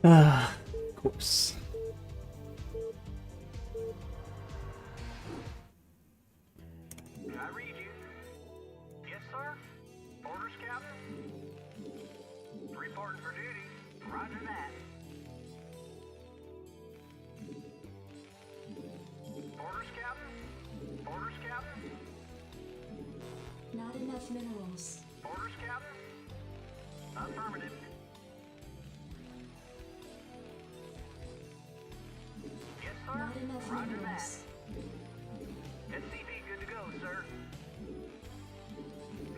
Of course. I read you. Yes, sir. Orders, Captain. Reporting for duty. Roger that. Orders, Captain. Orders, Captain. Not enough minerals. Orders, Captain. Affirmative. Yes, sir. Not enough Roger minerals. that. SCV good to go, sir.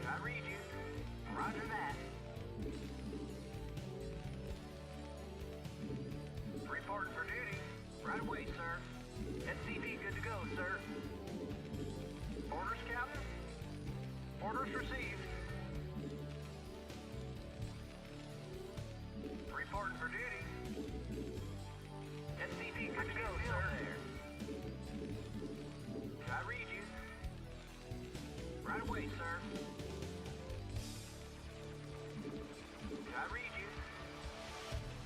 I read you. Roger that. Reporting for duty. Right away, sir. SCV good to go, sir. Orders, Captain. Orders received. Reporting for duty. SCV good to go, sir. I read you. Right away, sir. I read you.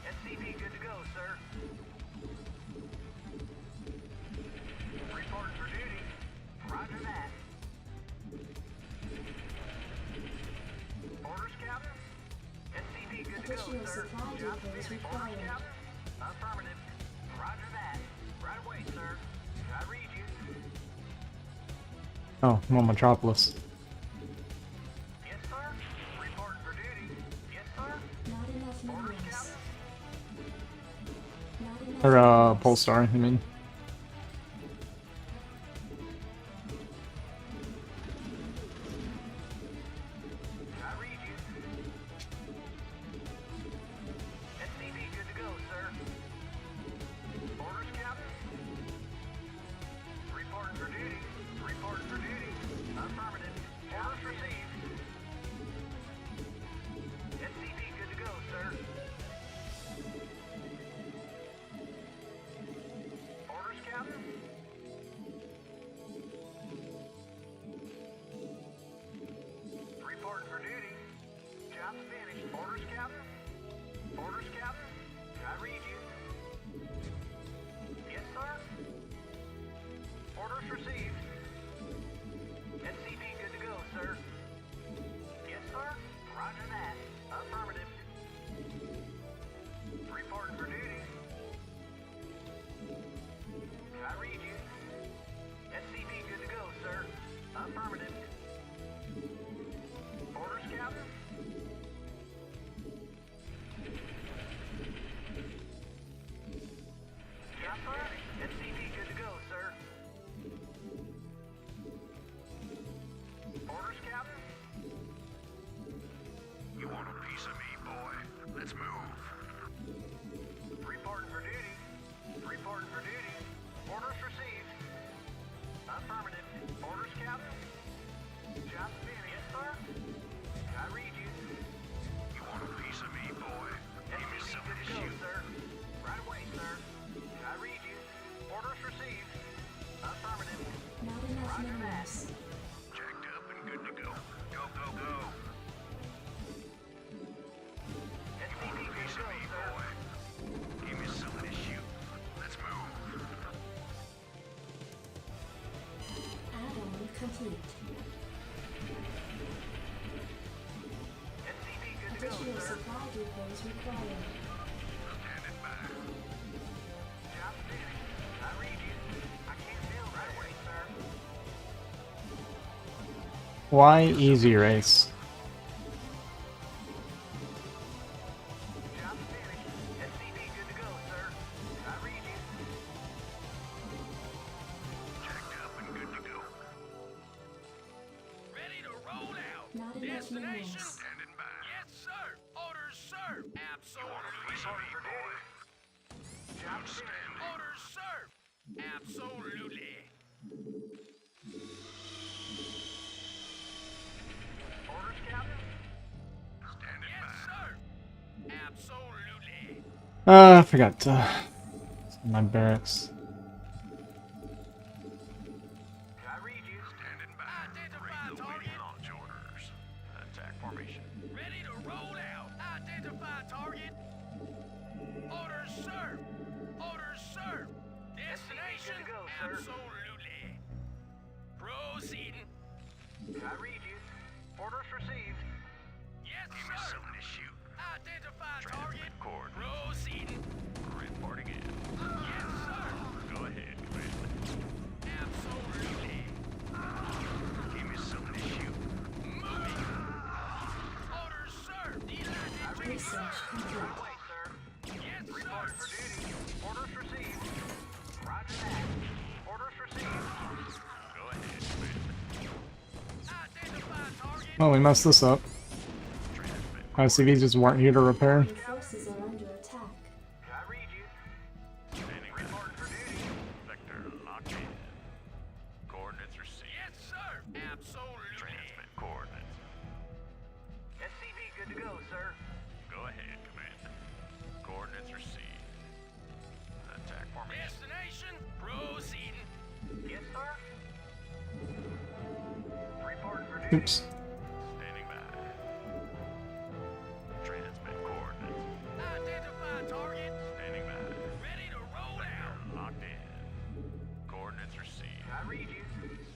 SCV good to go, sir. Reporting for duty. Roger that. Orders, Captain. SCV good to go, Additional sir. supply Job depots finished. Orders, required. Captain. Affirmative. Roger that. Right away, sir. I read you. Oh, I'm on Metropolis. Yes, sir. Reporting for duty. Yes, sir. Not enough Orders, minerals. Captain. Not enough Or, minerals. Polestar, I mean. I read you. SCV good to go, sir. Orders, Captain. Reporting for duty. Reporting for duty. Affirmative. Orders received. SCV good to go, sir. Orders, Captain. Reporting for duty. Job's finished. Orders, Captain. Orders, Captain. I read you. Yes, sir. Orders received. SCV good to go, sir. Yes, sir. Roger that. Affirmative. Reporting for duty. I read you. SCV good to go, sir. Affirmative. Orders, Captain. Yes, sir. SCV good to go, sir. Orders, Captain. You want a piece of me, boy? Let's move. Reporting for duty. Reporting for duty. Orders received. Affirmative. Orders, Captain. Job finished. Yes, sir. I read you. You want a piece of me, boy? Give me SCV some good of to this go, shoot. sir. Right away, sir. I read you. Orders received. Affirmative. Not enough Roger that. minerals. Jacked up and good to go. Go, go, go. SCV good Piece to of go, me, sir. boy. Give me some of this shoot. Let's move. Add-on complete. SCV good to go, Additional sir. supply depots required. Standing by. Job finished. I read you. I can't build right away, sir. Why easy race? Job finished. SCV good to go, sir. I read you. Jacked up and good to go. Ready to roll out. Not enough Destination? minerals. Standing by. Yes, sir. Orders, sir. Absolutely. Piece of me, boy. Job finished. Orders, sir. Absolutely. Orders, Captain. Standing Yes, by. sir. Absolutely. I forgot, my barracks. I read you. Standing by. Identify Bring the target. wind launch orders. Attack formation. Ready to roll out. Identify target. Orders, sir. Absolutely. Proceeding. I read you. Orders received. Yes, Give me sir. something to shoot. Identify target. Transmit coordinates. Proceeding. Reporting in. Yes, sir. Go ahead, Commander. Absolutely. Give me something to shoot. Moving. Orders, sir. Delighted. Research complete. Wait, sir. Yes, Report sir. for duty. Orders received. Roger that. Orders received. Go ahead, Commander. Identify target. Oh, we messed this up. Transmit. ICVs just weren't here to repair. Your forces are under attack. I read you. Standing by. Report for duty. Vector locked in. Coordinates received. Yes, sir. Absolutely. Transmit coordinates. SCV good to go, sir. Go ahead, Commander. Coordinates received. Attack formation. Destination. Proceeding. Yes, sir. Report for duty. Oops. Standing by. Transmit coordinates. Identify target. Standing by. Ready to roll out. Locked in. Coordinates received. I read you.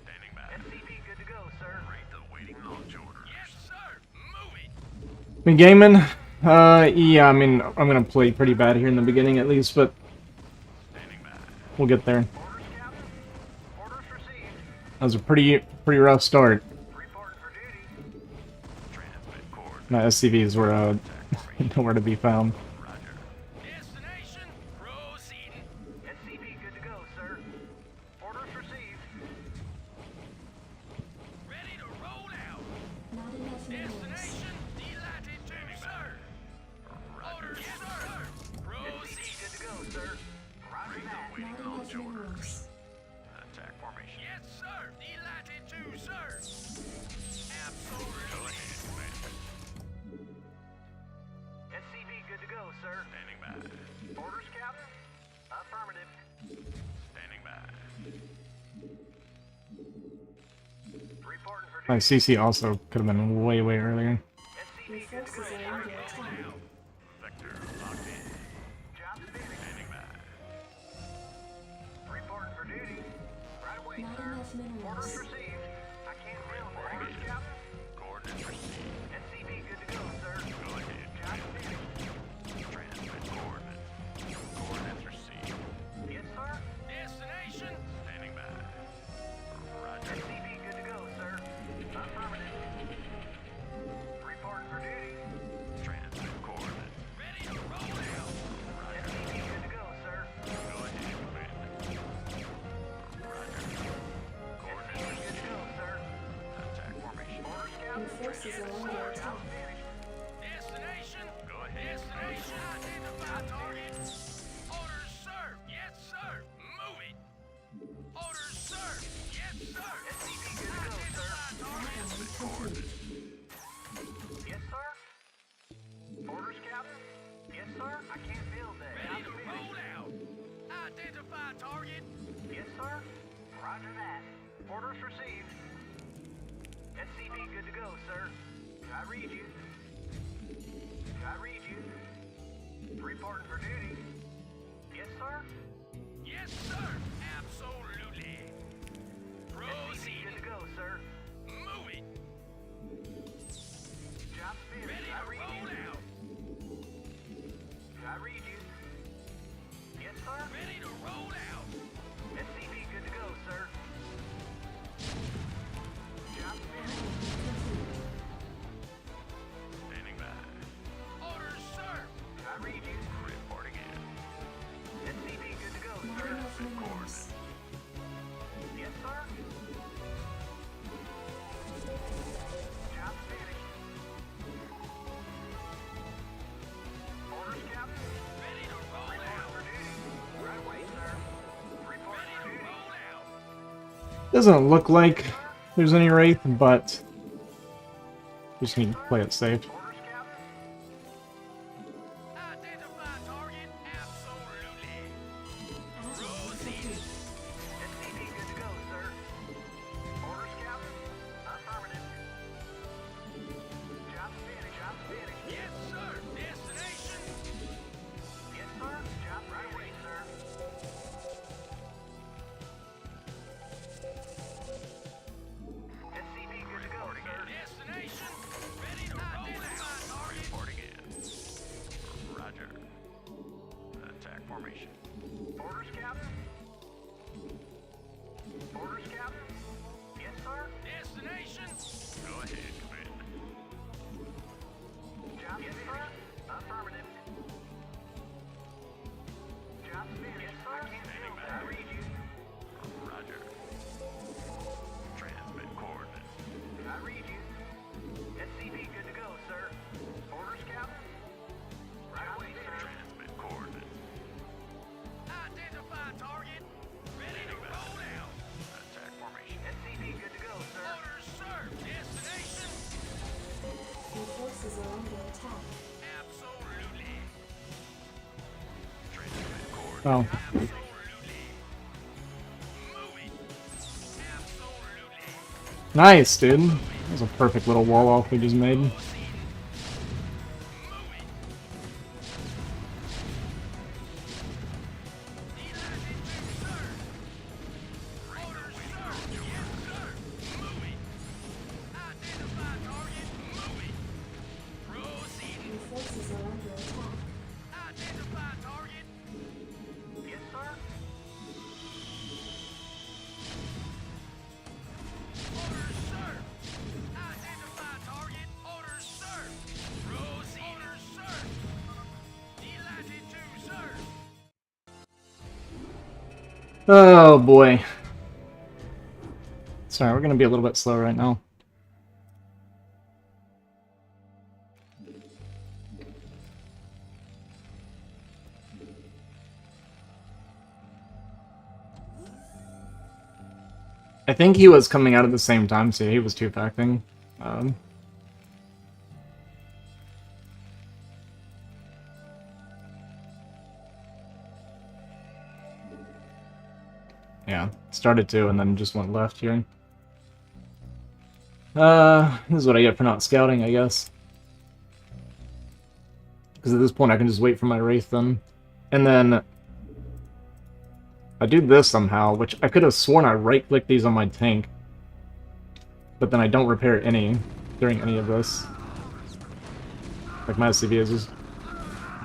Standing by. SCV good to go, sir. Rate the waiting launch orders. Yes, sir. Moving. Been gaming? Yeah, I mean, I'm gonna play pretty bad here in the beginning at least, but Standing by. we'll get there. Orders, Captain. Orders received. That was a pretty rough start. Reporting for duty. Transmit coordinates. My SCVs were, Attack formation. nowhere to be found. Roger. Destination. Proceeding. SCV good to go, sir. Orders received. Ready to roll out. Not enough minerals. Destination. Delighted to, sir. Orders, yes, sir. SCV Proceed. good to go, sir. Roger that. Not enough minerals. Attack formation. Yes, sir. Delighted to, sir. Go Absolutely. ahead, Commander. SCV good to go, sir. Standing by. Orders, Captain. Affirmative. Standing by. Reporting for My duty. CC also could have been way earlier. Your SCV good to go, forces are sir. under attack. Vector locked in. Job finished. Standing by. Reporting for duty. Right away, Not sir. enough Orders minerals. received. I can't build. Orders, Captain. Coordinates received. SCV good to go, sir. Go ahead. Job finished. Transmit coordinates. Coordinates received. Yes, sir. Destination. Standing by. Roger. SCV good to go, sir. Affirmative. Reporting for duty. Transmit coordinates. Ready to roll out. SCV good to go, sir. Go ahead, Commander. Roger. Coordinates SCV good to go, sir. attack formation. Orders, Your Captain. forces are under attack. Destination. Go ahead. Destination. Identify target. Orders, sir. Yes, sir. Moving. Orders, sir. Yes, sir. SCV good to go, sir. Identify target. Complete. Yes, sir. Orders, Captain. Yes, sir. I can't build that. Ready Job to finished. roll out. Identify target. Yes, sir. Roger that. Orders received. SCV good to go, sir. I read you. I read you. Reporting for duty. Yes, sir. Yes, sir. Absolutely. SCV Proceed. good to go, sir. Moving. Job finished. Ready I to read roll you. out. I read you. Yes, sir. Ready to roll out. SCV good to go, sir. Job finished. Standing by. Orders, sir. I read you. Reporting in. SCV good to go, Not sir. enough minerals. Yes, sir. Job finished. Orders, Captain. Ready to roll Report out. for duty. Right away, sir. Report Ready for to duty. roll out. Doesn't look like there's any Wraith, but just need to play it safe. Orders, Captain. Identify target. Absolutely. Complete. SCV good to go, sir. Orders, Captain. Affirmative. Job finished. Job finished. Yes, sir. Destination. Yes, sir. Job right away, sir. Oh. Nice, dude. That was a perfect little wall off we just made. Your forces are under attack. Identify target. Yes, sir. Orders, sir. Identify target. Orders, sir. Proceed. Orders, sir. Delighted to, sir. Oh boy. Sorry, we're gonna be a little bit slow right now. I think he was coming out at the same time, so he was two-facting. Yeah, started to and then just went left here. This is what I get for not scouting, I guess. Because at this point I can just wait for my Wraith then. And then I do this somehow, which I could have sworn I right-click these on my tank. But then I don't repair any during any of this. Like my SCV is just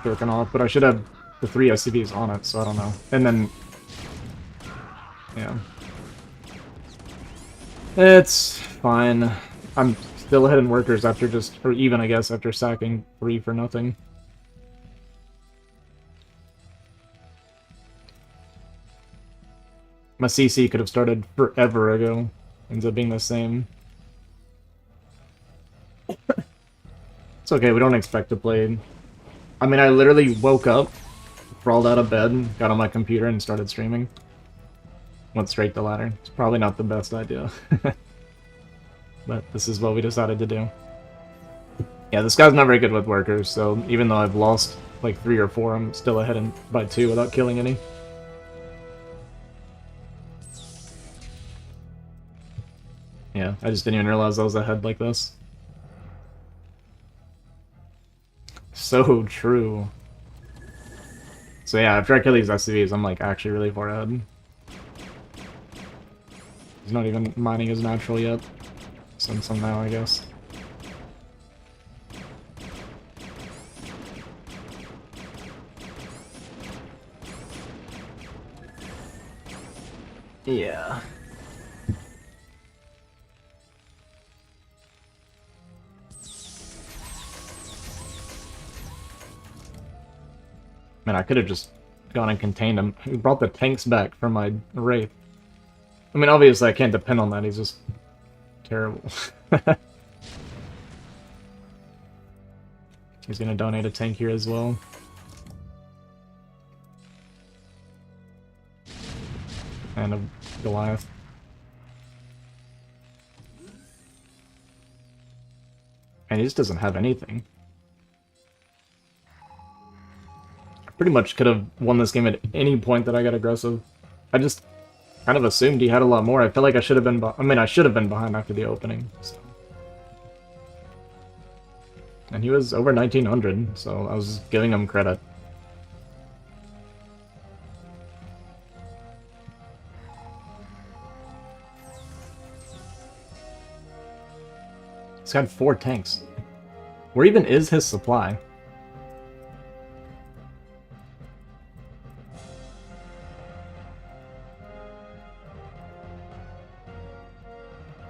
jerking off, but I should have the 3 SCVs on it, so I don't know. And then... yeah. It's fine. I'm still ahead in workers after just... or even, I guess, after sacking 3 for nothing. My CC could have started forever ago. Ends up being the same. It's okay, we don't expect to play. I mean, I literally woke up, crawled out of bed, got on my computer, and started streaming. Went straight to ladder. It's probably not the best idea. But this is what we decided to do. Yeah, this guy's not very good with workers, so even though I've lost like 3 or 4, I'm still ahead by 2 without killing any. Yeah, I just didn't even realize I was ahead like this. So true. So yeah, after I kill these SCVs, I'm like actually really far ahead. He's not even mining his natural yet. Somehow, I guess. Yeah. Man, I could have just gone and contained him. He brought the tanks back from my Wraith. I mean, obviously I can't depend on that, he's just terrible. He's gonna donate a tank here as well. And a Goliath. And he just doesn't have anything. Pretty much could have won this game at any point that I got aggressive. I just kind of assumed he had a lot more. I feel like I should have been I should have been behind after the opening. So. And he was over 1900, so I was giving him credit. He's got 4 tanks. Where even is his supply?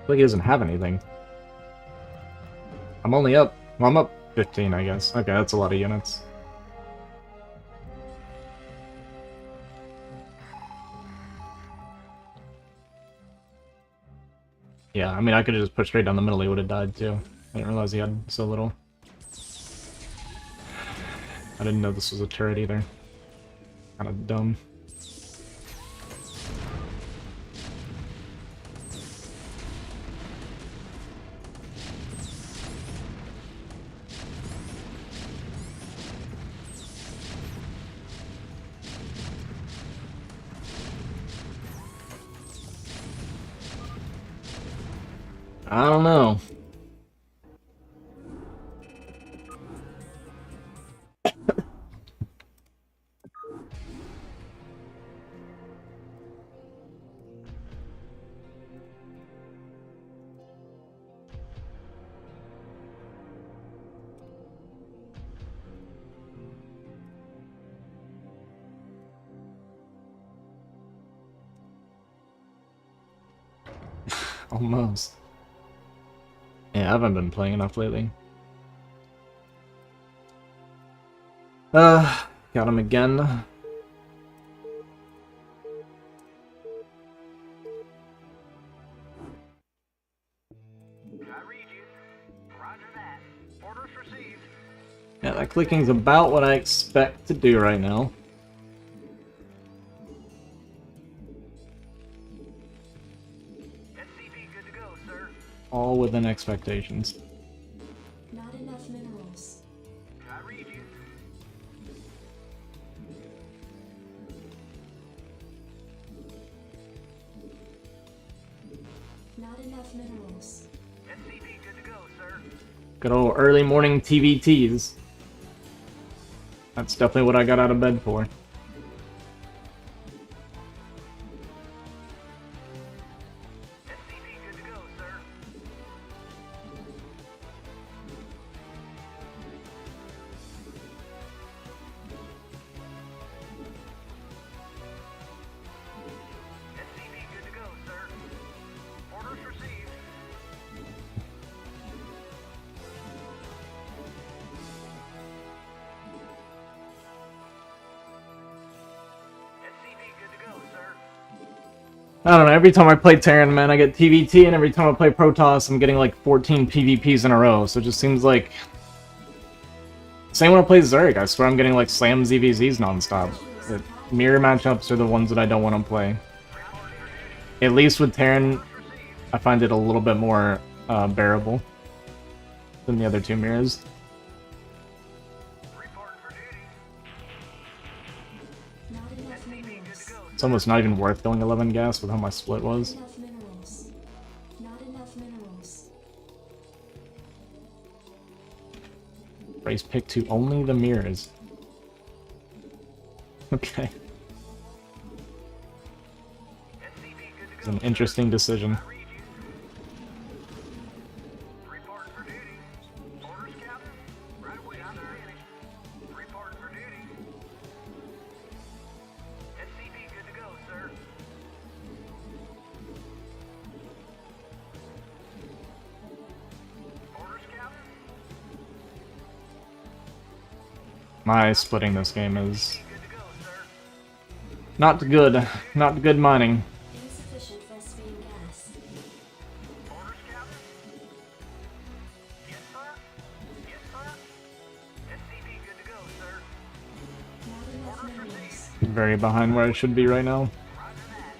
Like he doesn't have anything. I'm only up. Well, I'm up 15, I guess. Okay, that's a lot of units. Yeah, I mean, I could have just pushed straight down the middle. He would have died too. I didn't realize he had so little. I didn't know this was a turret either. Kind of dumb. I don't know. Almost. Yeah, I haven't been playing enough lately. Got him again. I read you. Roger that. Orders received. Yeah, that clicking's about what I expect to do right now. SCV good to go, sir. All within expectations. Not enough minerals. I read you. Not enough minerals. SCV good to go, sir. Good old early morning TVTs. That's definitely what I got out of bed for. SCV good to go, sir. SCV good to go, sir. Orders received. SCV good to go, sir. I don't know, every time I play Terran, man, I get TVT, and every time I play Protoss, I'm getting like 14 PvPs in a row, so it just seems like... Same when I play Zerg, I swear I'm getting like slam ZVZs nonstop. The mirror matchups are the ones that I don't want to play. At least with Terran, I find it a little bit more bearable than the other two mirrors. Reporting for duty. Not enough minerals. It's almost not even worth going 11 gas with how my split was. Not enough minerals. Not enough minerals. Race pick to only the mirrors. Okay. SCV good to It's go. an interesting decision. Read you. Reporting for duty. Orders, Captain. Right away, I'm finished. Reporting for duty. SCV good to go, sir. Orders, Captain. My splitting this game is Good to go, sir. not good mining. Insufficient Vespene gas. Orders, Captain. Yes, sir. Yes, sir. SCV good to go, sir. Not enough minerals. Very behind where I should be right now. Roger that.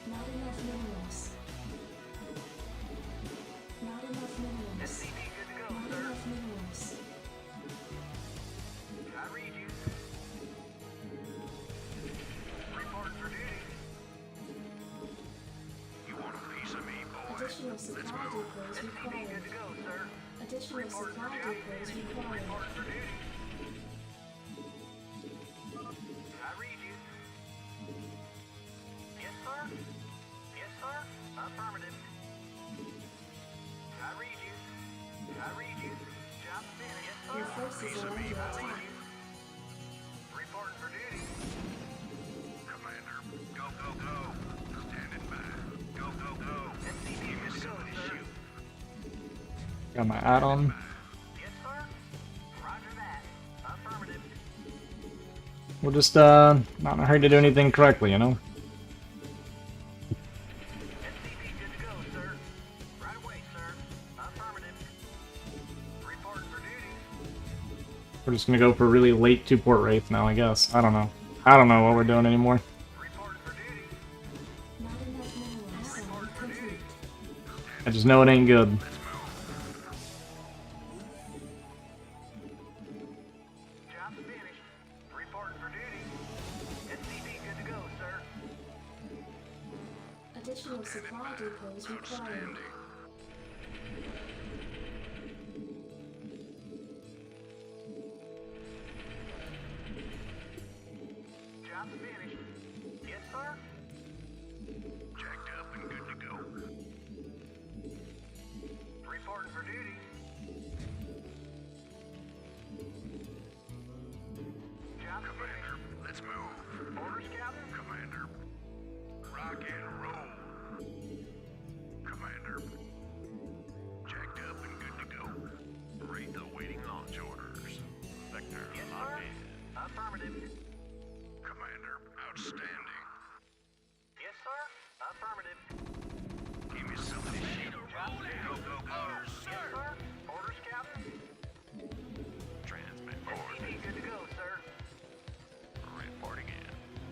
Not enough minerals. Not enough minerals. SCV good to go, Not sir. enough minerals. I read you. Reporting for duty. You want a piece of me, boy? Additional supply depots SCV good required. to go, sir. Additional supply depots required. Reporting for duty. I read you. Yes, sir. Yes, sir. Affirmative. I read you. I read you. Job finished. Yes, sir. Your forces are under attack. Reporting for duty. Commander, go, go, go. Standing by. Go, go, go. SCV Give me good to some go, of this sir. shoot. Got my add-on. Yes, sir. Roger that. Affirmative. We're just not in a hurry to do anything correctly, you know? SCV good to go, sir. Right away, sir. Affirmative. Reporting for duty. We're just gonna go for really late two-port Wraith now, I guess. I don't know. I don't know what we're doing anymore. Reporting for duty. Not enough minerals. Zone complete. I just know it ain't good. Job finished. Reporting for duty. SCV good to go, sir. Additional supply depots required. Job's finished. Yes, sir. Jacked up and good to go. Reporting for duty. Job's Commander, let's move. finished. Orders, Captain. Commander, rock and roll. Commander, jacked up and good to go. Read the waiting launch orders. Vector Yes, locked sir. in. Affirmative. Commander, outstanding. Yes, sir. Affirmative. Give me something to shoot. Go, go, go. Orders, Yes, sir. sir. Orders, Captain. Transmit SCV, coordinates. good to go, sir. Reporting in.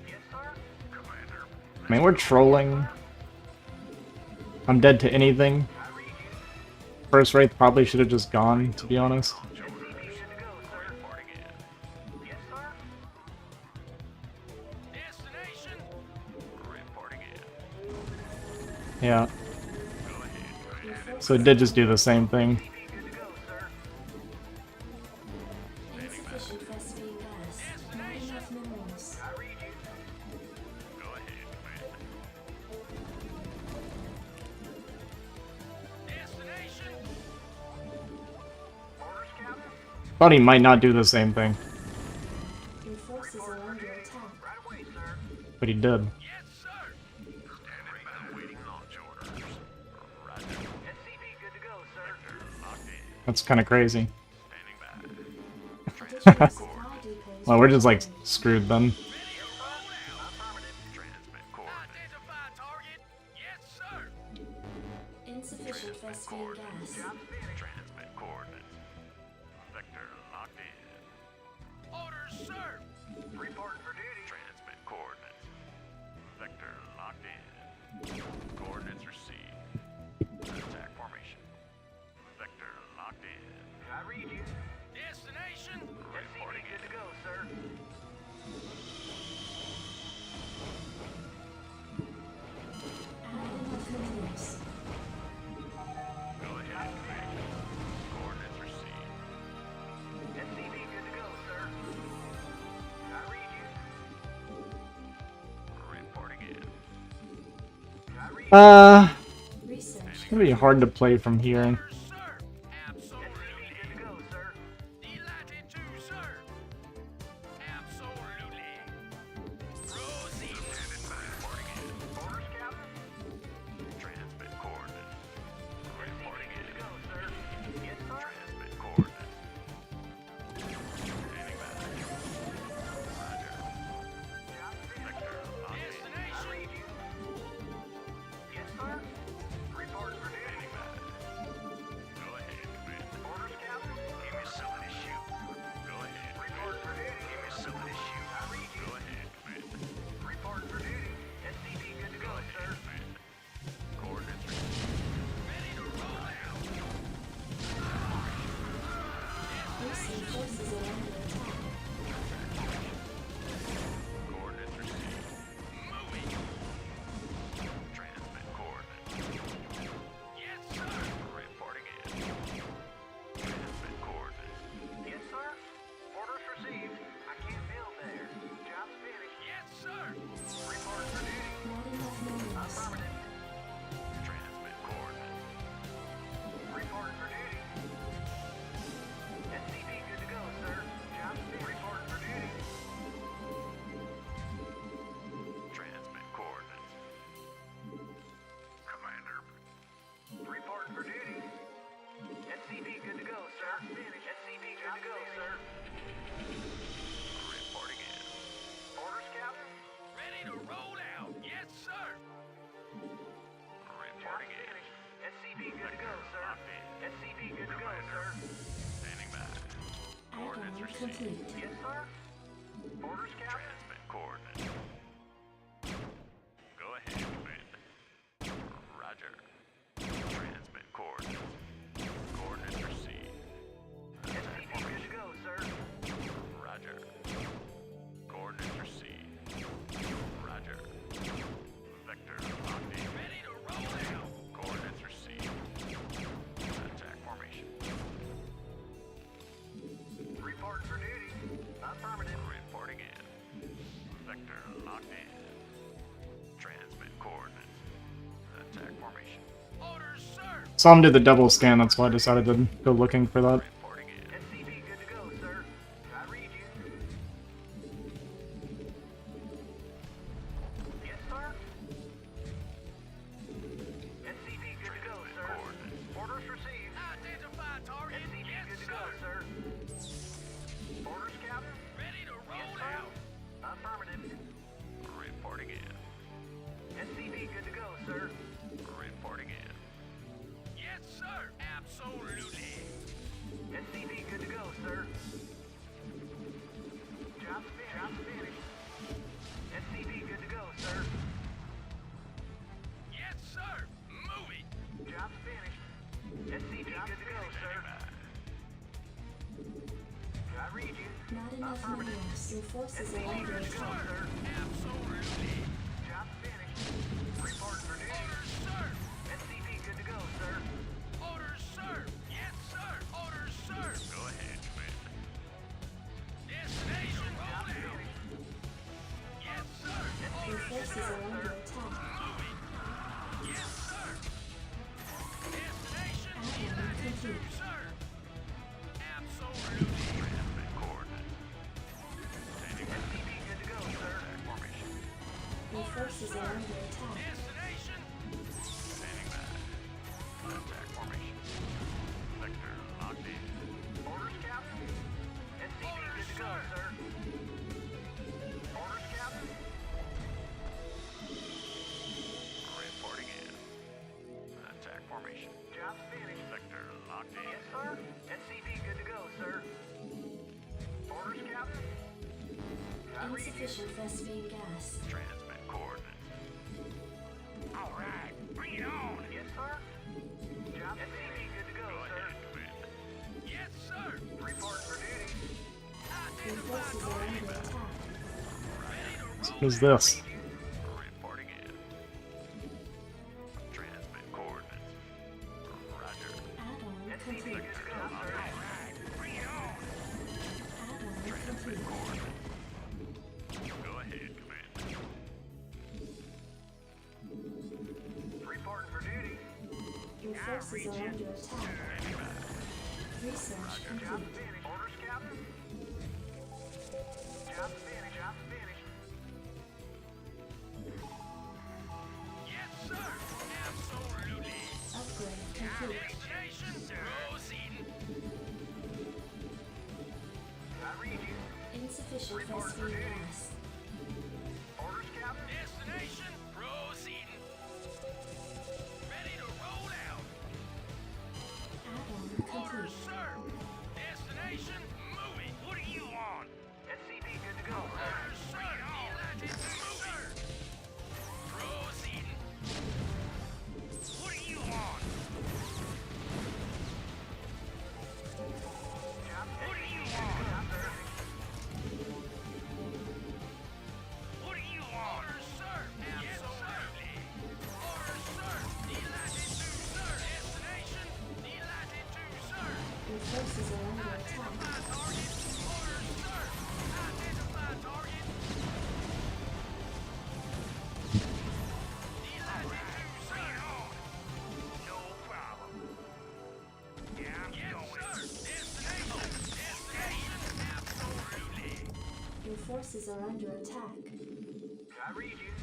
Yes, sir. Commander, I mean, we're trolling. I'm dead to anything. I read you. First Wraith probably should have just gone, to be honest. SCV, good to go, sir. reporting in. Yes, sir. Destination. Reporting in. Yeah. Go ahead. So it did just do the same thing. SCV, good to go, sir. Insufficient phosphine gas. Not enough minerals. I read you. Go ahead, Commander. Destination. Orders, Captain. Thought he might not do the same thing, Your forces are under attack. Right away, sir. but he did. Yes, sir. Standing by waiting launch orders. Roger. SCV, good to go, sir. Locked in. That's kind of crazy. Standing by. Additional supply depots Well, we're just like required. screwed then. Affirmative. Transmit coordinates. Identify target. Yes, sir. Insufficient phosphine gas. Job's finished. Transmit coordinates. Vector locked in. Orders, sir. Reporting for duty. Transmit coordinates. Vector locked in. Coordinates received. Attack formation. Vector locked in. I read you. Destination. SCV, good to go, sir. Add enough minerals. Go ahead, Commander. Coordinates received. SCV, good to go, sir. I read you. Reporting in. I read you. Research. It's gonna be hard to play from here. Orders, sir. Absolutely. SCV, good to go, sir. Delighted to, sir. Absolutely. Proceed. Standing by. Reporting in. Orders, Captain. Transmit coordinates. Reporting Good in. to go, sir. Yes, sir. Transmit coordinates. Standing by. Roger. Job's finished. Vector locked in. I Destination. read you. Yes, sir. Reporting for duty. Standing by. Go ahead, Commander. Orders, Captain. Give me something to shoot. Go ahead, Reporting for Commander. duty. Give me something to shoot. I read you. Go ahead, Commander. Reporting for duty. SCV, good to go, sir. Commander. Coordinates received. Ready to roll out. Recent forces are under attack. Coordinates received. Moving. Transmit coordinates. Yes, sir. Reporting in. Transmit coordinates. Yes, sir. Orders received. I can't build there. Job's finished. Yes, sir. Reporting for duty. Not enough minerals. Affirmative. Transmit coordinates. Reporting for duty. SCV, good to go, sir. Job's finished. Reporting for duty. Transmit coordinates. Commander. Reporting for duty. SCV, good to go, sir. Finished. SCV, good to go, sir. Reporting in. Orders, Captain. Ready to roll out. Yes, sir. Reporting in. SCV, good to go, sir. Locked in. SCV, good to go, sir. Standing by. Coordinates Add-on received. complete. Yes, sir. Orders, Captain. Transmit coordinates. Go ahead, Commander. Roger. Transmit coordinates. Coordinates received. SCV, good to go, sir. Roger. Coordinates received. Roger. Vector locked in. Ready formation. Orders, sir. Saw him do the double scan, that's why I decided to go looking for that. Reporting in. SCV good to go, sir. I read you. Yes, sir. SCV good to go, sir. Orders received. Identify target. SCV Yes, good to go, sir. sir. Orders, Captain. Ready to Yes, roll sir. out. Affirmative. Reporting in. SCV good to go, sir. Reporting in. Yes, sir. Absolutely. SCV good to go, sir. Job's finished. SCV good to go, sir. Yes, sir. Move it. Job's finished. SCV good to go, sir. I read you. Not enough minerals. Your forces are under Good to go, attack. sir. Absolutely. Job's finished. Report for duty. Orders, sir. SCV good to go, sir. Orders, sir. Yes, sir. Orders, sir. Go ahead, Commander. Destination roll out. Yes, sir. Your forces are under attack. Move it. Yes, sir. Destination Add-on complete. sir. Absolutely. Transmit coordinates. Standing by. SCV good to go, sir. Attack formation. Your forces are under attack. Destination. Standing by. Attack formation. Vector locked in. Orders, Captain. SCV good to go, sir. Orders, Captain. Reporting in. Attack formation. Job's finished. Vector locked in. Yes, sir. SCV good to go, sir. Orders, Captain. I read you. Insufficient Vespine gas. Transmit coordinates. All right. Bring it on. Yes, sir. Job's SCV good to go, Go sir. ahead, Commander. Yes, sir. Report for duty. Your forces are under attack. What is this? Reporting in. Transmit coordinates. Roger. Add-on SCV complete. good to go, sir. Bring it on. Add-on complete. Coordinates. Go ahead, Commander. Reporting for duty. Your forces are under attack. Research Job's complete. finished. Orders, Captain. Job's finished. Job's finished. Yes, sir. Absolutely. Upgrade complete. Destination. Proceeding. I read you. Insufficient Vespine gas. Orders, Captain. Destination. Proceeding. Ready to roll out. Add-on Orders, complete. sir. Destination. Move it. What do you want? SCV good to go, sir. Orders, sir. Delighted to move it. Proceeding. What do you want? What do you want? What do you want? Orders, sir. Absolutely. Orders, sir. Delighted to, sir. Destination. Delighted to, sir. Your forces are under attack. Identify target. Orders, sir. Identify target. Delighted to, sir. No problem. Yeah, I'm going. Sir. Destination. Destination. Absolutely. Your forces are under attack. I read you.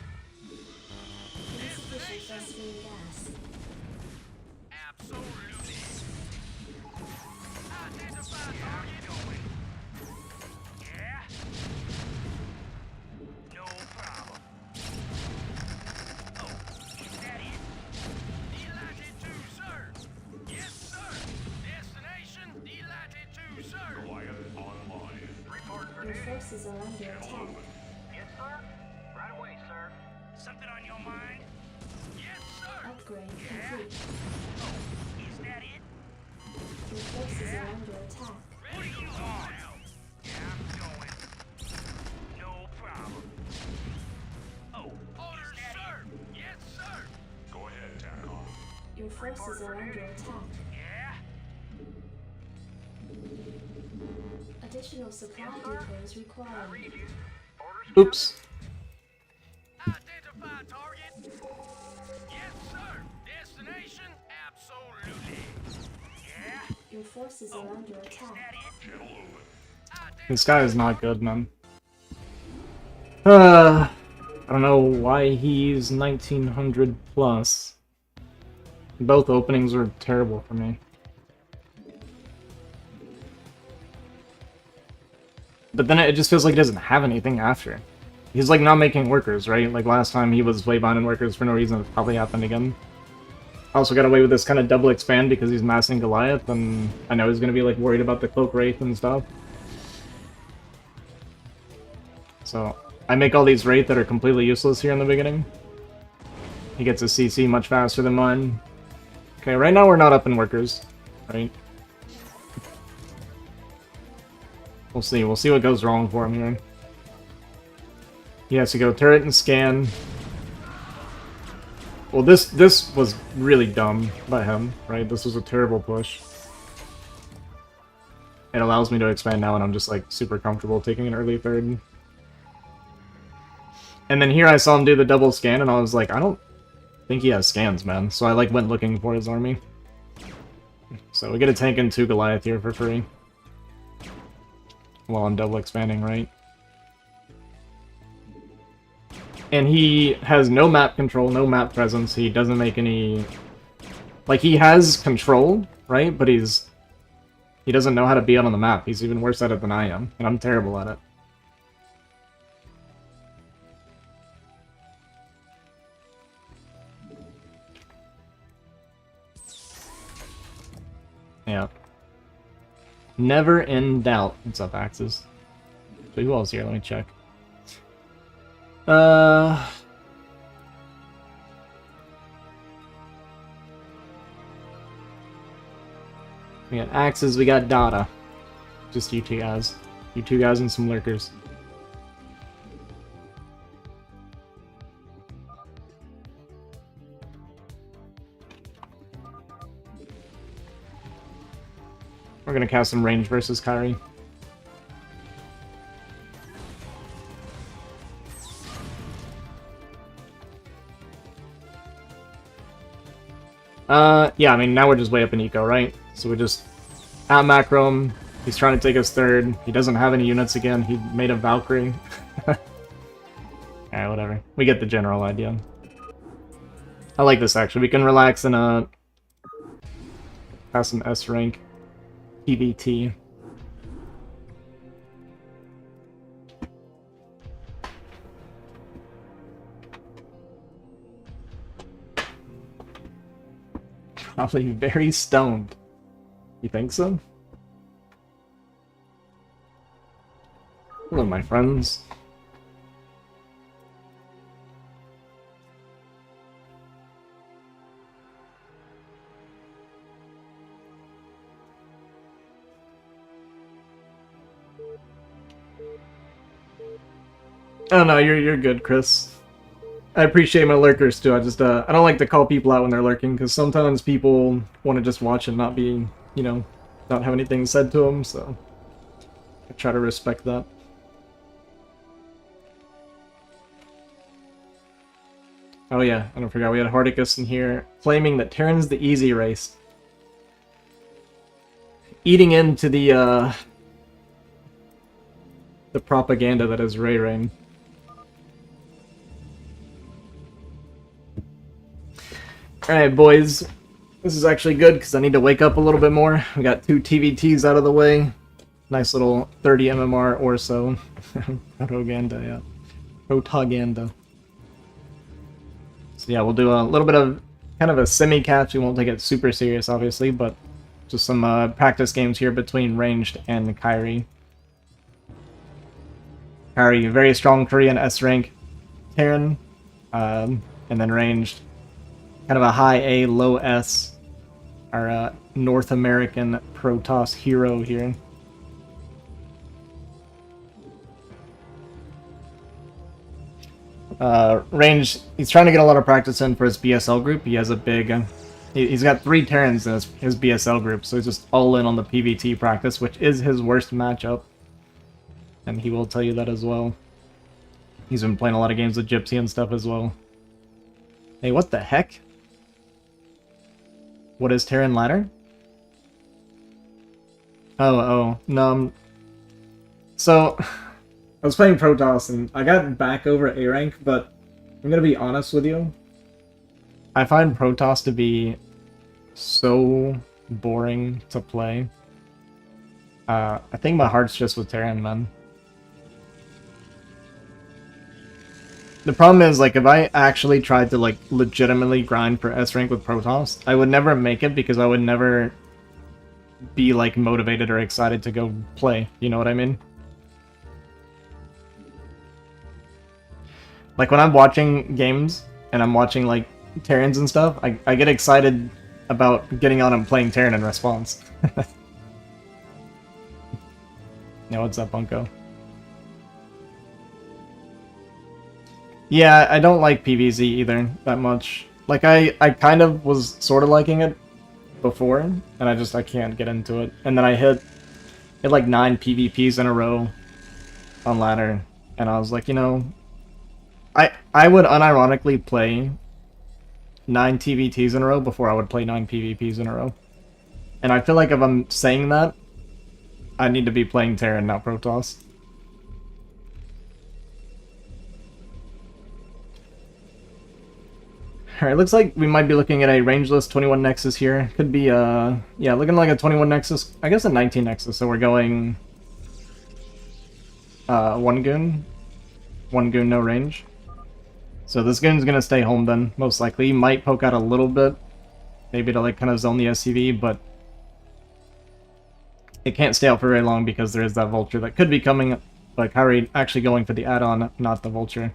Insufficient Vespine gas. Absolutely. Identify target. Yeah. No problem. Oh, is that it? Delighted to, sir. Yes, sir. Destination. Delighted to, sir. Quiet online. Report for Your duty. forces are under attack. Yes, sir. Right away, sir. Something on your mind? Yes, sir. Upgrade complete. Is that it? Your forces are under attack. What do you want? Yeah, I'm going. No problem. Oh, orders, sir. Yes, sir. Go ahead, Terran. Your forces are under attack. Yeah. Additional supply depots required. Read you. Orders, Oops. Identify target. Yes, sir. forces are under attack. This guy is not good, man. I don't know why he's 1900 plus. Both openings were terrible for me. But then it just feels like he doesn't have anything after. He's like not making workers, right? Like last time he was way behind in workers for no reason. It probably happened again. Also got away with this kind of double expand because he's massing Goliath, and I know he's gonna be like worried about the Cloak Wraith and stuff. So I make all these Wraith that are completely useless here in the beginning. He gets a CC much faster than mine. Okay, right now we're not up in workers, right? We'll see what goes wrong for him here. He has to go turret and scan. Well, this was really dumb by him, right? This was a terrible push. It allows me to expand now, and I'm just like super comfortable taking an early third. And then here I saw him do the double scan, and I was like, I don't think he has scans, man. So I like went looking for his army. So we get a tank and 2 Goliath here for free. While I'm double expanding, right? And he has no map control, no map presence. He doesn't make any... Like, he has control, right? But he doesn't know how to be out on the map. He's even worse at it than I am. And I'm terrible at it. Yeah. Never in doubt. What's up, Axes? So who else here? Let me check. We got Axes, we got Dada. Just you two guys. You two guys and some lurkers. We're gonna cast some range versus Kairi. Yeah, I mean, now we're just way up in eco, right? So we just out macro him. He's trying to take us third. He doesn't have any units again. He made a Valkyrie. Alright, whatever. We get the general idea. I like this, actually. We can relax and, pass some S rank. PVT. Probably very stoned. You think so? Hello, my friends. Oh no, you're good, Chris. I appreciate my lurkers too. I just I don't like to call people out when they're lurking because sometimes people want to just watch and not be, you know, not have anything said to them. So I try to respect that. Oh yeah, I don't forget we had Hardicus in here claiming that Terran's the easy race, eating into the propaganda that is Ray Rain. Alright, boys. This is actually good because I need to wake up a little bit more. We got 2 TVTs out of the way. Nice little 30 MMR or so. Propaganda, yeah. Propaganda. So yeah, we'll do a little bit of kind of a semi-catch. We won't take it super serious, obviously, but just some practice games here between Ranged and Kairi. Kairi, very strong Korean S rank. Terran, and then Ranged. Kind of a high A, low S. Our North American Protoss hero here. Range, he's trying to get a lot of practice in for his BSL group. He has a big... he's got 3 Terrans in his BSL group, so he's just all in on the PVT practice, which is his worst matchup. And he will tell you that as well. He's been playing a lot of games with Gypsy and stuff as well. Hey, what the heck? What is Terran ladder? No, so, I was playing Protoss, and I got back over A rank, but I'm gonna be honest with you. I find Protoss to be so boring to play. I think my heart's just with Terran, man. The problem is, like, if I actually tried to, like, legitimately grind for S rank with Protoss, I would never make it because I would never be, like, motivated or excited to go play. You know what I mean? Like, when I'm watching games, and I'm watching, like, Terrans and stuff, I get excited about getting on and playing Terran in response. Yeah, what's up, Bunko? Yeah, I don't like PvZ either, that much. Like, I kind of was sort of liking it before, and I can't get into it. And then I hit like 9 PvPs in a row on ladder, and I was like, you know, I would unironically play 9 TVTs in a row before I would play 9 PvPs in a row. And I feel like if I'm saying that, I need to be playing Terran, not Protoss. Alright, looks like we might be looking at a rangeless 21 Nexus here. Could be, yeah, looking like a 21 Nexus, I guess a 19 Nexus, so we're going, 1 goon. 1 goon, no range. So this goon's gonna stay home then, most likely. He might poke out a little bit, maybe to, like, kind of zone the SCV, but it can't stay out for very long because there is that Vulture that could be coming, but Kyrie actually going for the add-on, not the Vulture.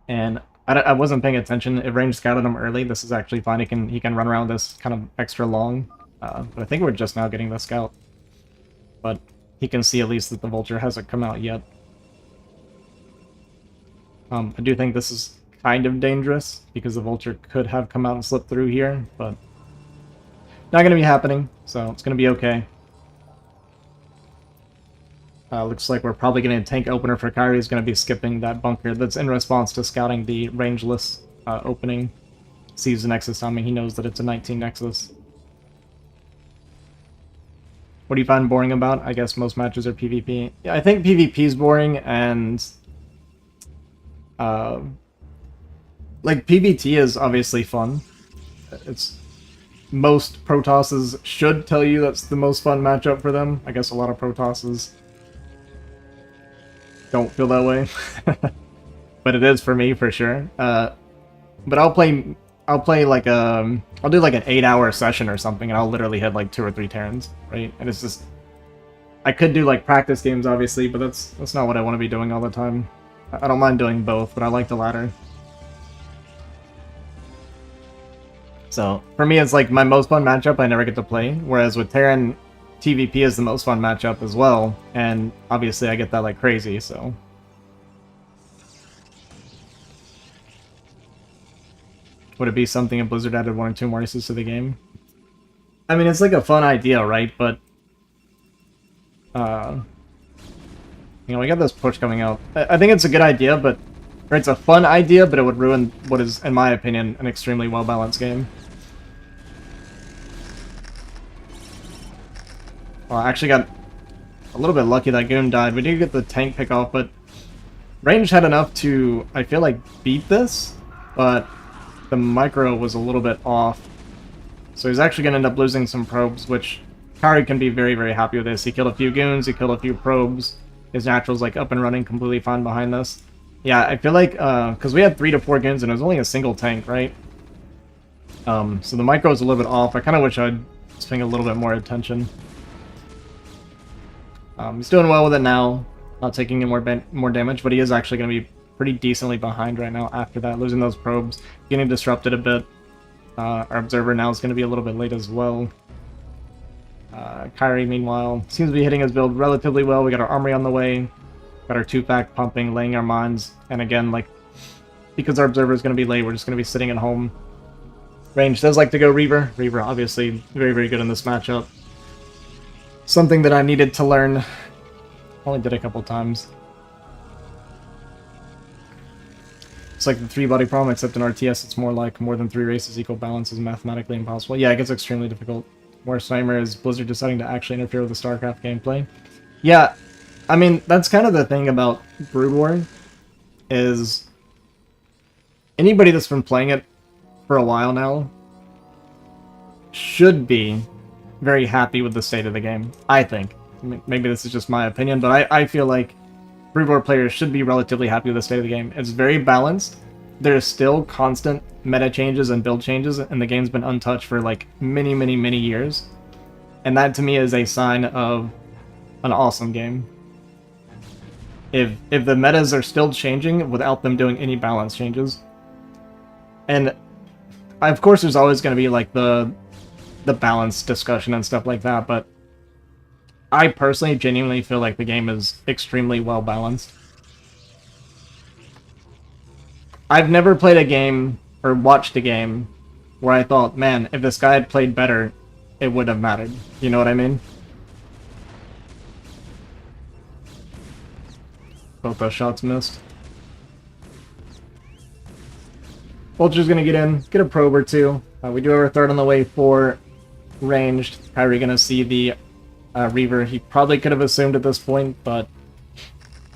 And I wasn't paying attention. If range scouted him early, this is actually fine. He can run around this kind of extra long. But I think we're just now getting the scout. But he can see at least that the Vulture hasn't come out yet. I do think this is kind of dangerous, because the Vulture could have come out and slipped through here, but not going to be happening, so it's going to be okay. Looks like we're probably getting a tank opener for Kyrie. He's going to be skipping that bunker that's in response to scouting the rangeless opening. Sees the Nexus coming. He knows that it's a 19 Nexus. What do you find boring about? I guess most matches are PvP. Yeah, I think PvP is boring, and like, PvT is obviously fun. It's most Protosses should tell you that's the most fun matchup for them. I guess a lot of Protosses don't feel that way. But it is for me, for sure. But I'll play like I'll do like an 8-hour session or something, and I'll literally hit like 2 or 3 Terrans, right? And it's just, I could do like practice games, obviously, but that's not what I want to be doing all the time. I don't mind doing both, but I like the latter. So, for me, it's like my most fun matchup I never get to play, whereas with Terran, TVP is the most fun matchup as well, and obviously I get that like crazy, so. Would it be something if Blizzard added 1 or 2 more races to the game? I mean, it's like a fun idea, right? But, you know, we got this push coming out. I think it's a good idea, but, or it's a fun idea, but it would ruin what is, in my opinion, an extremely well-balanced game. Well, I actually got a little bit lucky that Goon died. We did get the tank pick off, but range had enough to, I feel like, beat this, but the micro was a little bit off. So he's actually going to end up losing some probes, which Kari can be very, very happy with this. He killed a few goons, he killed a few probes. His natural's like up and running completely fine behind this. Yeah, I feel like, because we had 3 to 4 goons and it was only a single tank, right? So the micro is a little bit off. I kind of wish I'd just paying a little bit more attention. He's doing well with it now, not taking any more damage, but he is actually going to be pretty decently behind right now after that, losing those probes, getting disrupted a bit. Our observer now is going to be a little bit late as well. Kyrie, meanwhile, seems to be hitting his build relatively well. We got our armory on the way, got our 2-fact pumping, laying our mines, and again, like, because our observer is going to be late, we're just going to be sitting at home. Range does like to go Reaver. Reaver, obviously, very, very good in this matchup. Something that I needed to learn. Only did a couple times. It's like the 3-body problem, except in RTS it's more like more than 3 races equal balance is mathematically impossible. Yeah, it gets extremely difficult. Warhammer is Blizzard deciding to actually interfere with the StarCraft gameplay. Yeah, I mean, that's kind of the thing about Brood War, is anybody that's been playing it for a while now should be very happy with the state of the game, I think. Maybe this is just my opinion, but I feel like Brood War players should be relatively happy with the state of the game. It's very balanced. There's still constant meta changes and build changes, and the game's been untouched for like many, many, many years. And that to me is a sign of an awesome game. If the metas are still changing without them doing any balance changes. And of course there's always going to be like the balance discussion and stuff like that, but I personally genuinely feel like the game is extremely well balanced. I've never played a game or watched a game where I thought, man, if this guy had played better, it would have mattered. You know what I mean? Both those shots missed. Vulture's gonna get in, get a probe or two. We do have our third on the way for ranged. Kyrie gonna see the Reaver. He probably could have assumed at this point, but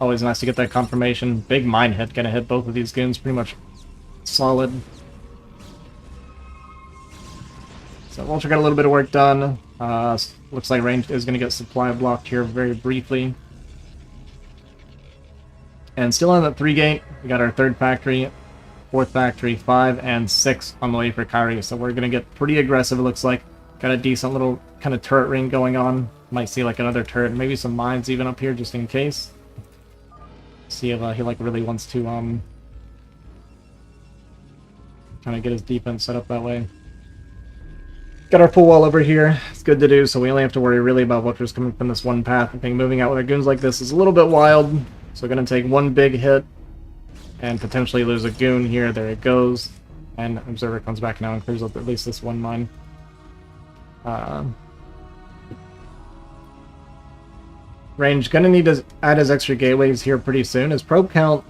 always nice to get that confirmation. Big mine hit, gonna hit both of these goons pretty much solid. So Vulture got a little bit of work done. Looks like ranged is gonna get supply blocked here very briefly. And still on that 3 gate, we got our 3rd factory, 4th factory, 5, and 6 on the way for Kyrie. So we're going to get pretty aggressive, it looks like. Got a decent little kind of turret ring going on. Might see like another turret, maybe some mines even up here just in case. See if he like really wants to kind of get his defense set up that way. Got our full wall over here. It's good to do, so we only have to worry really about vultures coming from this one path. I think moving out with our goons like this is a little bit wild. So we're going to take one big hit and potentially lose a goon here. There it goes. And Observer comes back now and clears up at least this one mine. Range, going to need to add his extra gateways here pretty soon. His probe count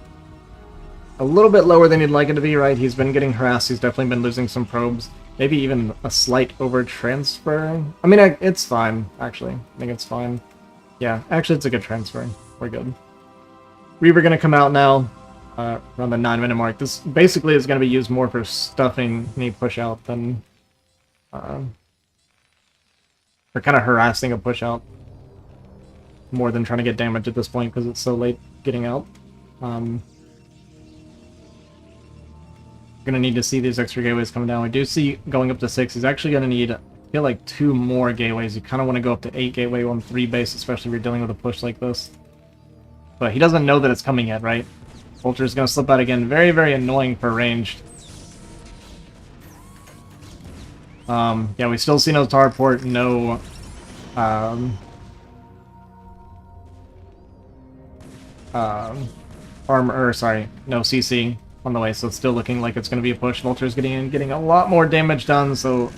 a little bit lower than he'd like it to be, right? He's been getting harassed. He's definitely been losing some probes. Maybe even a slight over-transfer. I mean, it's fine, actually. I think it's fine. Yeah, actually, it's a good transfer. We're good. Reaver going to come out now, around the 9-minute mark. This basically is going to be used more for stuffing any push-out than for kind of harassing a push-out. More than trying to get damage at this point because it's so late getting out. Going to need to see these extra gateways coming down. We do see going up to 6. He's actually going to need, I feel like, 2 more gateways. You kind of want to go up to 8 gateway on 3 base, especially if you're dealing with a push like this. But he doesn't know that it's coming yet, right? Vulture's going to slip out again. Very, very annoying for ranged. Yeah, we still see no tar port, no... no CC on the way, so it's still looking like it's going to be a push. Vulture's getting in, getting a lot more damage done, so...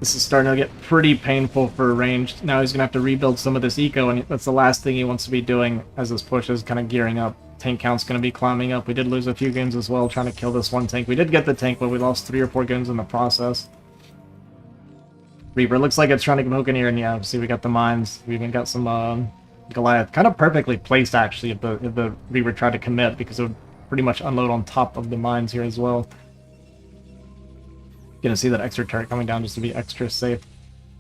This is starting to get pretty painful for ranged. Now he's going to have to rebuild some of this eco, and that's the last thing he wants to be doing as this push is kind of gearing up. Tank count's going to be climbing up. We did lose a few goons as well, trying to kill this one tank. We did get the tank, but we lost 3 or 4 goons in the process. Reaper looks like it's trying to poke in here, and yeah, see we got the mines. We even got some Goliath. Kind of perfectly placed, actually, if the Reaper tried to commit, because it would pretty much unload on top of the mines here as well. Gonna see that extra turret coming down just to be extra safe.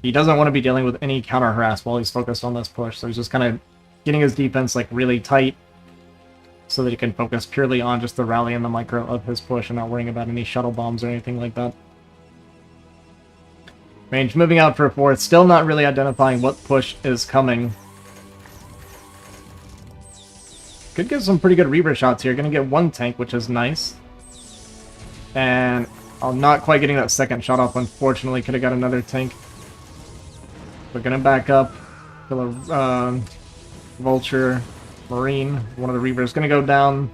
He doesn't want to be dealing with any counter harass while he's focused on this push, so he's just kind of getting his defense like really tight so that he can focus purely on just the rally and the micro of his push and not worrying about any shuttle bombs or anything like that. Range moving out for a 4th, still not really identifying what push is coming. Could get some pretty good Reaver shots here. Gonna get 1 tank, which is nice. And I'm not quite getting that second shot off, unfortunately. Could have got another tank. We're gonna back up. Kill a Vulture, Marine. One of the Reavers gonna go down.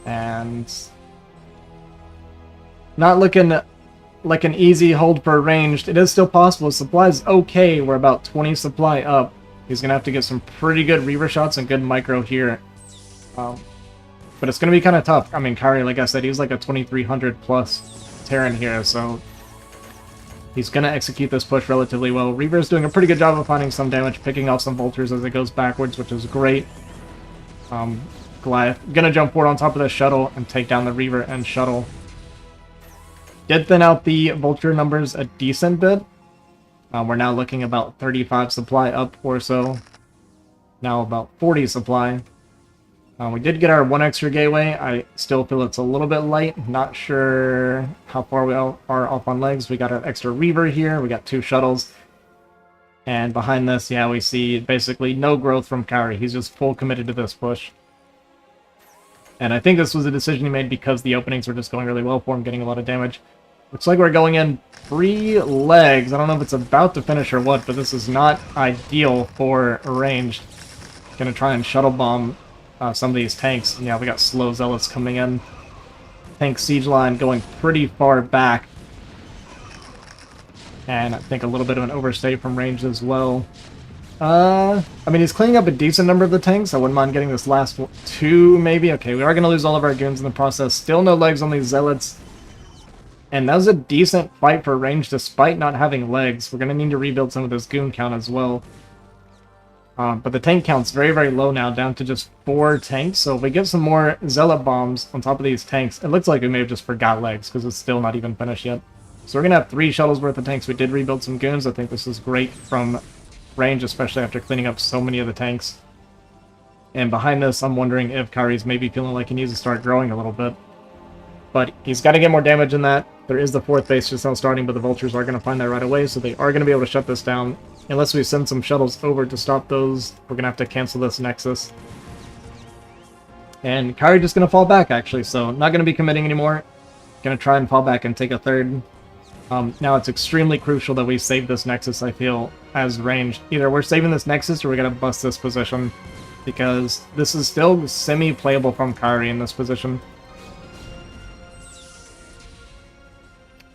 And not looking like an easy hold for ranged. It is still possible. Supply's okay. We're about 20 supply up. He's gonna have to get some pretty good Reaver shots and good micro here. But it's going to be kind of tough. I mean, Kyrie, like I said, he's like a 2300 plus Terran here, so He's going to execute this push relatively well. Reaver's doing a pretty good job of finding some damage, picking off some vultures as it goes backwards, which is great. Goliath going to jump forward on top of the shuttle and take down the Reaver and shuttle. Did thin out the vulture numbers a decent bit. We're now looking about 35 supply up or so. Now about 40 supply. We did get our one extra gateway. I still feel it's a little bit light. Not sure how far we are off on legs. We got an extra Reaver here. We got 2 shuttles. And behind this, yeah, we see basically no growth from Kairi. He's just full committed to this push. And I think this was a decision he made because the openings were just going really well for him, getting a lot of damage. Looks like we're going in 3 legs. I don't know if it's about to finish or what, but this is not ideal for ranged. Gonna try and shuttle bomb some of these tanks. Yeah, we got slow zealots coming in. Tank siege line going pretty far back. And I think a little bit of an overstay from range as well. I mean, he's cleaning up a decent number of the tanks. I wouldn't mind getting this last 2, maybe. Okay, we are going to lose all of our goons in the process. Still no legs on these zealots. And that was a decent fight for range despite not having legs. We're going to need to rebuild some of this goon count as well. But the tank count's very, very low now, down to just 4 tanks. So if we get some more zealot bombs on top of these tanks, it looks like we may have just forgot legs because it's still not even finished yet. So we're going to have 3 shuttles worth of tanks. We did rebuild some goons. I think this is great from range, especially after cleaning up so many of the tanks. And behind this, I'm wondering if Kairi's maybe feeling like he needs to start growing a little bit. But he's got to get more damage than that. There is the 4th base just now starting, but the vultures are going to find that right away, so they are going to be able to shut this down. Unless we send some shuttles over to stop those, we're going to have to cancel this Nexus. And Kairi just going to fall back, actually, so not going to be committing anymore. Going to try and fall back and take a 3rd. Now it's extremely crucial that we save this Nexus, I feel, as ranged. Either we're saving this Nexus or we're going to bust this position, because this is still semi-playable from Kairi in this position.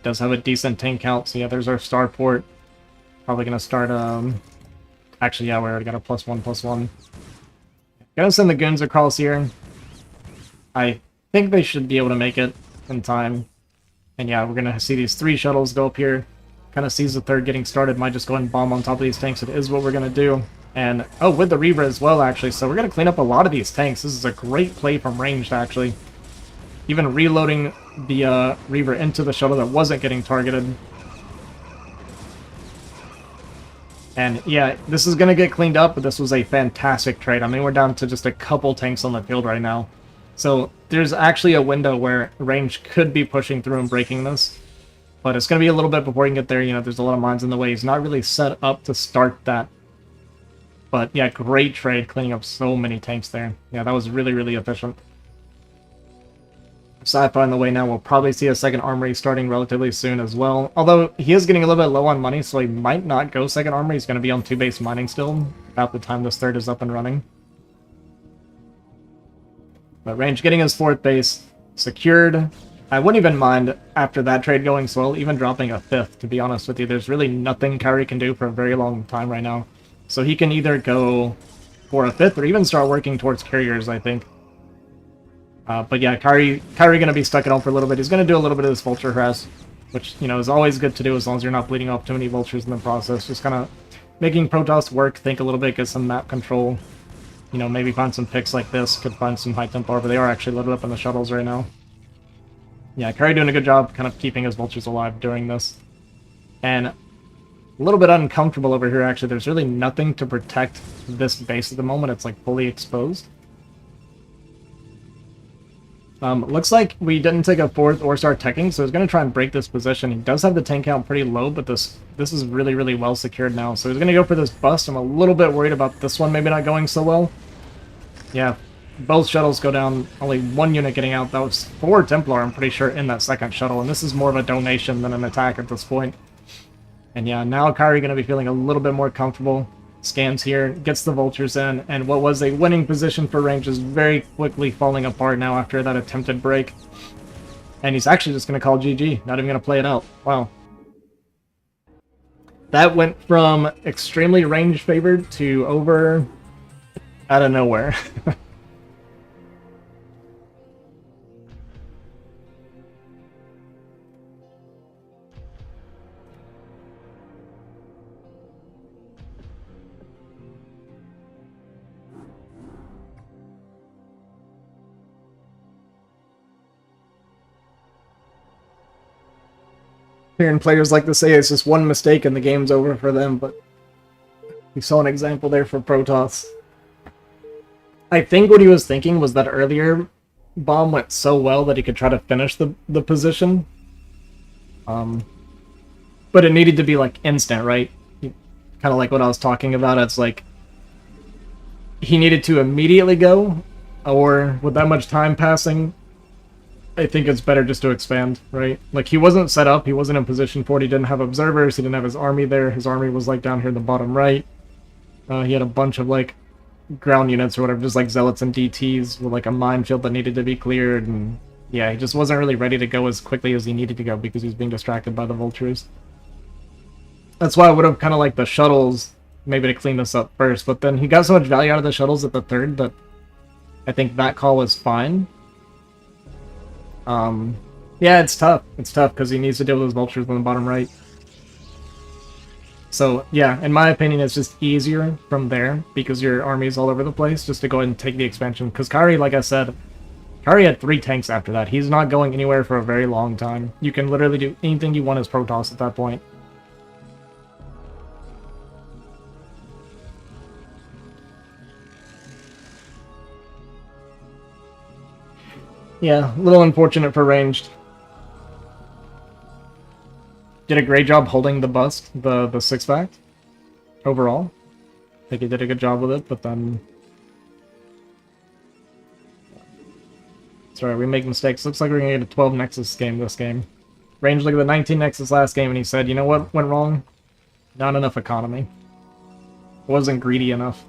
Does have a decent tank count, so yeah, there's our starport. Probably gonna start, actually, yeah, we already got a +1/+1. Gonna send the goons across here. I think they should be able to make it in time. And yeah, we're gonna see these 3 shuttles go up here. Kind of sees the 3rd getting started, might just go ahead and bomb on top of these tanks. It is what we're gonna do. And, oh, with the Reaver as well, actually, so we're gonna clean up a lot of these tanks. This is a great play from ranged, actually. Even reloading the Reaver into the shuttle that wasn't getting targeted. And yeah, this is going to get cleaned up, but this was a fantastic trade. I mean, we're down to just a couple tanks on the field right now. So there's actually a window where range could be pushing through and breaking this. But it's going to be a little bit before he can get there. You know, there's a lot of mines in the way. He's not really set up to start that. But yeah, great trade, cleaning up so many tanks there. Yeah, that was really, really efficient. Sci-Fi on the way now. We'll probably see a 2nd armory starting relatively soon as well. Although he is getting a little bit low on money, so he might not go 2nd armory. He's going to be on 2-base mining still about the time this 3rd is up and running. But range getting his 4th base secured. I wouldn't even mind, after that trade going so well, even dropping a 5th, to be honest with you. There's really nothing Kairi can do for a very long time right now. So he can either go for a 5th or even start working towards carriers, I think. But yeah, Kairi going to be stuck at home for a little bit. He's going to do a little bit of this vulture harass, which, you know, is always good to do as long as you're not bleeding off too many vultures in the process. Just kind of making Protoss work, think a little bit, get some map control. You know, maybe find some picks like this. Could find some high temp bar, but they are actually loaded up in the shuttles right now. Yeah, Kairi doing a good job kind of keeping his vultures alive during this. And a little bit uncomfortable over here, actually. There's really nothing to protect this base at the moment. It's, like, fully exposed. Looks like we didn't take a 4th or start teching, so he's going to try and break this position. He does have the tank count pretty low, but this is really, really well secured now. So he's going to go for this bust. I'm a little bit worried about this one maybe not going so well. Yeah, both shuttles go down, only 1 unit getting out. That was 4 Templar, I'm pretty sure, in that 2nd shuttle, and this is more of a donation than an attack at this point. And yeah, now Kairi going to be feeling a little bit more comfortable. Scans here, gets the vultures in, and what was a winning position for range is very quickly falling apart now after that attempted break. And he's actually just going to call GG, not even going to play it out. Wow. That went from extremely range favored to over out of nowhere. Hearing players like to say it's just one mistake and the game's over for them, but we saw an example there for Protoss. I think what he was thinking was that earlier bomb went so well that he could try to finish the position. But it needed to be like instant, right? Kind of like what I was talking about. It's like he needed to immediately go, or with that much time passing, I think it's better just to expand, right? Like, he wasn't set up, he wasn't in position for it, he didn't have observers, he didn't have his army there, his army was like down here in the bottom right. He had a bunch of like ground units or whatever, just like zealots and DTs with like a minefield that needed to be cleared, and yeah, he just wasn't really ready to go as quickly as he needed to go because he was being distracted by the vultures. That's why I would have kind of liked the shuttles maybe to clean this up first, but then he got so much value out of the shuttles at the third that I think that call was fine. Yeah, it's tough. It's tough because he needs to deal with those vultures on the bottom right. So, yeah, in my opinion, it's just easier from there because your army's all over the place just to go ahead and take the expansion. Because Kari, like I said, Kari had 3 tanks after that. He's not going anywhere for a very long time. You can literally do anything you want as Protoss at that point. Yeah, a little unfortunate for ranged. Did a great job holding the bust, the 6-fact, overall. I think he did a good job with it, but then... Sorry, we make mistakes. Looks like we're gonna get a 12 Nexus game this game. Range looked at the 19 Nexus last game and he said, you know what went wrong? Not enough economy. Wasn't greedy enough.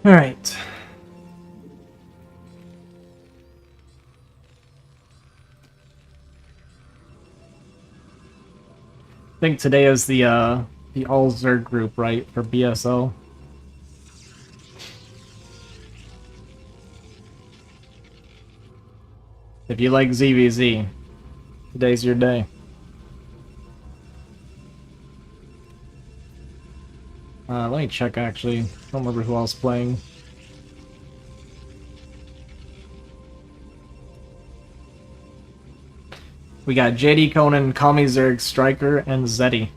Alright. I think today is the All Zerg group, right, for BSO. If you like ZVZ, today's your day. Let me check, actually. I don't remember who else playing. We got JD Conan, Kami Zerg, Striker, and Zeddy.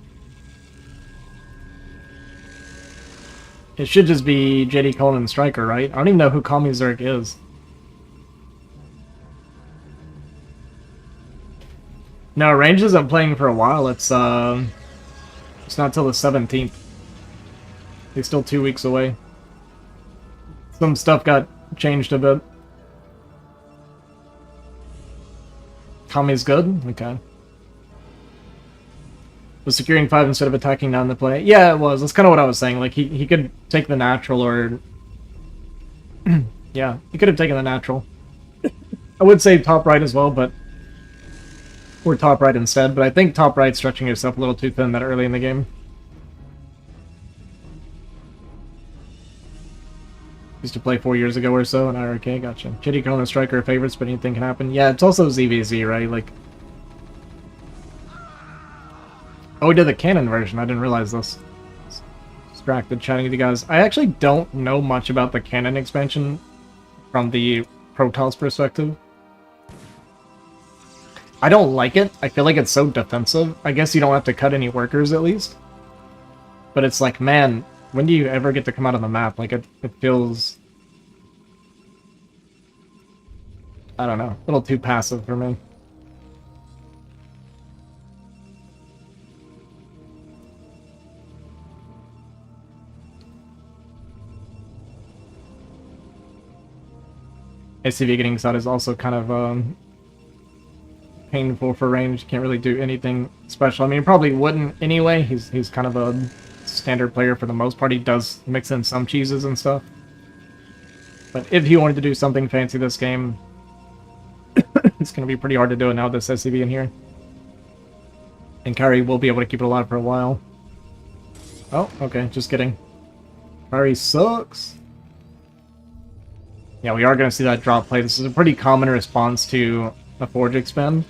It should just be JD Conan and Striker, right? I don't even know who Kami Zerg is. No, Range isn't playing for a while. It's not till the 17th. He's still 2 weeks away. Some stuff got changed a bit. Kami's good? Okay. Was securing 5 instead of attacking down the play? Yeah, it was. That's kind of what I was saying. Like, he could take the natural or... yeah, he could have taken the natural. I would say top right as well, but... or top right instead, but I think top right stretching yourself a little too thin that early in the game. Used to play 4 years ago or so, and IRK, gotcha. Chitty Conan Striker favorites, but anything can happen. Yeah, it's also ZVZ, right? Like... oh, we did the canon version. I didn't realize this. Distracted chatting with you guys. I actually don't know much about the canon expansion from the Protoss perspective. I don't like it. I feel like it's so defensive. I guess you don't have to cut any workers, at least. But it's like, man... when do you ever get to come out on the map? Like, it feels... I don't know. A little too passive for me. ACV getting shot is also kind of painful for range. Can't really do anything special. I mean, he probably wouldn't anyway. He's kind of a... standard player for the most part. He does mix in some cheeses and stuff. But if he wanted to do something fancy this game, it's going to be pretty hard to do it now with this SCV in here. And Kyrie will be able to keep it alive for a while. Oh, okay, just kidding. Kyrie sucks. Yeah, we are going to see that drop play. This is a pretty common response to a Forge expand.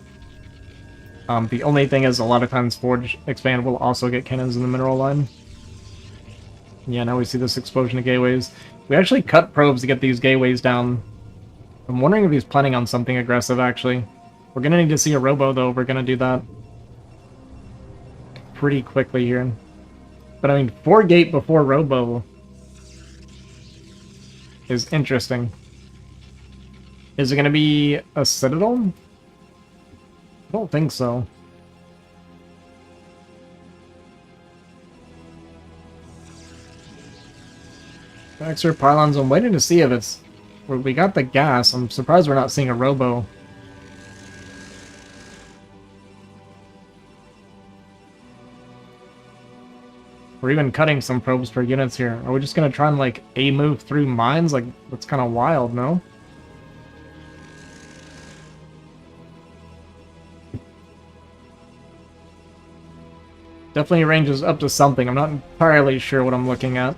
The only thing is, a lot of times Forge expand will also get cannons in the mineral line. Yeah, now we see this explosion of gateways. We actually cut probes to get these gateways down. I'm wondering if he's planning on something aggressive, actually. We're going to need to see a robo, though. We're going to do that pretty quickly here. But, I mean, 4 gate before robo is interesting. Is it going to be a Citadel? I don't think so. Extra pylons. I'm waiting to see if it's... We got the gas. I'm surprised we're not seeing a robo. We're even cutting some probes per units here. Are we just going to try and, like, A-move through mines? Like, that's kind of wild, no? Definitely ranges up to something. I'm not entirely sure what I'm looking at.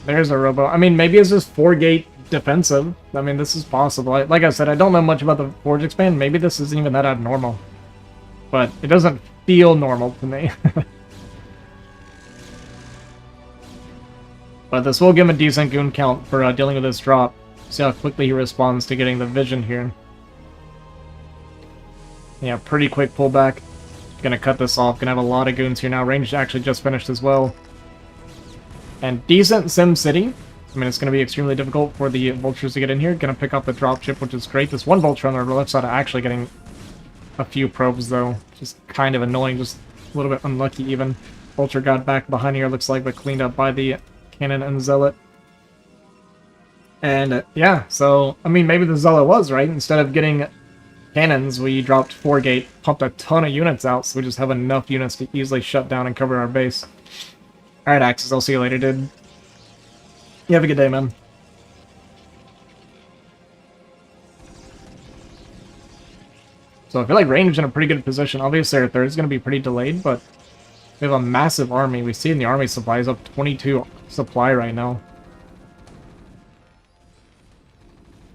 There's a robo. I mean, maybe it's just 4-gate defensive. I mean, this is possible. Like I said, I don't know much about the Forge expand. Maybe this isn't even that abnormal. But it doesn't feel normal to me. But this will give him a decent goon count for dealing with this drop. See how quickly he responds to getting the vision here. Yeah, pretty quick pullback. Gonna cut this off. Gonna have a lot of goons here now. Range actually just finished as well. And decent Sim City. I mean, it's gonna be extremely difficult for the vultures to get in here. Gonna pick up the dropship, which is great. This one vulture on the left side actually getting a few probes, though. Just kind of annoying. Just a little bit unlucky, even. Vulture got back behind here, looks like, but cleaned up by the Cannon and Zealot. And, yeah, so, I mean, maybe the Zealot was right. Instead of getting cannons, we dropped 4-gate, pumped a ton of units out, so we just have enough units to easily shut down and cover our base. Alright, Axis, I'll see you later, dude. You have a good day, man. So I feel like range in a pretty good position. Obviously, our third is going to be pretty delayed, but we have a massive army. We see in the army supply is up 22 supply right now.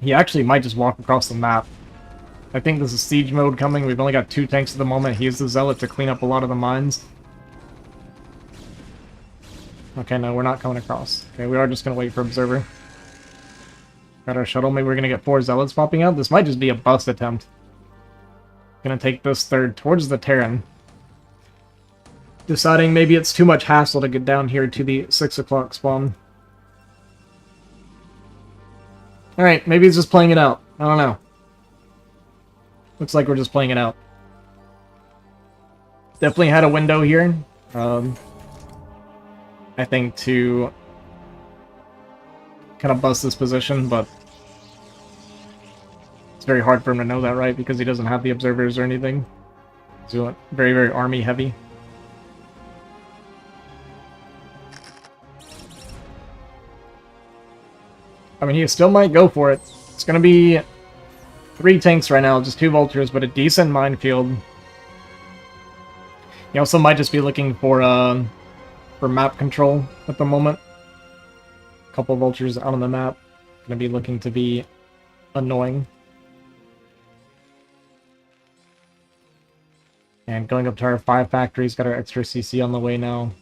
He actually might just walk across the map. I think this is siege mode coming. We've only got 2 tanks at the moment. He used the Zealot to clean up a lot of the mines. Okay, no, we're not coming across. Okay, we are just going to wait for Observer. Got our shuttle. Maybe we're going to get 4 Zealots popping out. This might just be a bust attempt. Gonna take this third towards the Terran. Deciding maybe it's too much hassle to get down here to the 6 o'clock spawn. Alright, maybe he's just playing it out. I don't know. Looks like we're just playing it out. Definitely had a window here. I think to kind of bust this position, but it's very hard for him to know that, right? Because he doesn't have the observers or anything. So very, very army heavy. I mean, he still might go for it. It's going to be 3 tanks right now, just 2 vultures, but a decent minefield. He also might just be looking for map control at the moment. A couple vultures out on the map. Going to be looking to be annoying. And going up to our 5 factories, got our extra CC on the way now.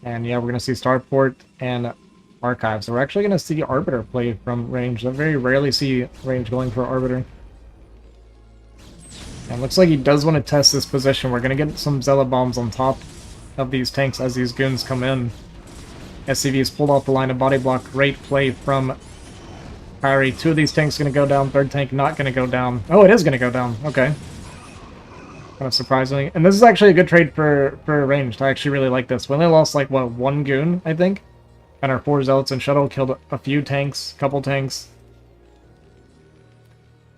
And yeah, we're going to see Starport and Archive. So we're actually going to see Arbiter play from range. I very rarely see range going for Arbiter. And looks like he does want to test this position. We're going to get some Zealot bombs on top of these tanks as these goons come in. SCV is pulled off the line of body block. Great play from Harry. 2 of these tanks going to go down. 3rd tank not going to go down. Oh, it is going to go down. Okay. Kind of surprisingly. And this is actually a good trade for ranged. I actually really like this. We only lost, like, what, 1 goon, I think? And our 4 Zealots and Shuttle killed a few tanks, couple tanks.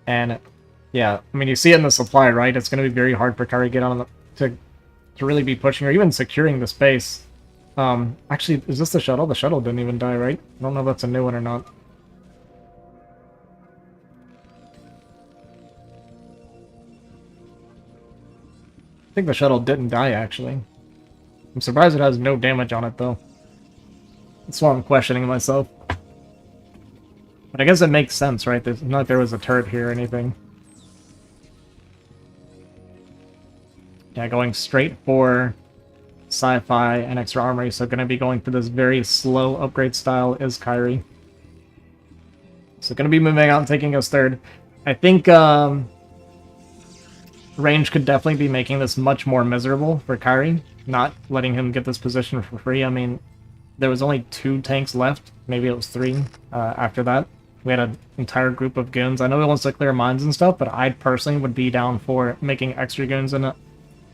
And, yeah, I mean, you see it in the supply, right? It's going to be very hard for Kari to get on to really be pushing or even securing the space. Actually, is this the Shuttle? The Shuttle didn't even die, right? I don't know if that's a new one or not. think the shuttle didn't die, actually. I'm surprised it has no damage on it, though. That's why I'm questioning myself. But I guess it makes sense, right? There's not like there was a turret here or anything. Yeah, going straight for sci-fi and extra armory, so going to be going for this very slow upgrade style is Kyrie. So going to be moving out and taking us third. I think range could definitely be making this much more miserable for Kyrie, not letting him get this position for free. I mean, there was only 2 tanks left, maybe it was 3 after that. We had an entire group of goons. I know he wants to clear mines and stuff, but I personally would be down for making extra goons and an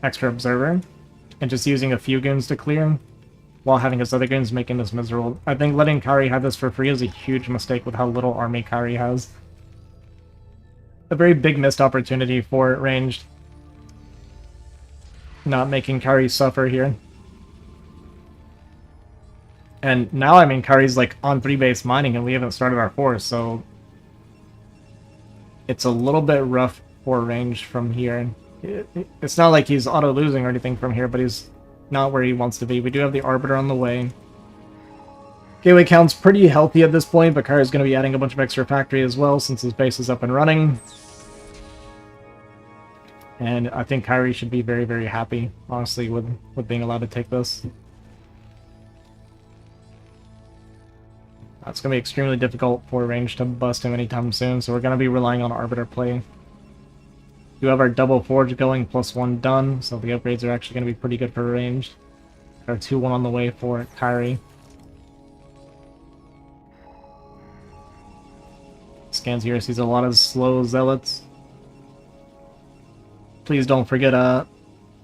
extra observer, and just using a few goons to clear while having his other goons making this miserable. I think letting Kyrie have this for free is a huge mistake with how little army Kyrie has. A very big missed opportunity for ranged. Not making Kyrie suffer here. And now, I mean, Kyrie's like on 3-base mining and we haven't started our 4, so it's a little bit rough for range from here. It's not like he's auto-losing or anything from here, but he's not where he wants to be. We do have the Arbiter on the way. Gateway count's pretty healthy at this point, but Kyrie's going to be adding a bunch of extra factory as well since his base is up and running. And I think Kyrie should be very, very happy, honestly, with being allowed to take this. It's going to be extremely difficult for range to bust him anytime soon, so we're going to be relying on Arbiter play. We do have our double forge going, +1 done, so the upgrades are actually going to be pretty good for range. Our 2-1 on the way for Kyrie. Scans here, sees a lot of slow zealots. Please don't forget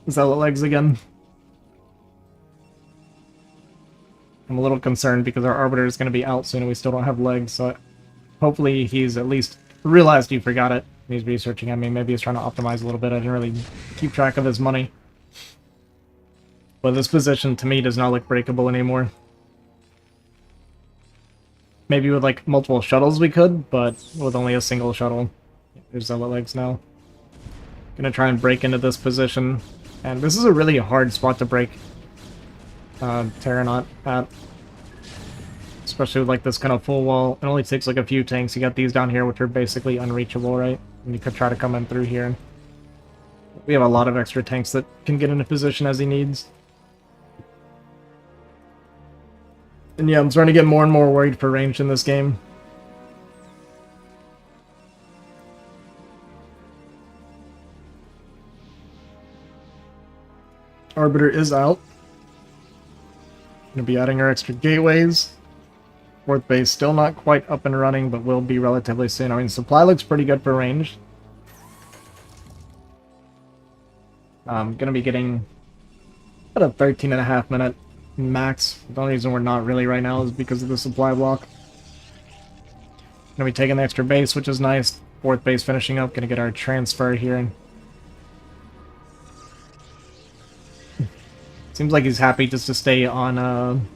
zealot legs again. I'm a little concerned because our Arbiter is going to be out soon and we still don't have legs, so hopefully he's at least realized he forgot it. He's researching. I mean, maybe he's trying to optimize a little bit. I didn't really keep track of his money. But this position, to me, does not look breakable anymore. Maybe with, like, multiple shuttles we could, but with only a single shuttle. There's zealot legs now. Gonna try and break into this position. And this is a really hard spot to break Terran at. Especially with like this kind of full wall. It only takes like a few tanks. You got these down here which are basically unreachable, right? And you could try to come in through here. We have a lot of extra tanks that can get into position as he needs. And yeah, I'm starting to get more and more worried for range in this game. Arbiter is out. Gonna be adding our extra gateways. 4th base still not quite up and running, but will be relatively soon. I mean, supply looks pretty good for range. I'm gonna be getting about a 13.5 minute max. The only reason we're not really right now is because of the supply block. Gonna be taking the extra base, which is nice. 4th base finishing up. Gonna get our transfer here. Seems like he's happy just to stay on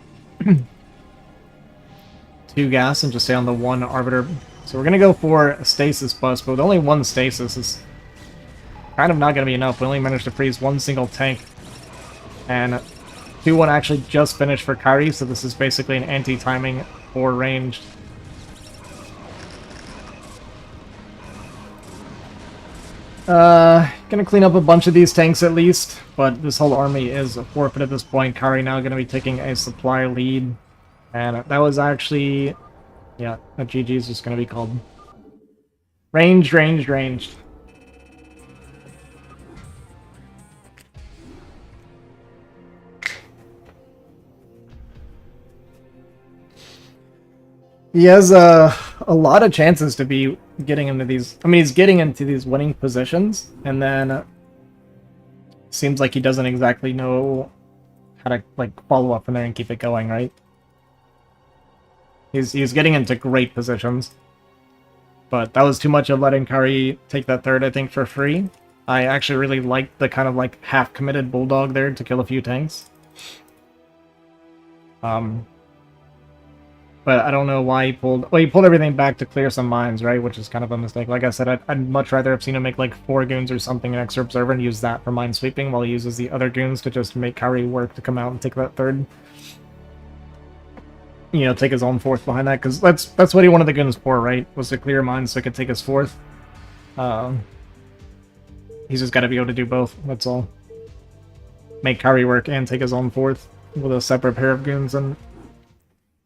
2 gas and just stay on the 1 Arbiter. So we're going to go for a stasis bust, but with only 1 stasis is kind of not going to be enough. We only managed to freeze 1 single tank. And 2-1 actually just finished for Kyrie, so this is basically an anti-timing for ranged. Gonna clean up a bunch of these tanks at least, but this whole army is a forfeit at this point. Kyrie now gonna be taking a supply lead, and that was actually, yeah, a GG is just gonna be called. Ranged. He has a lot of chances to be getting into these. I mean, he's getting into these winning positions, and then seems like he doesn't exactly know how to like follow up from there and keep it going, right? He's getting into great positions, but that was too much of letting Kyrie take that 3rd, I think, for free. I actually really liked the kind of like half-committed bulldog there to kill a few tanks. But I don't know why he pulled... Well, he pulled everything back to clear some mines, right? Which is kind of a mistake. Like I said, I'd much rather have seen him make like 4 goons or something in Extra Observer and use that for mine sweeping while he uses the other goons to just make Kyrie work to come out and take that 3rd. You know, take his own 4th behind that, because that's what he wanted the goons for, right? Was to clear mines so he could take his 4th. He's just got to be able to do both, that's all. Make Kyrie work and take his own 4th with a separate pair of goons, and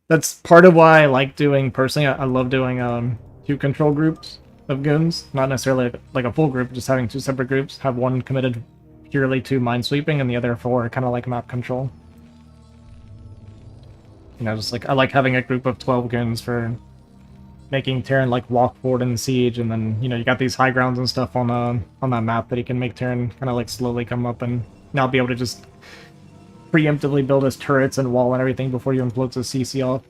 that's part of why I like doing, personally, I love doing 2 control groups of goons. Not necessarily like a full group, just having 2 separate groups. Have one committed purely to mine sweeping, and the other 4 kind of like map control. You know, just like, I like having a group of 12 goons for making Terran like walk forward in siege, and then, you know, you got these high grounds and stuff on that map that he can make Terran kind of like slowly come up and now be able to just preemptively build his turrets and wall and everything before he infloats his CC off.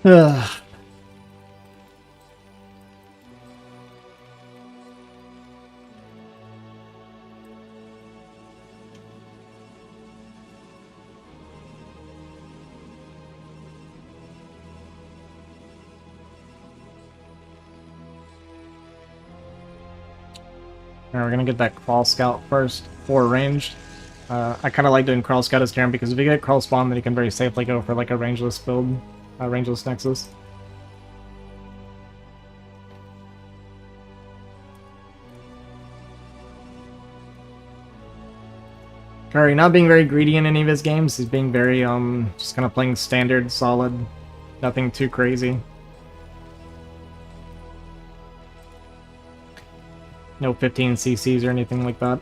Ugh. Alright, we're gonna get that Crawl Scout first for ranged. I kind of like doing Crawl Scout as Terran because if you get Crawl Spawn, then you can very safely go for like a rangeless build, rangeless Nexus. Curry not being very greedy in any of his games. He's being very just kind of playing standard, solid, nothing too crazy. No 15 CCs or anything like that.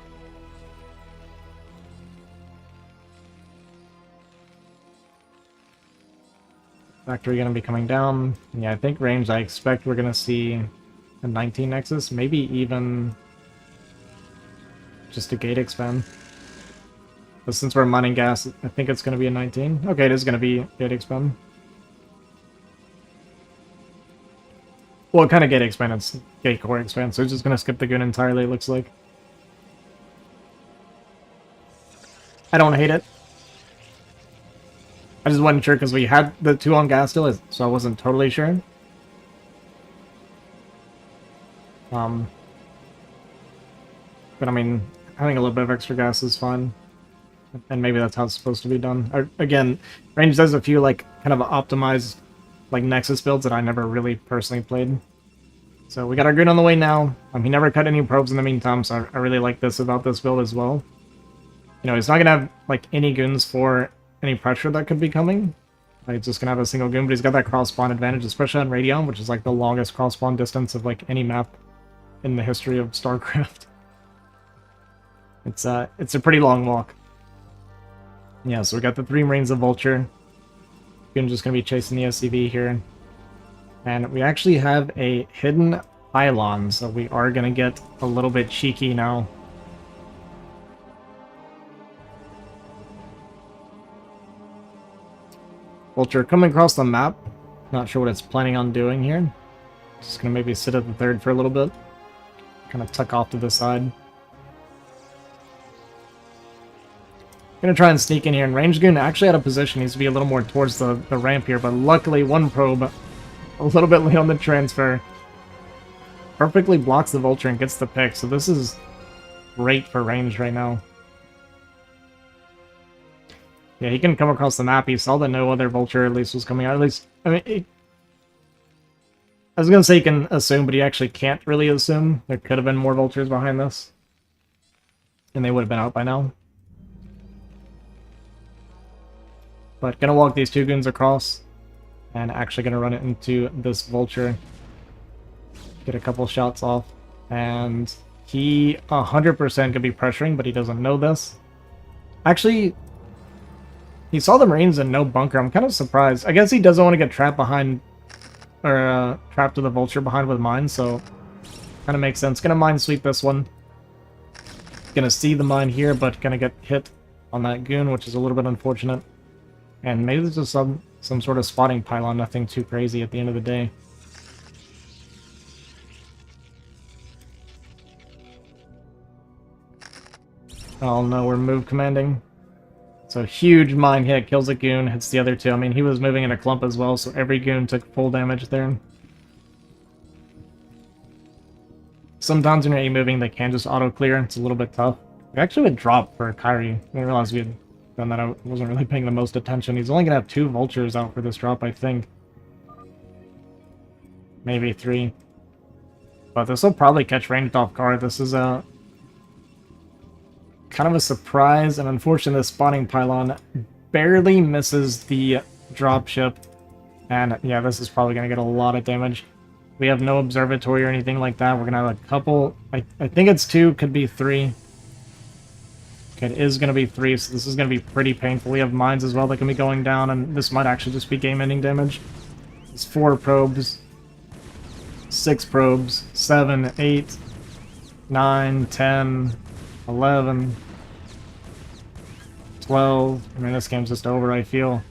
Factory gonna be coming down. Yeah, I think range, I expect we're gonna see a 19 Nexus, maybe even just a gate expand. But since we're mining gas, I think it's gonna be a 19. Okay, it is gonna be gate expand. Well, it kind of gate expand, it's gate core expand, so it's just gonna skip the goon entirely, it looks like. I don't hate it. I just wasn't sure because we had the 2 on gas still, so I wasn't totally sure. But I mean, having a little bit of extra gas is fine. And maybe that's how it's supposed to be done. Again, range does a few like kind of optimized like Nexus builds that I never really personally played. So we got our goon on the way now. He never cut any probes in the meantime, so I really like this about this build as well. You know, he's not gonna have like any goons for any pressure that could be coming. Like, he's just gonna have a single goon, but he's got that cross spawn advantage, especially on Radion, which is like the longest cross spawn distance of like any map in the history of StarCraft. It's a pretty long walk. Yeah, so we got the 3 Marines of Vulture. Goon's just gonna be chasing the SCV here. And we actually have a hidden pylon, so we are gonna get a little bit cheeky now. Vulture coming across the map. Not sure what it's planning on doing here. Just gonna maybe sit at the 3rd for a little bit. Kind of tuck off to the side. Gonna try and sneak in here, and Range Goon actually out of position, needs to be a little more towards the ramp here, but luckily one probe a little bit late on the transfer. Perfectly blocks the Vulture and gets the pick, so this is great for range right now. Yeah, he can come across the map. He saw that no other vulture at least was coming out. At least, I mean, I was gonna say he can assume, but he actually can't really assume. There could have been more vultures behind this. And they would have been out by now. But gonna walk these two goons across. And actually gonna run it into this vulture. Get a couple shots off. And he 100% could be pressuring, but he doesn't know this. Actually, he saw the Marines and no bunker. I'm kind of surprised. I guess he doesn't want to get trapped behind, or trapped to the vulture behind with mines, so kind of makes sense. Gonna mine sweep this one. Gonna see the mine here, but gonna get hit on that goon, which is a little bit unfortunate. And maybe there's just some sort of spotting pylon, nothing too crazy at the end of the day. Oh no, we're move commanding. So huge mine hit, kills a goon, hits the other two. I mean, he was moving in a clump as well, so every goon took full damage there. Sometimes when you're moving, they can just auto-clear. It's a little bit tough. We actually would drop for Kyrie. I didn't realize we had done that. I wasn't really paying the most attention. He's only going to have 2 vultures out for this drop, I think. Maybe 3. But this will probably catch ranged off guard. This is a kind of a surprise, and unfortunately this spawning pylon barely misses the dropship. And yeah, this is probably going to get a lot of damage. We have no observatory or anything like that. We're going to have a couple... I think it's 2, could be 3. Okay, it is going to be 3, so this is going to be pretty painful. We have mines as well that can be going down, and this might actually just be game-ending damage. It's 4 probes. 6 probes. 7, 8, 9, 10, 11, 12. I mean, this game's just over, I feel.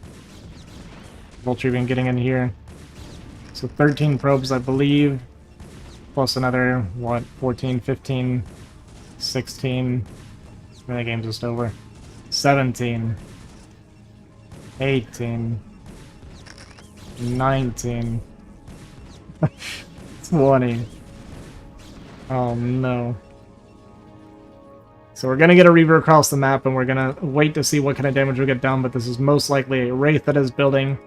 Vulture even getting in here. So 13 probes, I believe. Plus another, what, 14, 15, 16. I mean, the game's just over. 17. 18. 19. 20. Oh no. So we're going to get a Reaver across the map, and we're going to wait to see what kind of damage we get done, but this is most likely a Wraith that is building.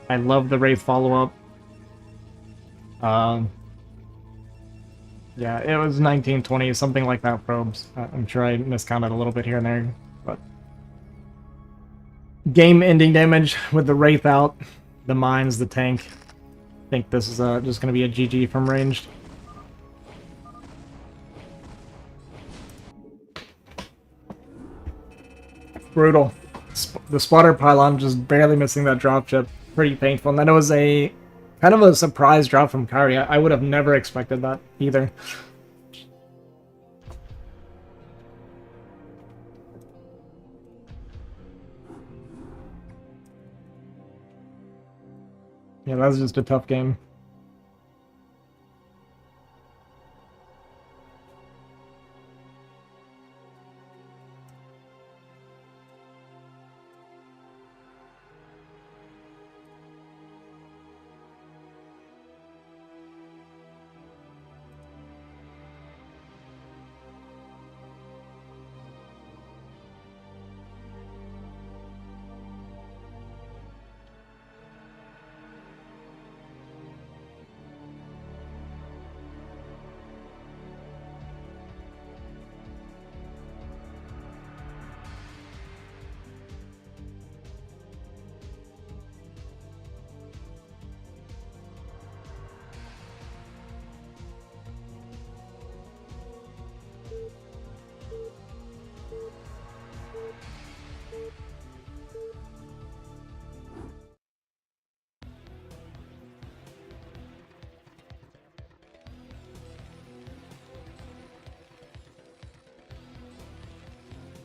I love the Wraith follow-up. Yeah, it was 19, 20, something like that, probes. I'm sure I miscounted a little bit here and there, but... Game-ending damage with the Wraith out, the mines, the tank. I think this is just going to be a GG from ranged. Brutal. The spotter pylon just barely missing that dropship. Pretty painful. And then it was a kind of a surprise drop from Kyrie. I would have never expected that either. Yeah, that was just a tough game.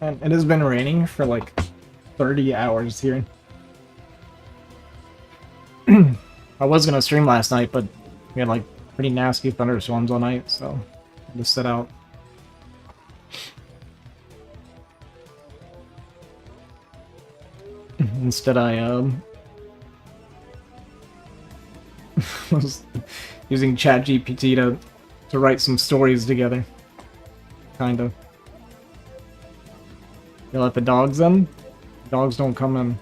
And it has been raining for like 30 hours here. I was gonna stream last night, but we had like pretty nasty thunderstorms all night, so I had to sit out. Instead, I was using ChatGPT to write some stories together, kind of. You let the dogs in? Dogs don't come in.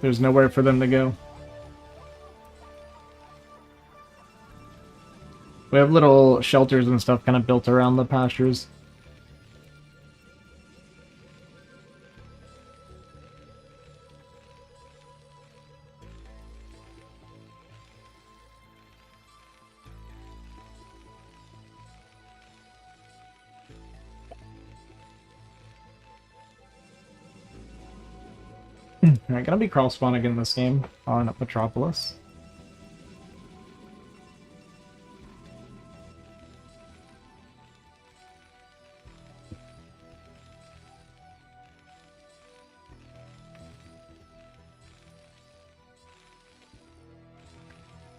There's nowhere for them to go. We have little shelters and stuff kind of built around the pastures. Alright, gonna be cross spawn again this game on Metropolis.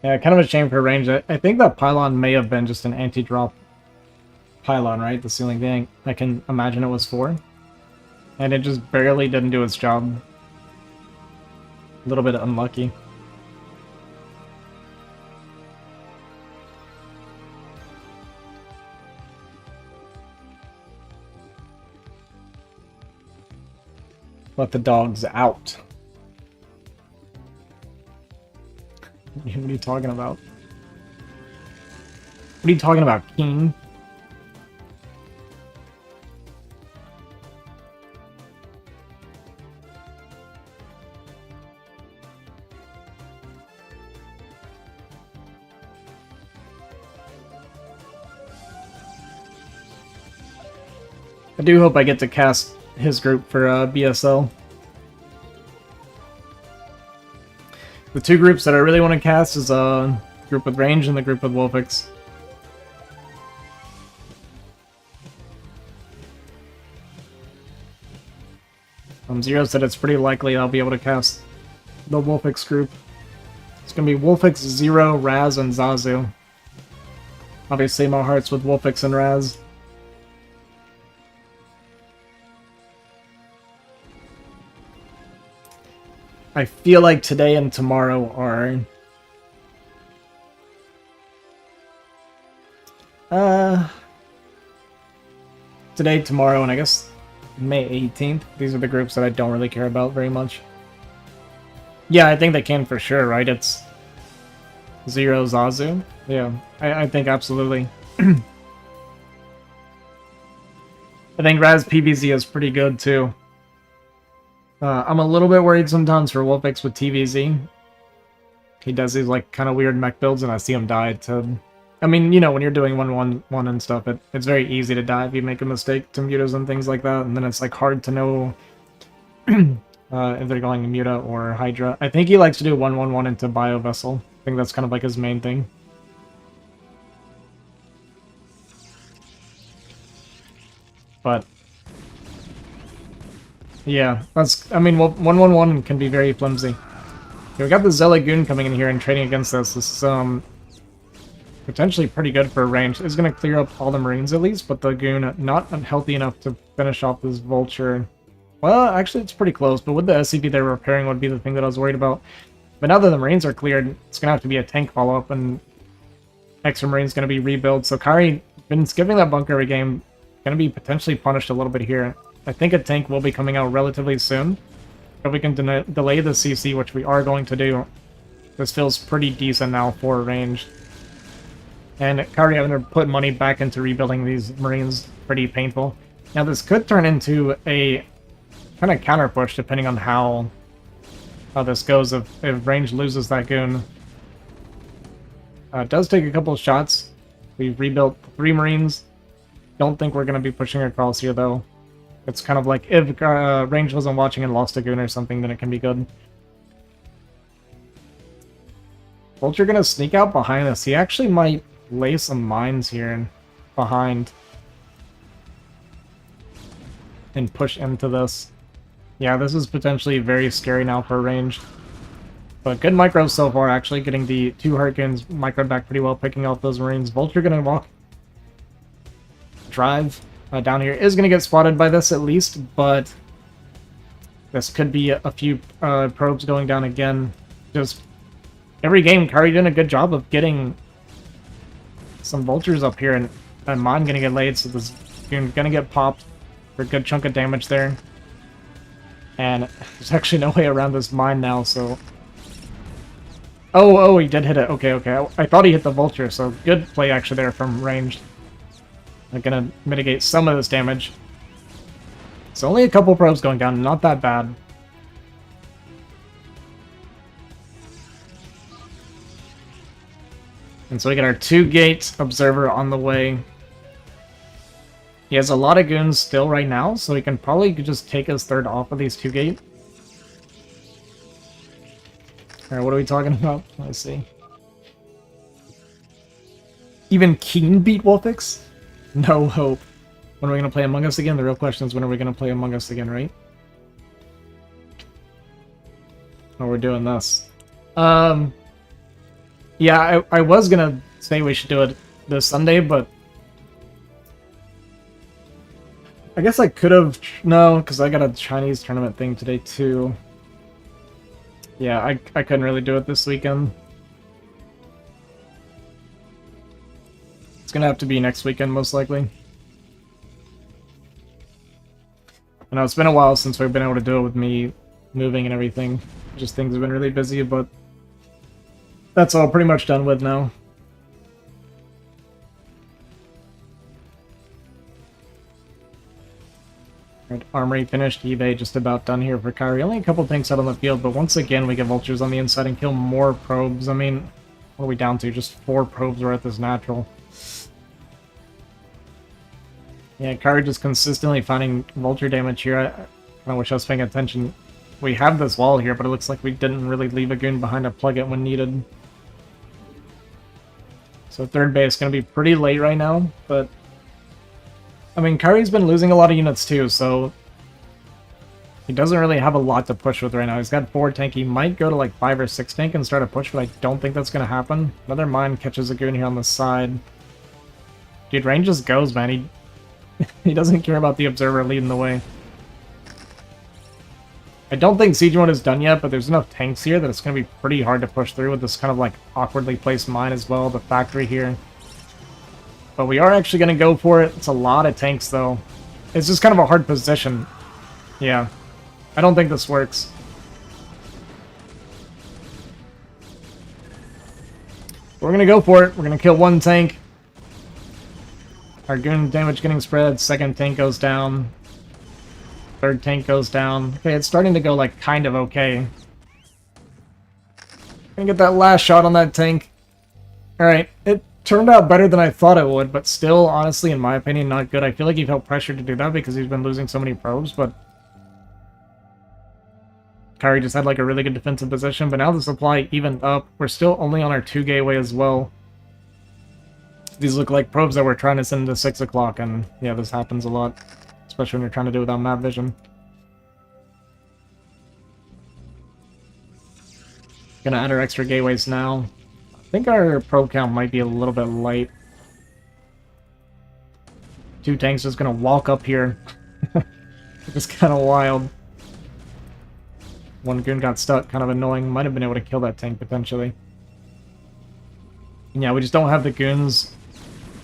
Yeah, kind of a shame for range. I think that pylon may have been just an anti-drop pylon, right? The ceiling thing. I can imagine it was for. And it just barely didn't do its job. A little bit unlucky. Let the dogs out. What are you talking about? What are you talking about, King? I do hope I get to cast his group for BSL. The two groups that I really want to cast is a group with range and the group with Wolfix. Zero said it's pretty likely I'll be able to cast the Wolfix group. It's going to be Wolfix, Zero, Raz, and Zazu. Obviously, my heart's with Wolfix and Raz. I feel like today and tomorrow are... Today, tomorrow, and I guess May 18th. These are the groups that I don't really care about very much. Yeah, I think they can for sure, right? It's Zero, Zazu. Yeah, I think absolutely. I think Raz PVZ is pretty good, too. I'm a little bit worried sometimes for Wolfix with TVZ. He does these like kind of weird mech builds, and I see him die to... I mean, you know, when you're doing 1-1-1 and stuff, it's very easy to die if you make a mistake to mutas and things like that, and then it's like hard to know if they're going Muta or Hydra. I think he likes to do 1-1-1 into Bio Vessel. I think that's kind of like his main thing. But yeah, that's, I mean, well, 1-1-1 can be very flimsy. Okay, we got the Zealot Goon coming in here and trading against us. This is potentially pretty good for range. It's going to clear up all the Marines at least, but the Goon not healthy enough to finish off this Vulture. Well, actually it's pretty close, but with the SCP they're repairing would be the thing that I was worried about. But now that the Marines are cleared, it's going to have to be a tank follow-up, and extra Marine's going to be rebuilt. So Kari, been skipping that bunker every game, going to be potentially punished a little bit here. I think a tank will be coming out relatively soon. If we can delay the CC, which we are going to do, this feels pretty decent now for range. And Kari having to put money back into rebuilding these Marines, pretty painful. Now this could turn into a kind of counter push depending on how this goes. If range loses that Goon. It does take a couple of shots. We've rebuilt 3 Marines. Don't think we're going to be pushing across here though. It's kind of like if range wasn't watching and lost a Goon or something, then it can be good. Vulture gonna sneak out behind us. He actually might lay some mines here and behind. And push into this. Yeah, this is potentially very scary now for range. But good micros so far, actually. Getting the 2 Hurricanes microed back pretty well, picking off those Marines. Vulture gonna walk. Drive. Down here is going to get spotted by this at least, but this could be a few probes going down again. Just every game, Kari doing a good job of getting some Vultures up here, and mine going to get laid, so this Goon going to get popped. for a good chunk of damage there. And there's actually no way around this mine now, so... Oh, he did hit it. Okay, okay. I thought he hit the vulture, so good play actually there from ranged. I'm gonna mitigate some of this damage. It's only a couple probes going down, not that bad. And so we get our 2-gate observer on the way. He has a lot of goons still right now, so he can probably just take his third off of these 2-gate. Alright, what are we talking about? Let's see. Even Keen beat Wolfix? No hope. When are we going to play Among Us again? The real question is when are we going to play Among Us again, right? Oh, we're doing this. Yeah, I was going to say we should do it this Sunday, but... I guess I could have... No, because I got a Chinese tournament thing today, too. Yeah, I couldn't really do it this weekend. It's gonna have to be next weekend, most likely. I know it's been a while since we've been able to do it with me moving and everything. Just things have been really busy, but that's all pretty much done with now. Right, Armory finished, eBay just about done here for Kyrie. Only a couple things out on the field, but once again we get vultures on the inside and kill more probes. I mean, what are we down to? Just 4 probes worth as natural. Yeah, Kyrie just consistently finding vulture damage here. I kind of wish I was paying attention. We have this wall here, but it looks like we didn't really leave a goon behind to plug it when needed. So third base is going to be pretty late right now, but... I mean, Kyrie's been losing a lot of units too, so... He doesn't really have a lot to push with right now. He's got 4 tank. He might go to like 5 or 6 tank and start a push, but I don't think that's going to happen. Another mine catches a goon here on the side. Dude, range just goes, man. He doesn't care about the observer leading the way. I don't think siege mode is done yet, but there's enough tanks here that it's going to be pretty hard to push through with this kind of like awkwardly placed mine as well, the factory here. But we are actually going to go for it. It's a lot of tanks though. It's just kind of a hard position. Yeah. I don't think this works. We're going to go for it. We're going to kill 1 tank. Our goon damage getting spread. Second tank goes down. Third tank goes down. Okay, it's starting to go like kind of okay. Gonna get that last shot on that tank. Alright, it turned out better than I thought it would, but still, honestly, in my opinion, not good. I feel like he felt pressured to do that because he's been losing so many probes, but... Kyrie just had like a really good defensive position, but now the supply evened up. We're still only on our 2 gateway as well. These look like probes that we're trying to send to 6 o'clock, and yeah, this happens a lot. Especially when you're trying to do it without map vision. Gonna add our extra gateways now. I think our probe count might be a little bit light. 2 tanks just gonna walk up here. It's kind of wild. 1 goon got stuck, kind of annoying. Might have been able to kill that tank potentially. And yeah, we just don't have the goons.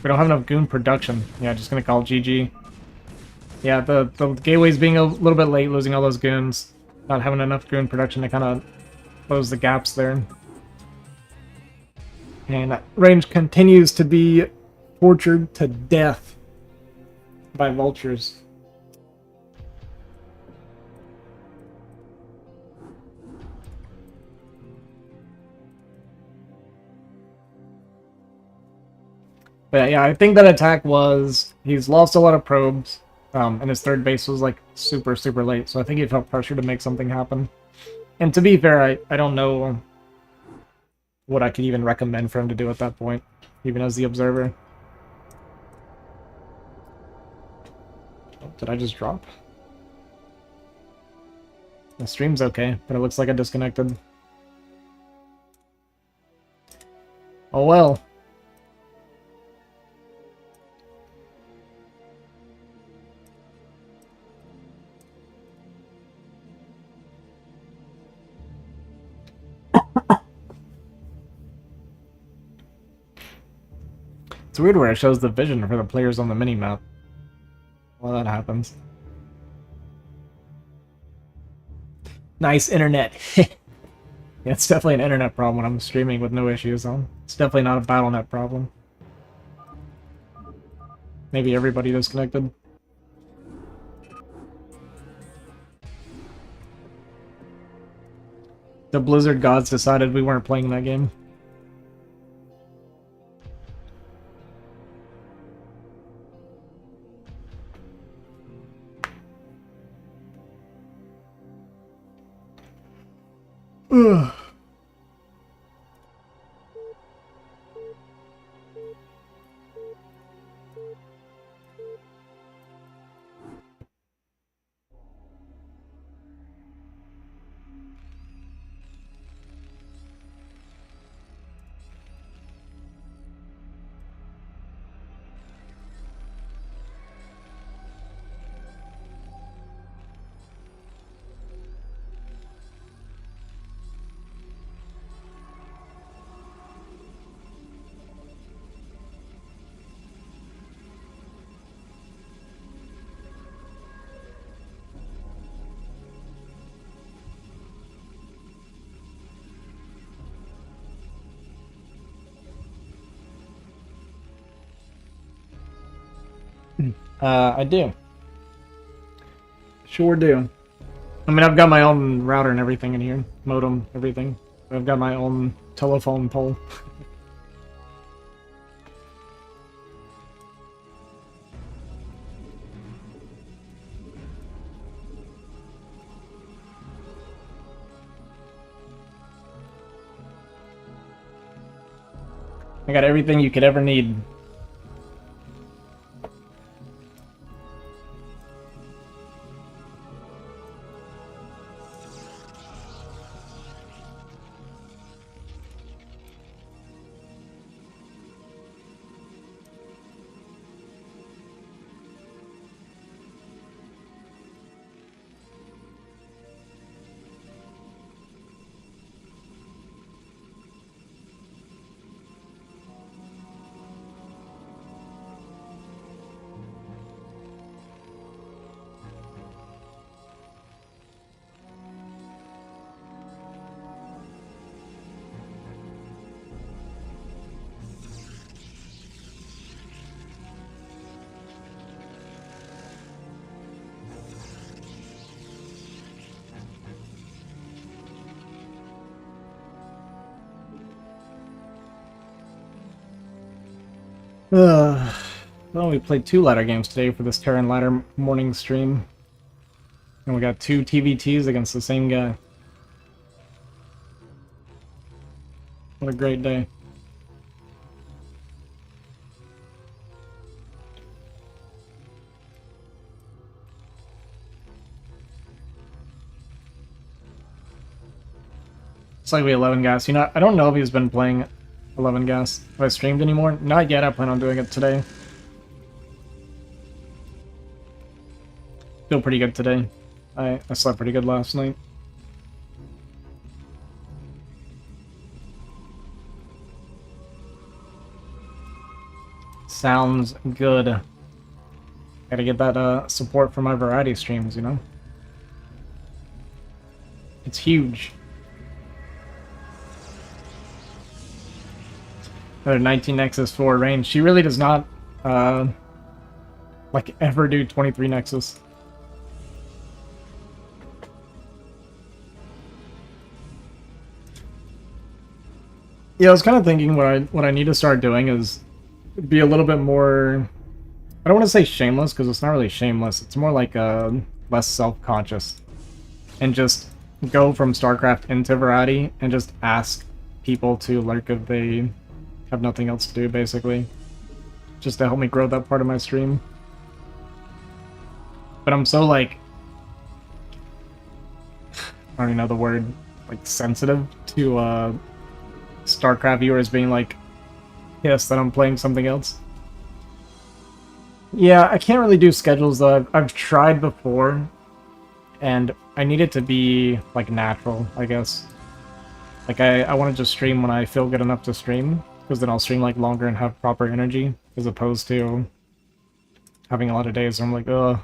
We don't have enough goon production. Yeah, just gonna call GG. Yeah, the gateway's being a little bit late, losing all those goons. Not having enough goon production to kind of close the gaps there. And range continues to be tortured to death by vultures. But yeah, I think that attack was... He's lost a lot of probes. And his third base was like super, super late, so I think he felt pressure to make something happen. And to be fair, I don't know what I could even recommend for him to do at that point, even as the observer. Oh, did I just drop? The stream's okay, but it looks like I disconnected. Oh well. It's weird where it shows the vision for the players on the minimap. Well, that happens. Nice internet. Yeah, it's definitely an internet problem when I'm streaming with no issues on. It's definitely not a BattleNet problem. Maybe everybody disconnected. The Blizzard gods decided we weren't playing that game. Ugh. I do. Sure do. I mean, I've got my own router and everything in here. Modem, everything. I've got my own telephone pole. I got everything you could ever need. Well, we played 2 ladder games today for this Terran ladder morning stream. And we got 2 TVTs against the same guy. What a great day. It's like we 11 gas. You know, I don't know if he's been playing 11 gas. Have I streamed anymore? Not yet. I plan on doing it today. Feel pretty good today. I slept pretty good last night. Sounds good. Gotta get that support for my variety streams, you know? It's huge. Another 19 Nexus 4 range. She really does not, like, ever do 23 Nexus. Yeah, I was kind of thinking what I need to start doing is be a little bit more... I don't want to say shameless, because it's not really shameless. It's more like less self-conscious. And just go from StarCraft into variety and just ask people to lurk if they have nothing else to do, basically. Just to help me grow that part of my stream. But I'm so, like... I don't even know the word. Like, sensitive to, StarCraft viewers being like, yes, that I'm playing something else. Yeah, I can't really do schedules, though. I've tried before, and I need it to be, like, natural, I guess. Like, I want to just stream when I feel good enough to stream, because then I'll stream, like, longer and have proper energy, as opposed to having a lot of days where I'm like, ugh,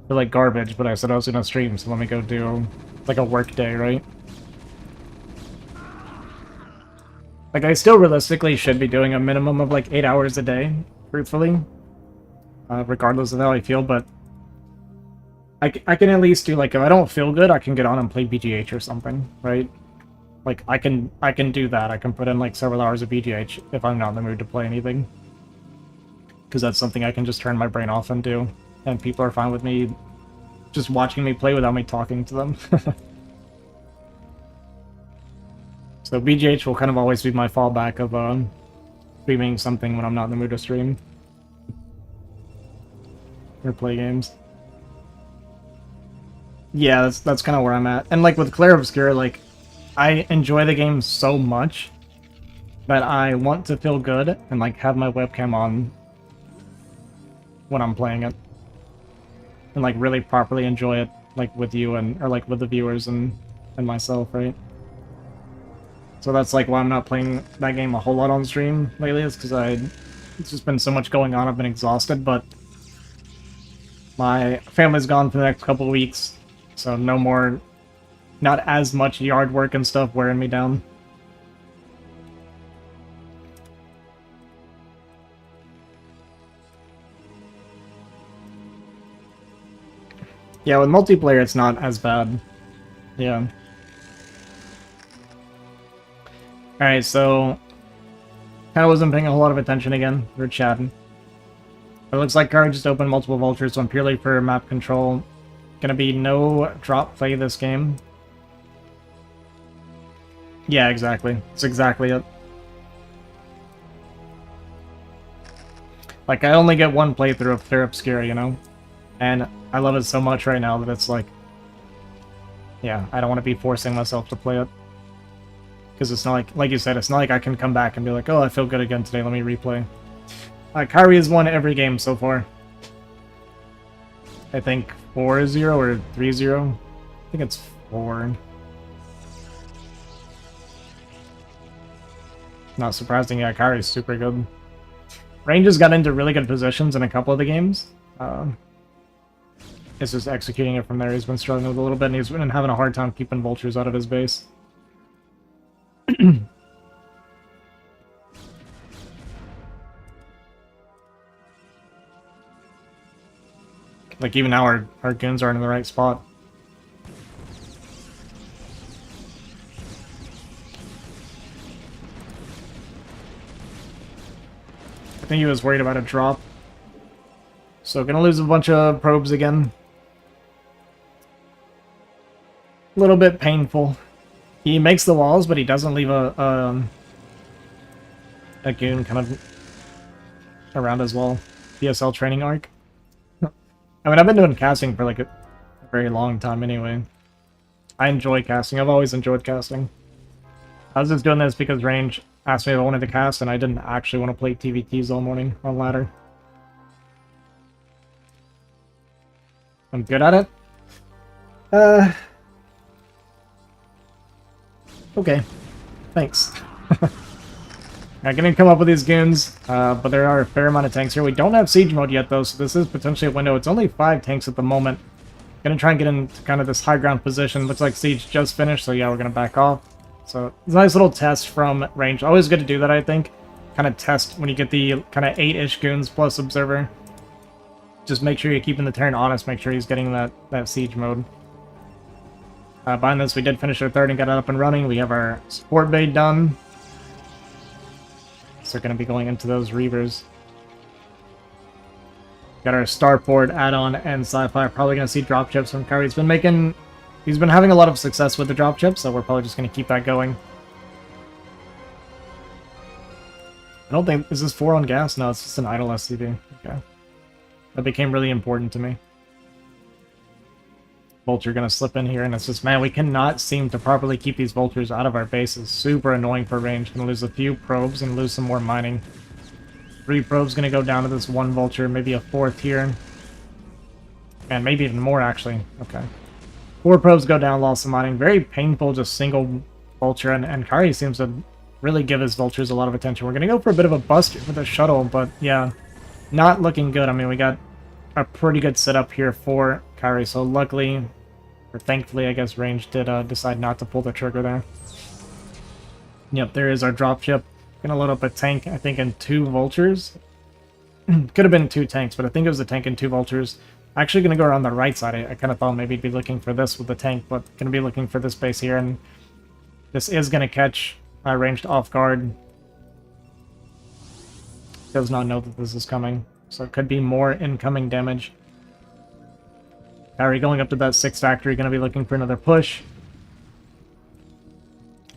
feel like garbage, but I said I was gonna stream, so let me go do like a work day, right? Like, I still realistically should be doing a minimum of like 8 hours a day, truthfully, regardless of how I feel, but I can at least do, like, if I don't feel good, I can get on and play BGH or something, right? Like, I can do that. I can put in like several hours of BGH if I'm not in the mood to play anything. Because that's something I can just turn my brain off and do. And people are fine with me just watching me play without me talking to them. So BGH will kind of always be my fallback of streaming something when I'm not in the mood to stream. Or play games. Yeah, that's kind of where I'm at. And like with Clair Obscura, like, I enjoy the game so much that I want to feel good and like have my webcam on when I'm playing it. And like really properly enjoy it, like with you and or like with the viewers and myself, right? So that's like why I'm not playing that game a whole lot on stream lately, is because it's just been so much going on, I've been exhausted, but my family's gone for the next couple of weeks, so no more, not as much yard work and stuff wearing me down. Yeah, with multiplayer it's not as bad. Yeah. Alright, so kind of wasn't paying a whole lot of attention again. We were chatting. It looks like Kari just opened multiple vultures, so I'm purely for map control. Gonna be no drop play this game. Yeah, exactly. That's exactly it. Like, I only get one playthrough of Clair Obscura, you know? And I love it so much right now that it's like... Yeah, I don't want to be forcing myself to play it. Because it's not like you said, it's not like I can come back and be like, oh, I feel good again today, let me replay. Kyrie has won every game so far. I think 4-0 or 3-0. I think it's 4. Not surprising, yeah, Kyrie's super good. Range has got into really good positions in a couple of the games. It's just executing it from there. He's been struggling with a little bit, and he's been having a hard time keeping vultures out of his base. Like, even now our goons aren't in the right spot. I think he was worried about a drop. So gonna lose a bunch of probes again. A little bit painful. He makes the walls, but he doesn't leave a goon kind of around as well. PSL training arc. I mean, I've been doing casting for like a very long time anyway. I enjoy casting. I've always enjoyed casting. I was just doing this because Range asked me if I wanted to cast, and I didn't actually want to play TVTs all morning on ladder. I'm good at it? Okay. Thanks. I'm gonna come up with these goons, but there are a fair amount of tanks here. We don't have siege mode yet, though, so this is potentially a window. It's only 5 tanks at the moment. Gonna try and get into kind of this high ground position. Looks like siege just finished, so yeah, we're gonna back off. So it's a nice little test from Range. Always good to do that, I think. Kind of test when you get the kind of 8-ish goons plus observer. Just make sure you're keeping the Terran honest. Make sure he's getting that siege mode. Behind this, we did finish our third and got it up and running. We have our support bay done. So we're going to be going into those Reavers. Got our Starport add-on and Sci-Fi. Probably going to see dropships from Kyrie. He's been having a lot of success with the dropships, so we're probably just going to keep that going. I don't think... Is this 4 on gas? No, it's just an idle SCV. Okay. That became really important to me. Vulture going to slip in here, and it's just, man, we cannot seem to properly keep these vultures out of our bases. Super annoying for Range. Going to lose a few probes and lose some more mining. 3 probes going to go down to this 1 vulture, maybe a 4th here. And maybe even more, actually. Okay. 4 probes go down, lost some mining. Very painful, just single vulture, and Kari seems to really give his vultures a lot of attention. We're going to go for a bit of a bust with a shuttle, but yeah, not looking good. I mean, we got a pretty good setup here for Kyrie, so luckily, or thankfully, I guess, Range did decide not to pull the trigger there. Yep, there is our dropship. Gonna load up a tank, I think, and 2 vultures. Could have been 2 tanks, but I think it was a tank and 2 vultures. Actually gonna go around the right side. I kind of thought maybe he'd be looking for this with the tank, but gonna be looking for this base here, and this is gonna catch Ranged off guard. Does not know that this is coming, so it could be more incoming damage. Kyrie going up to that 6th factory, gonna be looking for another push.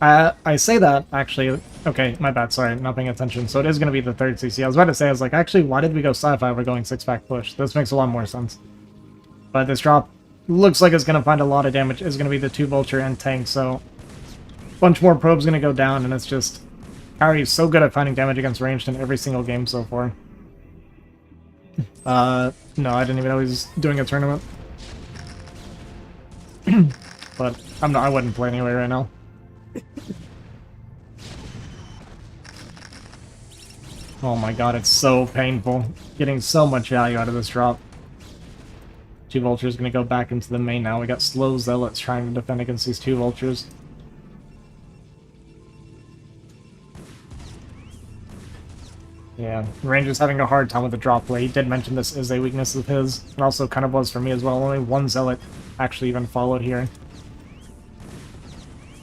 I say that, actually... Okay, my bad, sorry, not paying attention. So it is going to be the 3rd CC. I was about to say, I was like, actually, why did we go sci-fi if we're going 6-pack push? This makes a lot more sense. But this drop looks like it's going to find a lot of damage. It's going to be the 2 Vulture and tank, so... A bunch more probes going to go down, and it's just... Kyrie is so good at finding damage against ranged in every single game so far. No, I didn't even know he was doing a tournament. But I wouldn't play anyway right now. Oh my god, it's so painful. Getting so much value out of this drop. 2 Vultures gonna go back into the main now. We got slow Zealots trying to defend against these 2 Vultures. Yeah, Ranger's having a hard time with the drop play. He did mention this is a weakness of his. It also kind of was for me as well. Only 1 Zealot actually even followed here.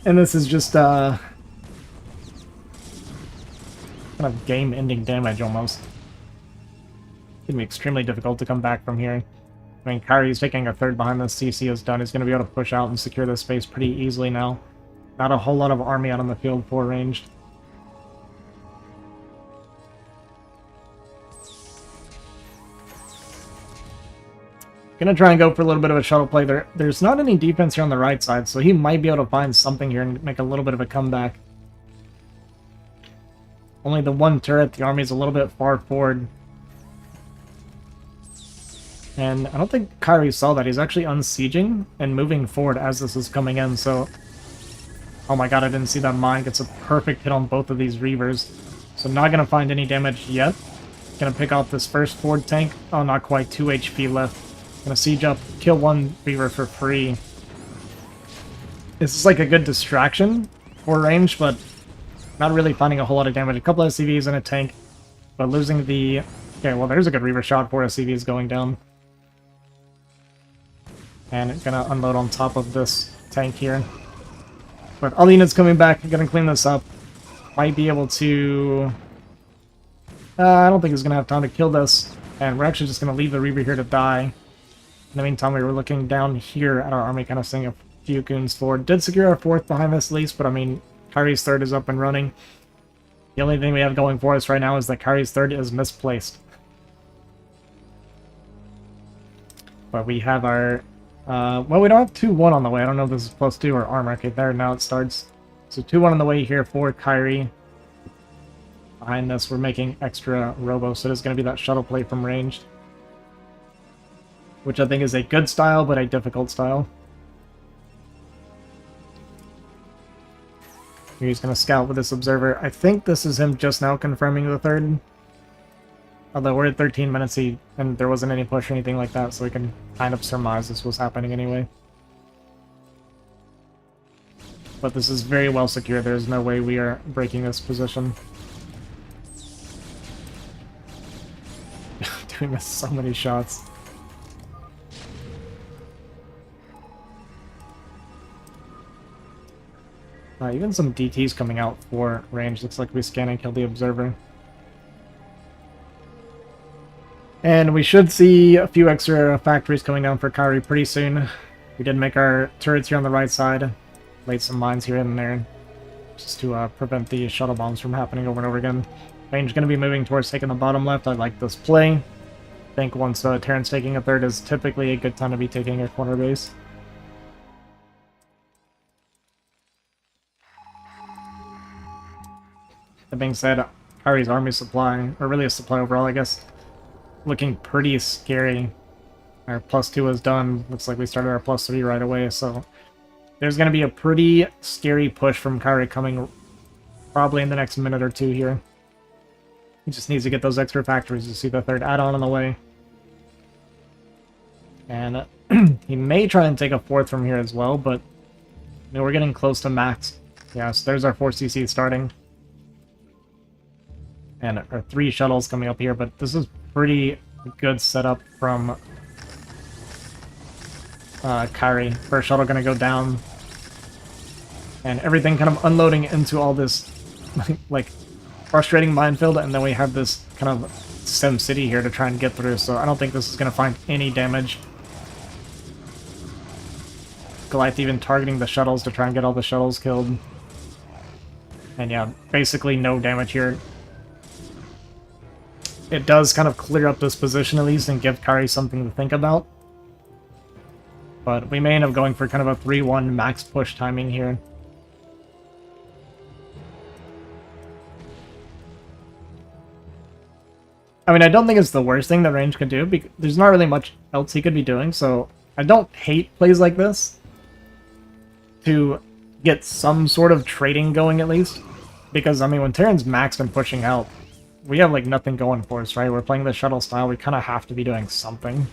And this is just, kind of game-ending damage, almost. It's gonna be extremely difficult to come back from here. I mean, Kyrie's taking a 3rd behind this. CC is done. He's gonna be able to push out and secure this space pretty easily now. Not a whole lot of army out on the field for ranged. Gonna try and go for a little bit of a shuttle play there. There's not any defense here on the right side, so he might be able to find something here and make a little bit of a comeback. Only the 1 turret, the army's a little bit far forward. And I don't think Kyrie saw that. He's actually unsieging and moving forward as this is coming in, so... Oh my god, I didn't see that mine. Gets a perfect hit on both of these Reavers. So not gonna find any damage yet. Gonna pick off this first forward tank. Oh, not quite. 2 HP left. Gonna siege up, kill 1 Reaver for free. This is like a good distraction for range, but not really finding a whole lot of damage. A couple of SCVs and a tank, but losing the... Okay, well, there's a good Reaver shot. 4 SCVs going down. And gonna unload on top of this tank here. But all the units coming back, gonna clean this up. Might be able to... I don't think he's gonna have time to kill this. And we're actually just gonna leave the Reaver here to die. In the meantime, we were looking down here at our army, kind of seeing a few goons forward. Did secure our 4th behind this lease, but I mean, Kyrie's 3rd is up and running. The only thing we have going for us right now is that Kyrie's 3rd is misplaced. But we have our... well, we don't have 2-1 on the way. I don't know if this is +2 or armor. Okay, there, now it starts. So 2-1 on the way here for Kyrie. Behind this, we're making extra robo, so it is going to be that shuttle play from ranged. Which I think is a good style, but a difficult style. Here he's going to scout with this observer. I think this is him just now confirming the 3rd. Although we're at 13 minutes, and there wasn't any push or anything like that, so we can kind of surmise this was happening anyway. But this is very well secure. There's no way we are breaking this position. We missed so many shots. Even some DTs coming out for range. Looks like we scan and kill the observer. And we should see a few extra factories coming down for Kyrie pretty soon. We did make our turrets here on the right side. Laid some mines here and there. Just to prevent the shuttle bombs from happening over and over again. Range going to be moving towards taking the bottom left. I like this play. I think once Terran's taking a 3rd is typically a good time to be taking a corner base. That being said, Kyrie's army supply, or really a supply overall, I guess, looking pretty scary. Our +2 is done. Looks like we started our +3 right away, so there's going to be a pretty scary push from Kyrie coming probably in the next minute or 2 here. He just needs to get those extra factories to see the 3rd add-on on the way. And He may try and take a 4th from here as well, but I mean, we're getting close to max. Yeah, so there's our 4CC starting. And our 3 shuttles coming up here, but this is pretty good setup from Kyrie. First shuttle gonna go down. And everything kind of unloading into all this, like, frustrating minefield, and then we have this kind of Sim City here to try and get through, so I don't think this is gonna find any damage. Goliath even targeting the shuttles to try and get all the shuttles killed. And yeah, basically no damage here. It does kind of clear up this position at least and give Kari something to think about. But we may end up going for kind of a 3-1 max push timing here. I mean, I don't think it's the worst thing that Range could do, because there's not really much else he could be doing, so I don't hate plays like this to get some sort of trading going at least. Because, I mean, when Terran's maxed and pushing out, we have, like, nothing going for us, right? We're playing the shuttle style, we kind of have to be doing something.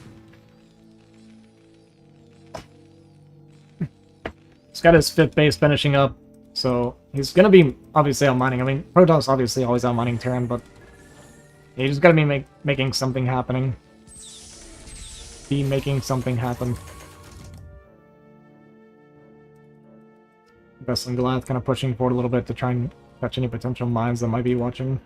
He's got his 5th base finishing up, so he's going to be obviously out mining. I mean, Protoss obviously always out mining Terran, but you just got to be making something happening. Be making something happen. Best and Goliath kind of pushing forward a little bit to try and catch any potential mines that might be watching.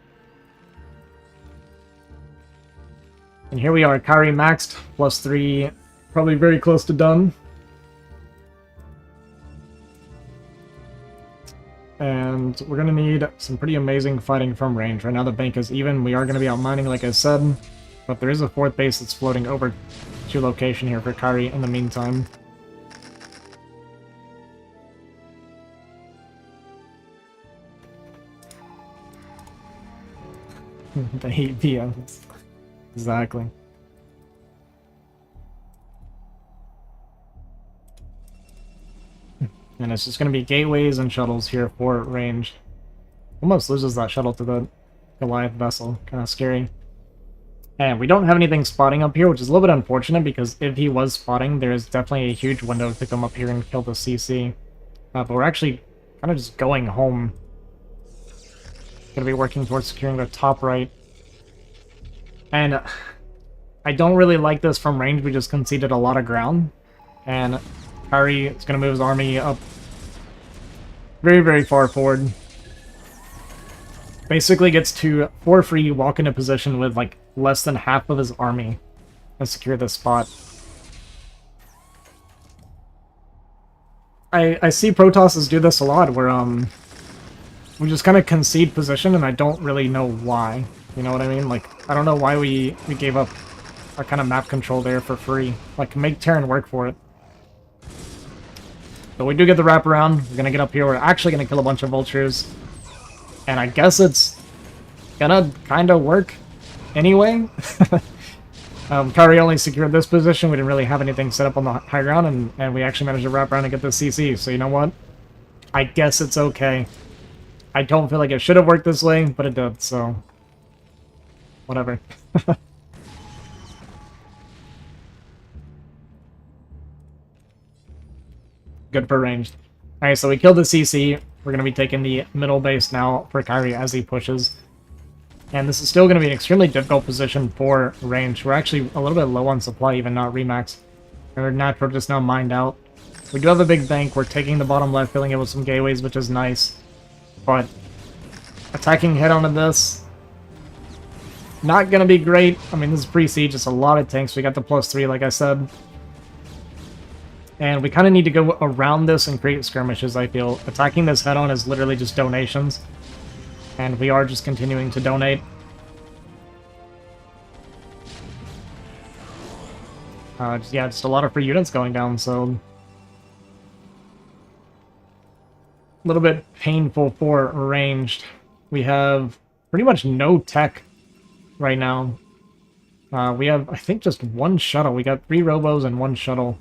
And here we are, Kyrie maxed, +3, probably very close to done. And we're going to need some pretty amazing fighting from range. Right now the bank is even. We are going to be out mining, like I said. But there is a 4th base that's floating over to location here for Kyrie in the meantime. The 8 PMs. Exactly. And it's just going to be gateways and shuttles here for range. Almost loses that shuttle to the Goliath vessel. Kind of scary. And we don't have anything spotting up here, which is a little bit unfortunate, because if he was spotting, there is definitely a huge window to come up here and kill the CC. But we're actually kind of just going home. Going to be working towards securing the top right. And I don't really like this from range. We just conceded a lot of ground. And Kyrie is going to move his army up very, very far forward. Basically gets to, for free, walk into position with like less than half of his army and secure this spot. I see Protosses do this a lot, where we just kind of concede position, and I don't really know why. You know what I mean? Like, I don't know why we gave up our kind of map control there for free. Like, make Terran work for it. But we do get the wraparound. We're going to get up here. We're actually going to kill a bunch of vultures. And I guess it's gonna kind of work anyway. Kyrie only secured this position. We didn't really have anything set up on the high ground, and we actually managed to wrap around and get the CC. So you know what? I guess it's okay. I don't feel like it should have worked this way, but it did, so whatever. Good for ranged. Alright, so we killed the CC. We're going to be taking the middle base now for Kyrie as he pushes. And this is still going to be an extremely difficult position for range. We're actually a little bit low on supply, even not remax. Our natural just now mined out. We do have a big bank. We're taking the bottom left, filling it with some gateways, which is nice. But attacking head onto this, not going to be great. I mean, this is pre-siege. It's a lot of tanks. We got the +3, like I said. And we kind of need to go around this and create skirmishes, I feel. Attacking this head-on is literally just donations. And we are just continuing to donate. Yeah, just a lot of free units going down, so a little bit painful for ranged. We have pretty much no tech right now. We have, I think, just one shuttle. We got 3 robos and 1 shuttle.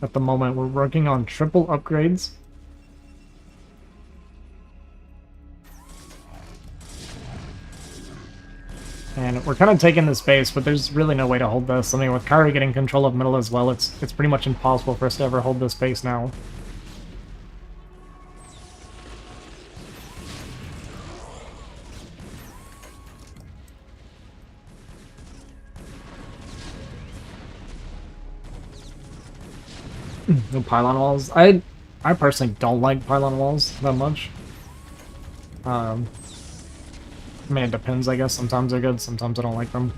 At the moment, we're working on triple upgrades. And we're kind of taking this base, but there's really no way to hold this. I mean, with Kyrie getting control of middle as well, it's pretty much impossible for us to ever hold this base now. No pylon walls. I personally don't like pylon walls that much. I mean, it depends, I guess. Sometimes they're good, sometimes I don't like them.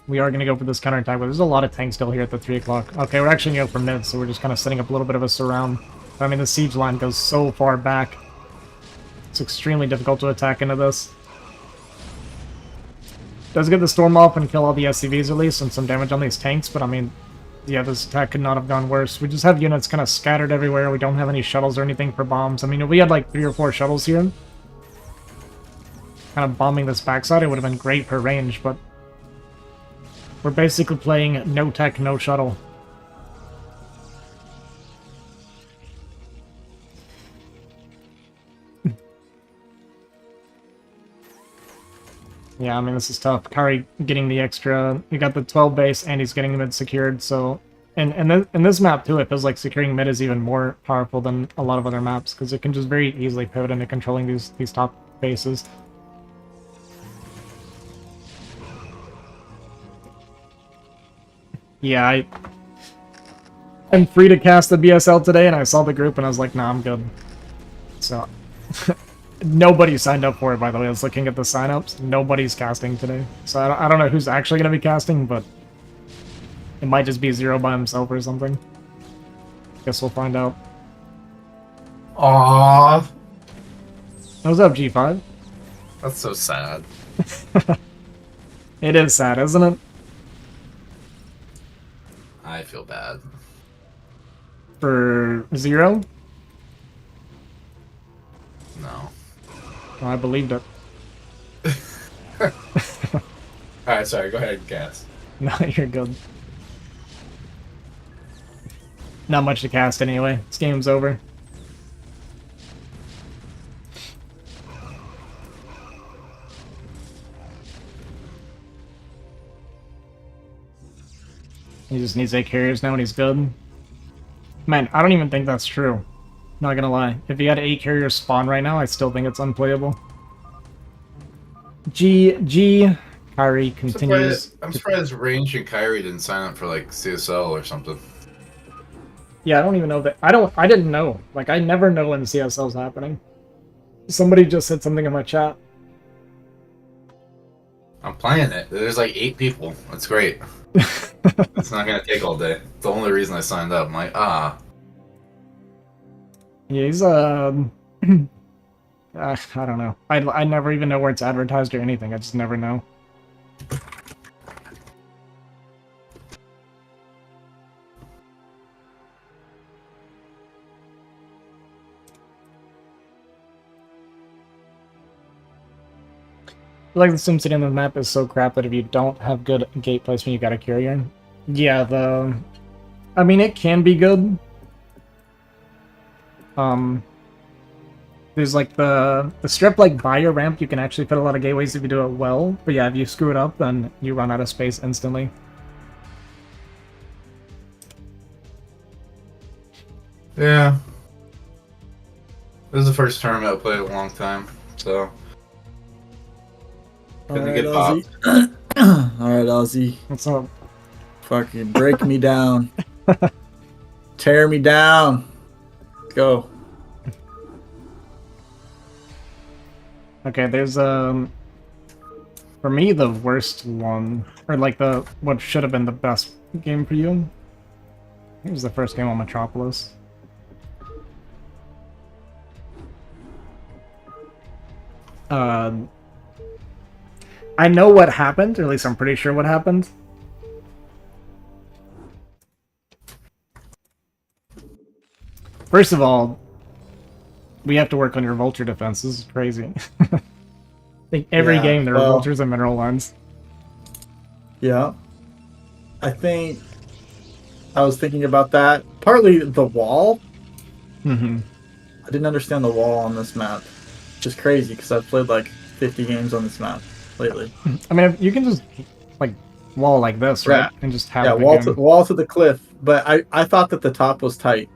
We are going to go for this counterattack, but there's a lot of tanks still here at the 3 o'clock. Okay, we're actually going to go for mid, so we're just kind of setting up a little bit of a surround. I mean, the siege line goes so far back. It's extremely difficult to attack into this. Does get the storm off and kill all the SCVs at least, and some damage on these tanks, but I mean, yeah, this attack could not have gone worse. We just have units kind of scattered everywhere. We don't have any shuttles or anything for bombs. I mean, if we had like 3 or 4 shuttles here, kind of bombing this backside, it would have been great for range, but we're basically playing no tech, no shuttle. Yeah, I mean, this is tough. Kari getting the extra... We got the 12 base, and he's getting the mid secured, so... And in this map, too, it feels like securing mid is even more powerful than a lot of other maps, because it can just very easily pivot into controlling these top bases. Yeah, I'm free to cast the BSL today, and I saw the group, and I was like, nah, I'm good. So... Nobody signed up for it, by the way. I was looking at the signups. Nobody's casting today. So I don't know who's actually going to be casting, but it might just be Zero by himself or something. Guess we'll find out. Aww. What's up, G5? That's so sad. It is sad, isn't it? I feel bad. For Zero? No. Oh, I believed it. Alright, sorry, go ahead and cast. No, you're good. Not much to cast anyway. This game's over. He just needs 8 carriers now and he's good. Man, I don't even think that's true. Not gonna lie. If he had 8 carriers spawn right now, I still think it's unplayable. GG. Kyrie continues. I'm surprised Range and Kyrie didn't sign up for like CSL or something. Yeah, I don't even know that. I didn't know. Like, I never know when CSL's happening. Somebody just said something in my chat. I'm playing it. There's like 8 people. That's great. It's not gonna take all day. It's the only reason I signed up. I'm like, ah. Yeah, he's I don't know. I never even know where it's advertised or anything. I just never know. I feel like the SimCity on the map is so crap that if you don't have good gate placement, you gotta carrier. Yeah, I mean, it can be good. There's like the strip like by your ramp, you can actually fit a lot of gateways if you do it well. But yeah, if you screw it up, then you run out of space instantly. Yeah. This is the first tournament I played in a long time, so. Gonna get popped. Alright, Ozzy. What's up? Fucking break me down. Tear me down. Go. Okay, there's for me the worst one, or like what should have been the best game for you. It was the first game on Metropolis. I know what happened, or at least I'm pretty sure what happened. First of all, we have to work on your vulture defense. This is crazy. I think every game there are vultures and mineral lines. Yeah. I think I was thinking about that. Partly the wall. Mm-hmm. I didn't understand the wall on this map. Which is crazy because I've played like 50 games on this map lately. I mean, you can just like wall like this, right? Yeah. And just have Yeah, the wall goon. to the cliff. But I thought that the top was tight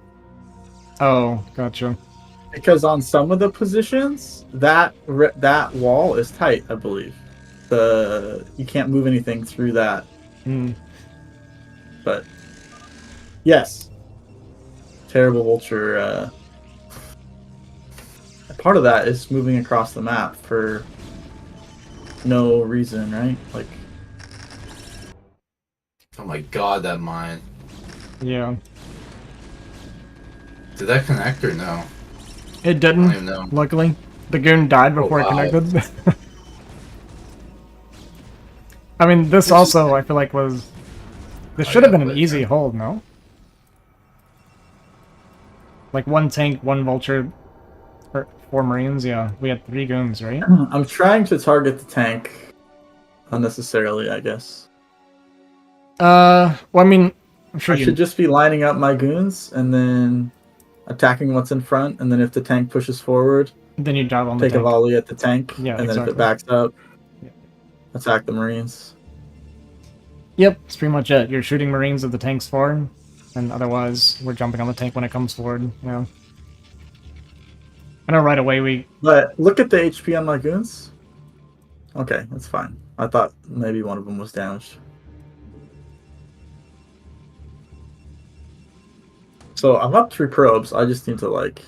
Oh, gotcha. because on some of the positions that wall is tight. I believe you can't move anything through that. Mm. But yes, terrible vulture. Part of that is moving across the map for no reason, right? Like, Oh my god, that mine. Yeah. Did that connect or no? It I don't didn't, even know. luckily. The goon died Oh, before it wow. connected. I mean, this also, I feel like, was... This Oh, should have yeah, been an but- easy hold, no? Like, one tank, one vulture, or 4 marines, yeah. We had 3 goons, right? I'm trying to target the tank unnecessarily, I guess. Well, I mean, I'm sure I should you... just be lining up my goons and then attacking what's in front, and then if the tank pushes forward, Then you dive on the take a tank. volley at the tank, Yeah, and then if exactly. it backs up, Yeah. attack the marines. Yep, that's pretty much it. You're shooting marines at the tank's forward, and otherwise, we're jumping on the tank when it comes forward, you know? I know right away we... But look at the HP on my goons. Okay, that's fine. I thought maybe one of them was damaged. So I'm up 3 probes. I just need to like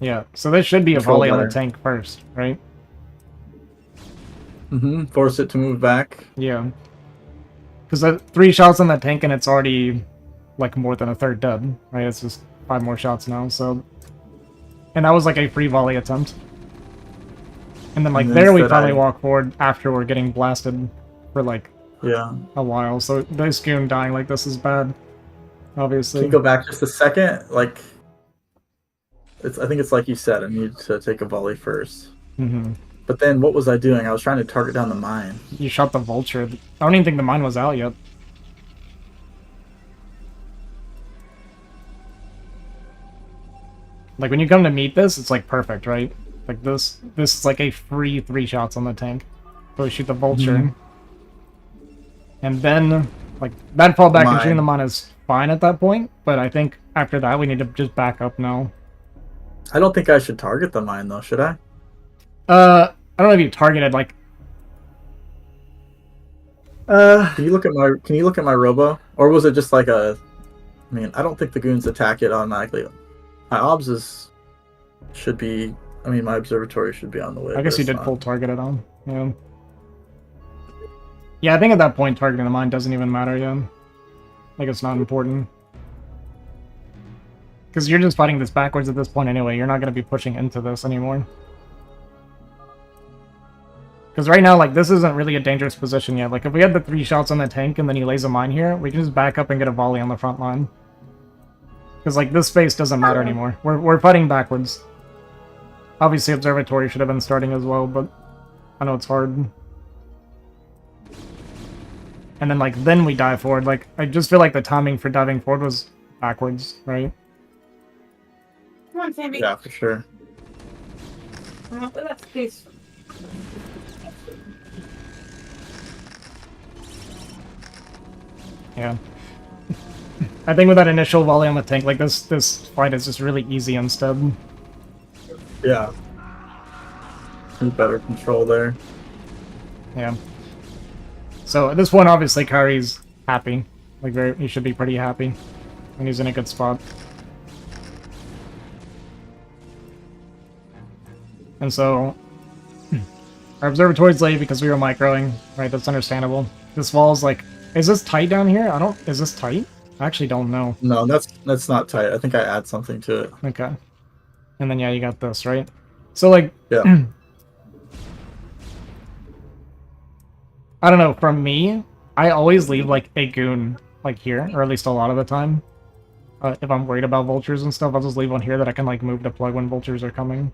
Yeah, so there should be a Control volley on the better. tank first, right? force it to move back. Yeah. Because 3 shots on that tank and it's already, like, more than a third dead, right? It's just 5 more shots now, so... And that was, like, a free volley attempt. And then, like, And then there we instead finally I- walk forward after we're getting blasted for, like, Yeah. a while. So this goon dying like this is bad, obviously. Can you go back just a second? Like, I think it's like you said. I need to take a volley first. Mm-hmm. But then what was I doing? I was trying to target down the mine. You shot the vulture. I don't even think the mine was out yet. Like, when you come to meet this, it's, like, perfect, right? Like, this is, like, a free 3 shots on the tank. So we shoot the vulture. Mhm. And then, like, that fall back and Mine. shooting the mine is fine at that point, but I think after that we need to just back up now. I don't think I should target the mine though, should I? I don't know if you targeted, like... Can you look at my robo? Or was it just like a I mean, I don't think the goons attack it automatically. My obs should be I mean my observatory should be on the way. I guess but you it's did not. full target it on. Yeah. Yeah, I think at that point targeting the mine doesn't even matter yet. Like, it's not important. Because you're just fighting this backwards at this point anyway. You're not going to be pushing into this anymore. Because right now, like, this isn't really a dangerous position yet. Like, if we had the 3 shots on the tank and then he lays a mine here, we can just back up and get a volley on the front line. Because, like, this space doesn't matter anymore. We're fighting backwards. Obviously, observatory should have been starting as well, but I know it's hard. And then, like, then we dive forward. Like, I just feel like the timing for diving forward was backwards, right? Come on, Sammy. Yeah, for sure. That's peace. Yeah. I think with that initial volley on the tank, like, this fight is just really easy instead. Yeah. Need better control there. Yeah. So, at this point, obviously, Kyrie's happy. Like, he should be pretty happy. And he's in a good spot. And so, our observatory's late because we were microing, right? That's understandable. This wall's like, is this tight down here? Is this tight? I actually don't know. No, that's not tight. I think I add something to it. Okay. And then, yeah, you got this, right? So, like, Yeah. I don't know, from me, I always leave, like, a goon, like, here, or at least a lot of the time. If I'm worried about vultures and stuff, I'll just leave one here that I can, like, move to plug when vultures are coming.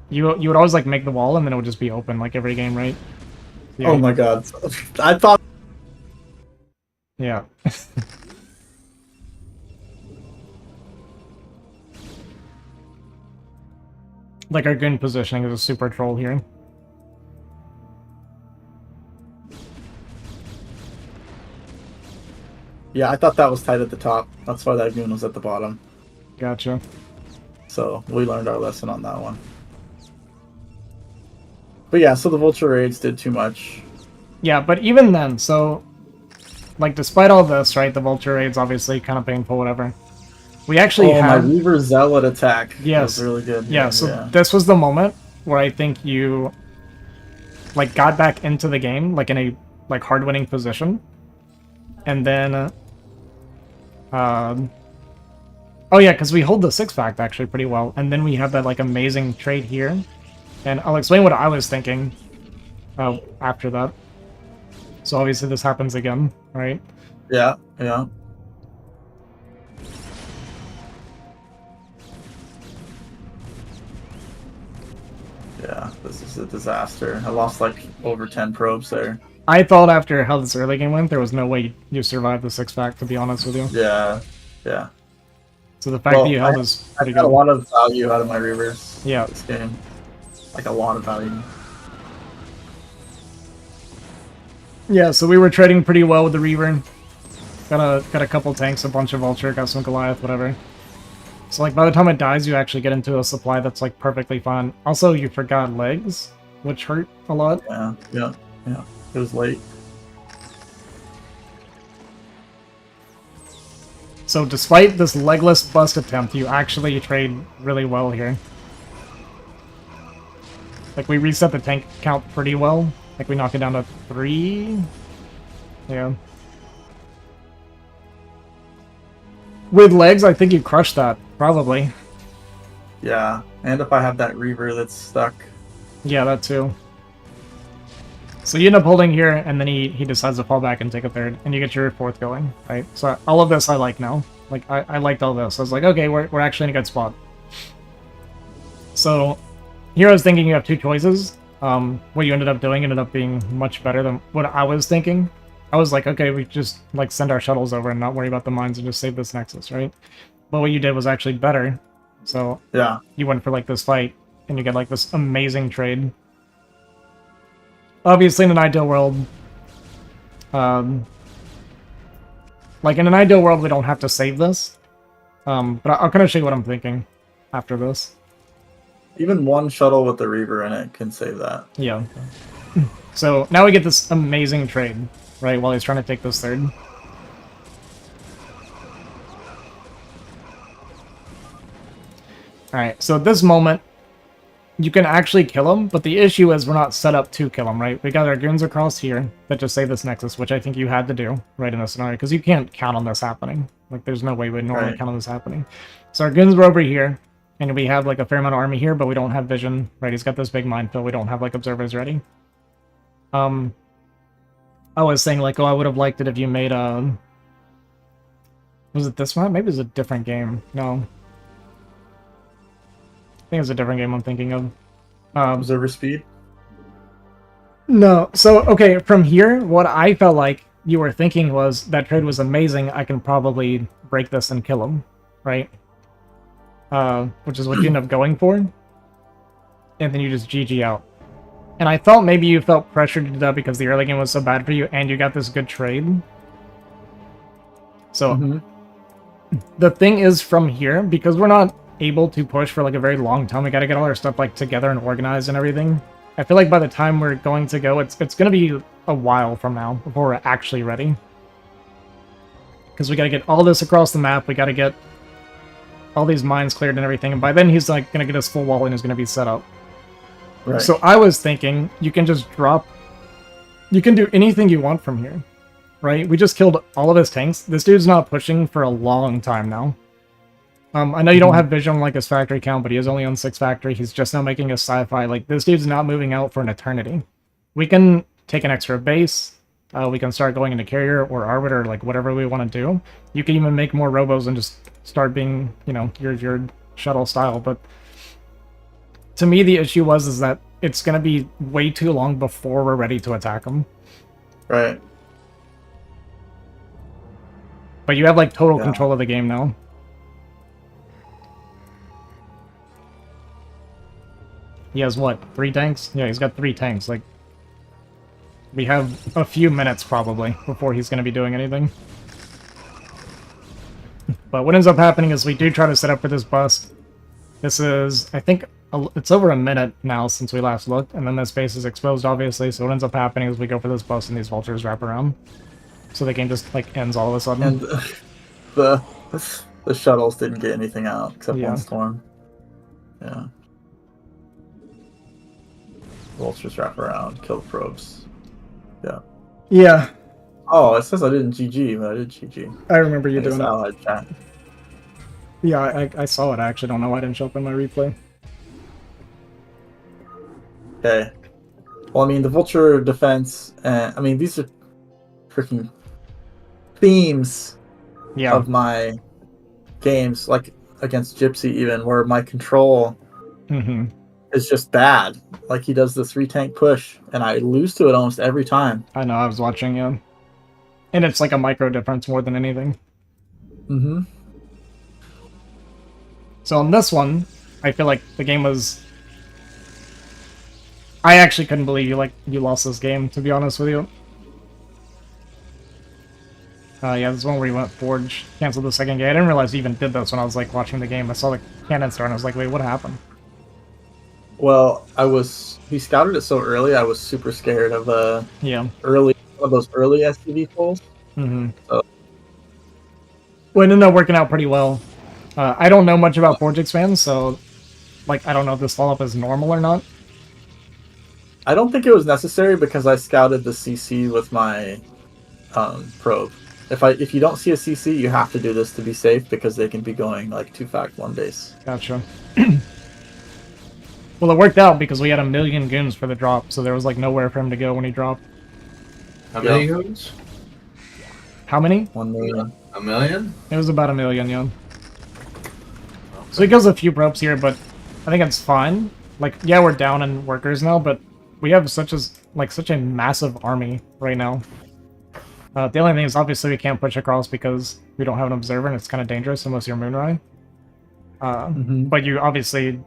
You would always, like, make the wall, and then it would just be open, like, every game, right? Yeah. Oh my god. I thought Yeah. Like, our goon positioning is a super troll here. Yeah, I thought that was tight at the top. That's why that goon was at the bottom. Gotcha. So we learned our lesson on that one. But yeah, so the vulture raids did too much. Yeah, but even then, so... Like, despite all this, right, the vulture raid's obviously kind of painful, whatever. We actually Oh, my had... Reaver Zealot attack Yes. was really good. Yeah, so this was the moment where I think you, like, got back into the game, like, in a, like, hard-winning position. And then, oh yeah, because we hold the 6-fact actually pretty well, and then we have that, like, amazing trade here. And I'll explain what I was thinking after that. So obviously this happens again, right? Yeah, yeah. Yeah, this is a disaster. I lost like over 10 probes there. I thought after how this early game went, there was no way you survived the 6-fact, to be honest with you. Yeah, yeah. So the fact that you held is I pretty got good. a lot of value out of my Reavers Yeah. this game. Like a lot of value. Yeah, so we were trading pretty well with the Reaver. Got a couple tanks, a bunch of Vulture, got some Goliath, whatever. So like by the time it dies, you actually get into a supply that's like perfectly fine. Also, you forgot legs, which hurt a lot. Yeah, yeah, yeah. It was late. So despite this legless bust attempt, you actually trade really well here. Like we reset the tank count pretty well. Like we knocked it down to 3. Yeah. With legs, I think you crushed that, probably. Yeah, and if I have that Reaver that's stuck. Yeah, that too. So you end up holding here, and then he decides to fall back and take a 3rd, and you get your 4th going, right? So all of this I like now. Like, I liked all this. I was like, okay, we're actually in a good spot. So here I was thinking you have 2 choices. What you ended up doing ended up being much better than what I was thinking. I was like, okay, we just like send our shuttles over and not worry about the mines and just save this Nexus, right? But what you did was actually better. So Yeah. you went for like this fight, and you get like this amazing trade. Obviously, in an ideal world, like in an ideal world, we don't have to save this. But I'll kind of show you what I'm thinking after this. Even one shuttle with the Reaver in it can save that. Yeah. So now we get this amazing trade, right? While he's trying to take this 3rd. Alright, so at this moment, you can actually kill him, but the issue is we're not set up to kill him, right? We got our goons across here that just save this Nexus, which I think you had to do, right, in this scenario, because you can't count on this happening. Like, there's no way we'd normally count on this happening. So our goons were over here, and we have, like, a fair amount of army here, but we don't have vision, right? He's got this big minefield, we don't have, like, observers ready. I was saying, like, oh, I would have liked it if you made a... Was it this one? Maybe it was a different game. No. I think it's a different game I'm thinking of. Observer speed? No. So, okay, from here, what I felt like you were thinking was that trade was amazing. I can probably break this and kill him, right? Which is what you end up going for. And then you just GG out. And I thought maybe you felt pressured to do that because the early game was so bad for you and you got this good trade. So, the thing is from here, because we're not able to push for like a very long time, we gotta get all our stuff like together and organized and everything. I feel like by the time we're going to go, it's gonna be a while from now before we're actually ready. Because we gotta get all this across the map, we gotta get all these mines cleared and everything, and by then he's like gonna get his full wall and is gonna be set up. Right. So I was thinking you can just drop, you can do anything you want from here, right? We just killed all of his tanks. This dude's not pushing for a long time now. I know you don't have vision on like his factory count, but he is only on 6 factory. He's just now making a sci-fi. Like, this dude's not moving out for an eternity. We can take an extra base. We can start going into carrier or arbiter, like whatever we want to do. You can even make more robos and just start being, you know, your shuttle style. But to me, the issue is that it's going to be way too long before we're ready to attack him. Right. But you have like total control of the game now. He has what? 3 tanks? Yeah, he's got 3 tanks. Like, we have a few minutes probably before he's going to be doing anything. But what ends up happening is we do try to set up for this bust. This is, I think, it's over a minute now since we last looked, and then this base is exposed, obviously, so what ends up happening is we go for this bust and these vultures wrap around. So the game just, like, ends all of a sudden. And the shuttles didn't get anything out except Yeah. one storm. Yeah. Vultures wrap around, kill the probes. Yeah. Yeah, Oh, it says I didn't GG, but I did GG. I remember you I guess doing it. allied chat. Yeah, I saw it. I actually don't know why it didn't show up in my replay. Okay. Well, I mean, the vulture defense, I mean, these are freaking themes Yeah, of my games, like against Gypsy even, where my control is just bad. Like, he does the 3-tank push, and I lose to it almost every time. I know, I was watching you. And it's like a micro difference more than anything. Mm-hmm. So on this one, I feel like the game was... I actually couldn't believe you lost this game, to be honest with you. Yeah, this is one where you went Forge, canceled the second game. I didn't realize you even did this when I was like watching the game. I saw the cannon start and I was like, wait, what happened? Well, he scouted it so early, I was super scared of Yeah. one of those early SCV pulls. Mm-hmm. So, Well, it ended up working out pretty well. I don't know much about Forge expands, so like I don't know if this follow-up is normal or not. I don't think it was necessary because I scouted the CC with my probe. If you don't see a CC, you have to do this to be safe because they can be going like 2-fact 1 base. Gotcha. Well, it worked out because we had 1 million goons for the drop, so there was like nowhere for him to go when he dropped. How many goons? How many? 1 million. 1 million? It was about 1 million, yeah. So he kills a few ropes here, but I think it's fine. Like, yeah, we're down in workers now, but we have such a massive army right now. The only thing is, obviously, we can't push across because we don't have an observer, and it's kind of dangerous unless you're Moonrai. But you obviously...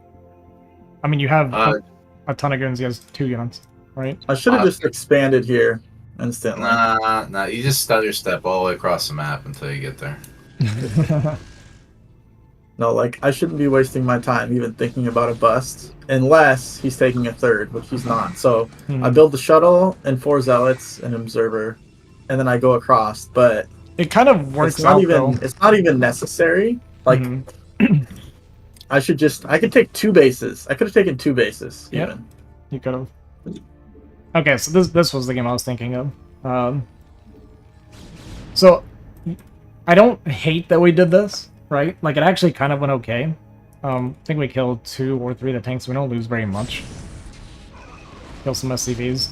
I mean, you have a ton of goons. He has 2 units, right? I should have just expanded here instantly. Nah, you just stutter step all the way across the map until you get there. No, like, I shouldn't be wasting my time even thinking about a bust unless he's taking a third, which he's not. So I build the shuttle and 4 zealots and observer, and then I go across. But It kind of works it's not out, even though. it's not even necessary. Like, I could take 2 bases. I could have taken 2 bases. Yep. Even. You could have. Okay, so this was the game I was thinking of. So I don't hate that we did this, right? Like, it actually kind of went okay. I think we killed 2 or 3 of the tanks, so we don't lose very much. Kill some SCVs.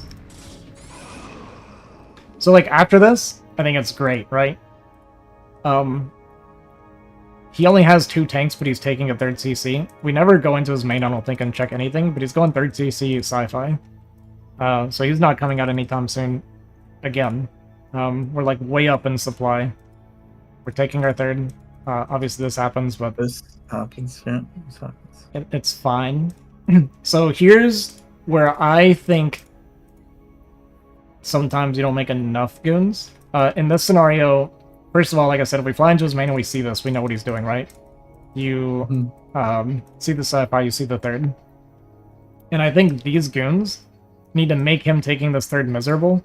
So, like, after this, I think it's great, right? He only has 2 tanks, but he's taking a 3rd CC. We never go into his main, I don't think, and check anything, but he's going 3rd CC sci-fi. So he's not coming out anytime soon. Again, we're like way up in supply. We're taking our 3rd. Obviously this happens, but This happens. Yeah, this happens. it's fine. So here's where I think sometimes you don't make enough goons. In this scenario, first of all, like I said, if we fly into his main and we see this, we know what he's doing, right? You see the sci-fi, you see the 3rd. And I think these goons need to make him taking this 3rd miserable.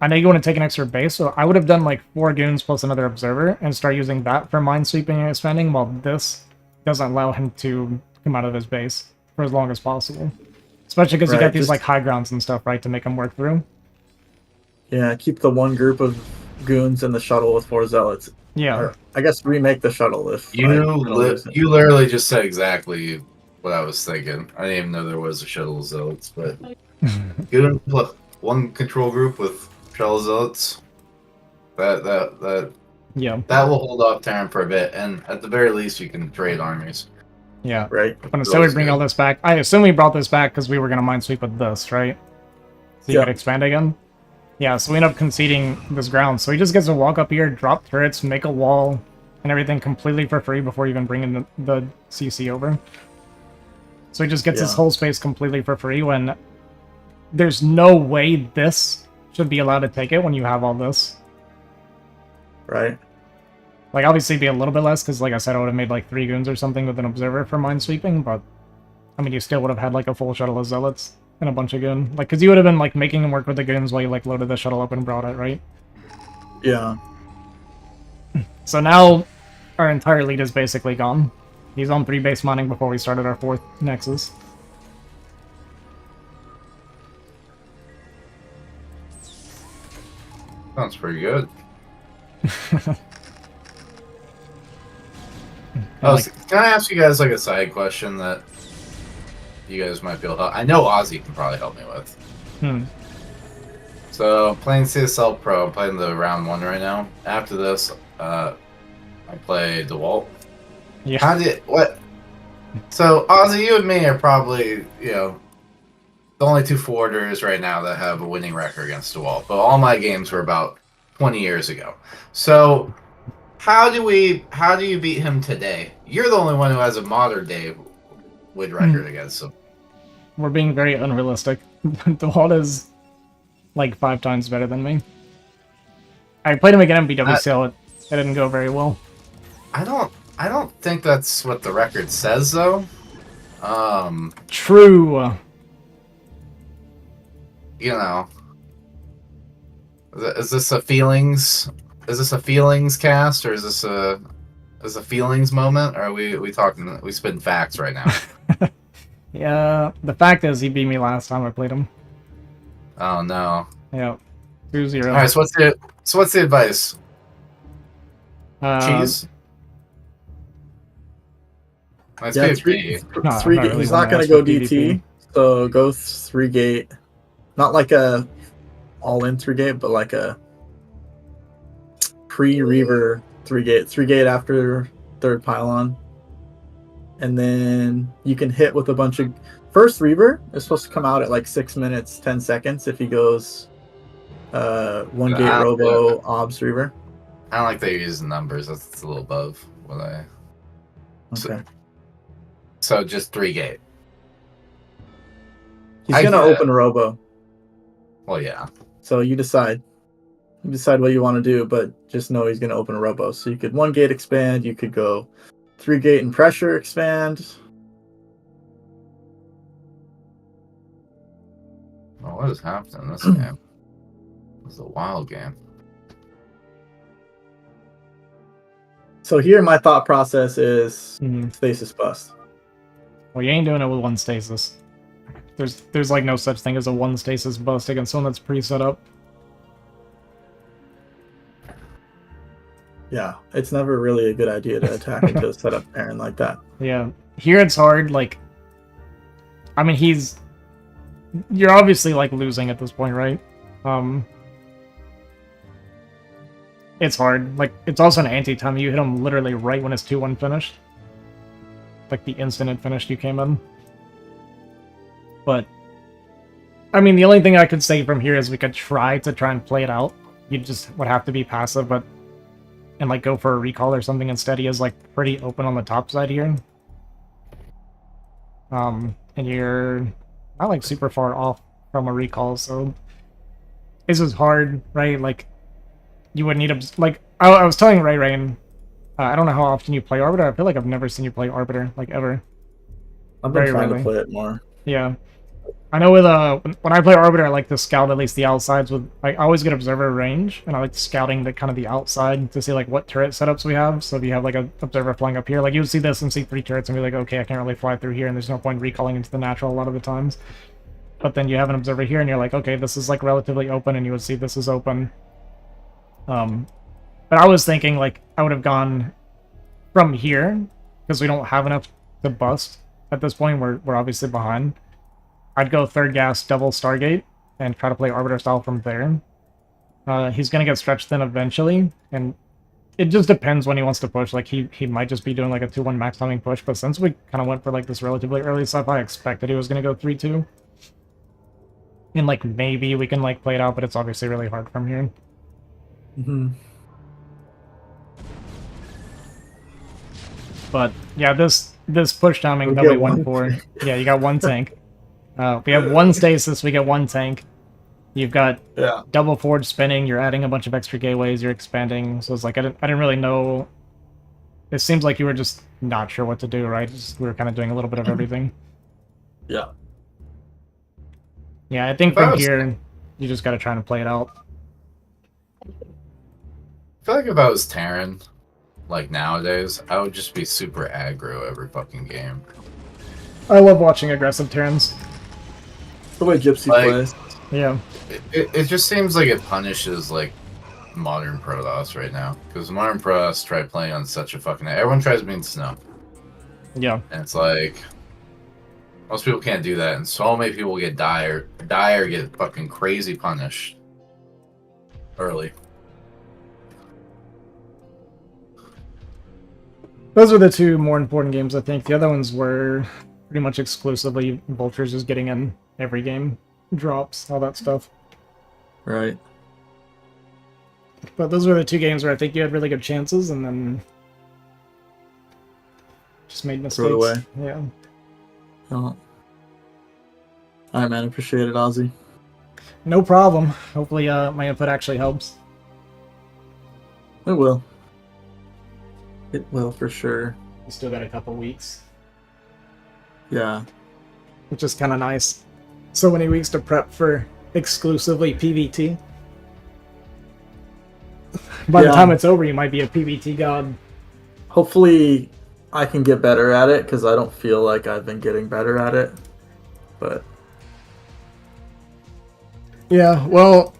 I know you want to take an extra base, so I would have done like 4 goons plus another observer and start using that for minesweeping and expanding, while this doesn't allow him to come out of his base for as long as possible. Especially because you got these like high grounds and stuff, right, to make him work through. Yeah, keep the 1 group of goons in the shuttle with 4 zealots. Yeah. Or, I guess remake the shuttle if You literally just said exactly what I was thinking. I didn't even know there was a shuttle zealots, but good 1 control group with shuttle zealots. That will hold off Terran for a bit, and at the very least, you can trade armies. Yeah. Right. But instead we bring all this back. I assume we brought this back because we were going to minesweep with this, right? So you could expand again? Yeah, so we end up conceding this ground. So he just gets to walk up here, drop turrets, make a wall, and everything completely for free before even bringing the CC over. So he just gets his Yeah. whole space completely for free when there's no way this should be allowed to take it when you have all this. Right. Like, obviously be a little bit less, because like I said, I would have made like 3 goons or something with an observer for minesweeping, but I mean, you still would have had like a full shuttle of zealots and a bunch of goon. Like, because you would have been like making him work with the goons while you like loaded the shuttle up and brought it, right? Yeah. So now our entire lead is basically gone. He's on 3 base mining before we started our 4th Nexus. Sounds pretty good. Oh, Like- can I ask you guys like a side question that you guys might be able to help? I know Ozzy can probably help me with. Hmm. So I'm playing CSL Pro. I'm playing the round 1 right now. After this, I play DeWalt. Yeah. How did what? So Ozzy, you and me are probably the only 2 forwarders right now that have a winning record against DeWalt. But all my games were about 20 years ago. So how do you beat him today? You're the only one who has a modern day win record against him. We're being very unrealistic. The Walt is like 5 times better than me. I played him again in BWCL. It didn't go very well. I don't think that's what the record says though. True. You know, is this a feelings? Is this a feelings cast or is this a feelings moment? Or are we talking? We spitting facts right now. Yeah, the fact is he beat me last time I played him. Oh no! Yeah, 2-0. All right, so what's the advice? Cheese. That's Yeah, No, I'm three. not really He's one not to gonna ask go for PvP. DT, so go 3 gate. Not like a all-in 3 gate, but like a pre-Reaver 3 gate. 3 gate after 3rd pylon, and then you can hit with a bunch of. First Reaver is supposed to come out at like 6 minutes 10 seconds if he goes 1 gate Robo Obs Reaver. I don't like that you're using numbers. That's a little above what I. Okay. So just 3 gate. He's I gonna get it. open Robo, Well, yeah. so you decide. You decide what you want to do, but just know he's gonna open Robo. So you could 1 gate expand. You could go 3 gate and pressure expand. Well, what is happening in this game? This is a wild game. So here, my thought process is Mhm. stasis bust. Well, you ain't doing it with 1 stasis. There's like no such thing as a 1 stasis bust against someone that's pre-set up. Yeah, it's never really a good idea to attack into a setup Terran like that. Yeah, here it's hard. Like, I mean, you're obviously like losing at this point, right? It's hard. Like, it's also an anti-time. You hit him literally right when it's 2-1 finished. Like, the instant it finished, you came in. But, I mean, the only thing I could say from here is we could try and play it out. You just would have to be passive, and like go for a recall or something instead. He is like pretty open on the top side here. And you're not like super far off from a recall, so this is hard, right? Like, you would need to, like, I was telling Ray Rain, I don't know how often you play Arbiter. I feel like I've never seen you play Arbiter, like, ever. I've been Very trying rarely. to play it more. Yeah. I know with, when I play Arbiter, I like to scout at least the outsides with, I always get Observer range, and I like scouting the kind of the outside to see, like, what turret setups we have. So if you have, like, an Observer flying up here, like, you would see this and see 3 turrets and be like, okay, I can't really fly through here, and there's no point recalling into the natural a lot of the times. But then you have an Observer here, and you're like, okay, this is, like, relatively open, and you would see this is open. But I was thinking, like, I would have gone from here, because we don't have enough to bust at this point. We're obviously behind. I'd go 3rd gas, double Stargate, and try to play Arbiter style from there. He's going to get stretched thin eventually, and it just depends when he wants to push. Like, he might just be doing, like, a 2-1 max timing push, but since we kind of went for, like, this relatively early stuff, I expected he was going to go 3-2. And, like, maybe we can, like, play it out, but it's obviously really hard from here. Mm-hmm. But, yeah, this this push timing We that we get went one for. tank. Yeah, you got one tank. We have one stasis, we get one tank. You've got Yeah. double forge spinning, you're adding a bunch of extra gateways, you're expanding. So it's like, I didn't really know. It seems like you were just not sure what to do, right? We were kind of doing a little bit of everything. Yeah. Yeah, I think If I from was- here, you just gotta try and play it out. I feel like if I was Terran, like nowadays, I would just be super aggro every fucking game. I love watching aggressive Terrans. The way Gypsy Like- plays. Yeah. It just seems like it punishes like modern Protoss right now, because modern Protoss try playing on such a fucking. Everyone tries being snow, Yeah. and it's like most people can't do that, and so many people get die or get fucking crazy punished early. Those are the two more important games, I think. The other ones were pretty much exclusively Vultures just getting in every game. Drops, all that stuff. Right. But those were the two games where I think you had really good chances, and then just made mistakes. Throw it away. Yeah. Oh. Alright, man. Appreciate it, Ozzy. No problem. Hopefully my input actually helps. It will. It will for sure. We still got a couple weeks, Yeah. which is kind of nice. So many weeks to prep for exclusively PvT. By the Yeah. time it's over, you might be a PvT god. Hopefully, I can get better at it because I don't feel like I've been getting better at it. But Yeah, well,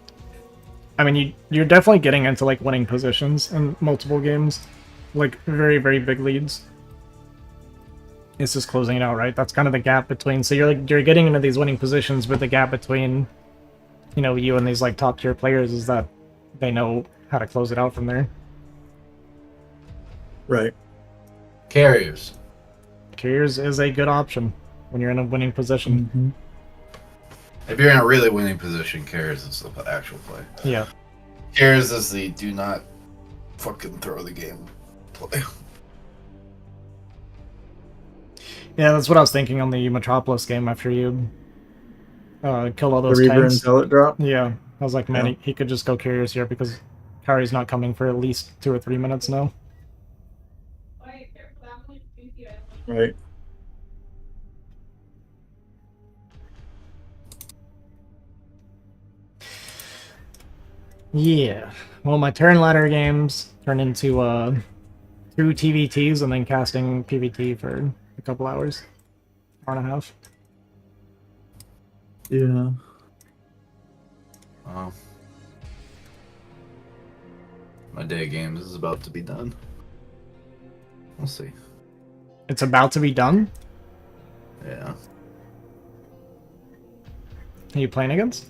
I mean, you're definitely getting into like winning positions in multiple games, like very, very big leads. It's just closing it out, right? That's kind of the gap between. So you're getting into these winning positions, but the gap between, you and these like top tier players is that they know how to close it out from there. right. Carriers. Carriers is a good option when you're in a winning position. Mm-hmm. If you're in a really winning position, carriers is the actual play. Yeah. Carriers is the do not fucking throw the game play. Yeah, that's what I was thinking on the Metropolis game after you killed all The those Reaver and tanks. Zealot drop. Yeah, I was like, man, Yeah. he could just go carriers here because Kyrie's not coming for at least 2 or 3 minutes now. Right. Yeah. Well, my Terran ladder games turn into 2 TVTs and then casting PVT for a couple hours. Hour and a half. Yeah. My day games is about to be done. We'll see. It's about to be done? Yeah. Who are you playing against?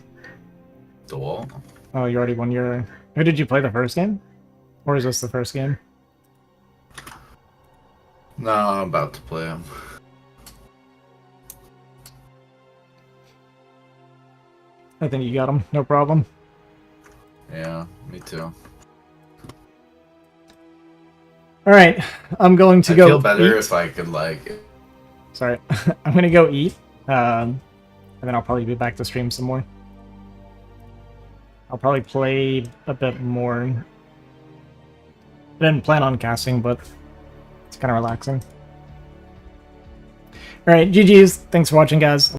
The wall. Oh, you already won your... Who did you play the first game? Or is this the first game? No, I'm about to play them. I think you got him. No problem. Yeah, me too. Alright, I'm going to I go feel better eat. if I could like. Sorry. I'm gonna go eat. And then I'll probably be back to stream some more. I'll probably play a bit more. I didn't plan on casting, but it's kind of relaxing. Alright, GG's. Thanks for watching, guys.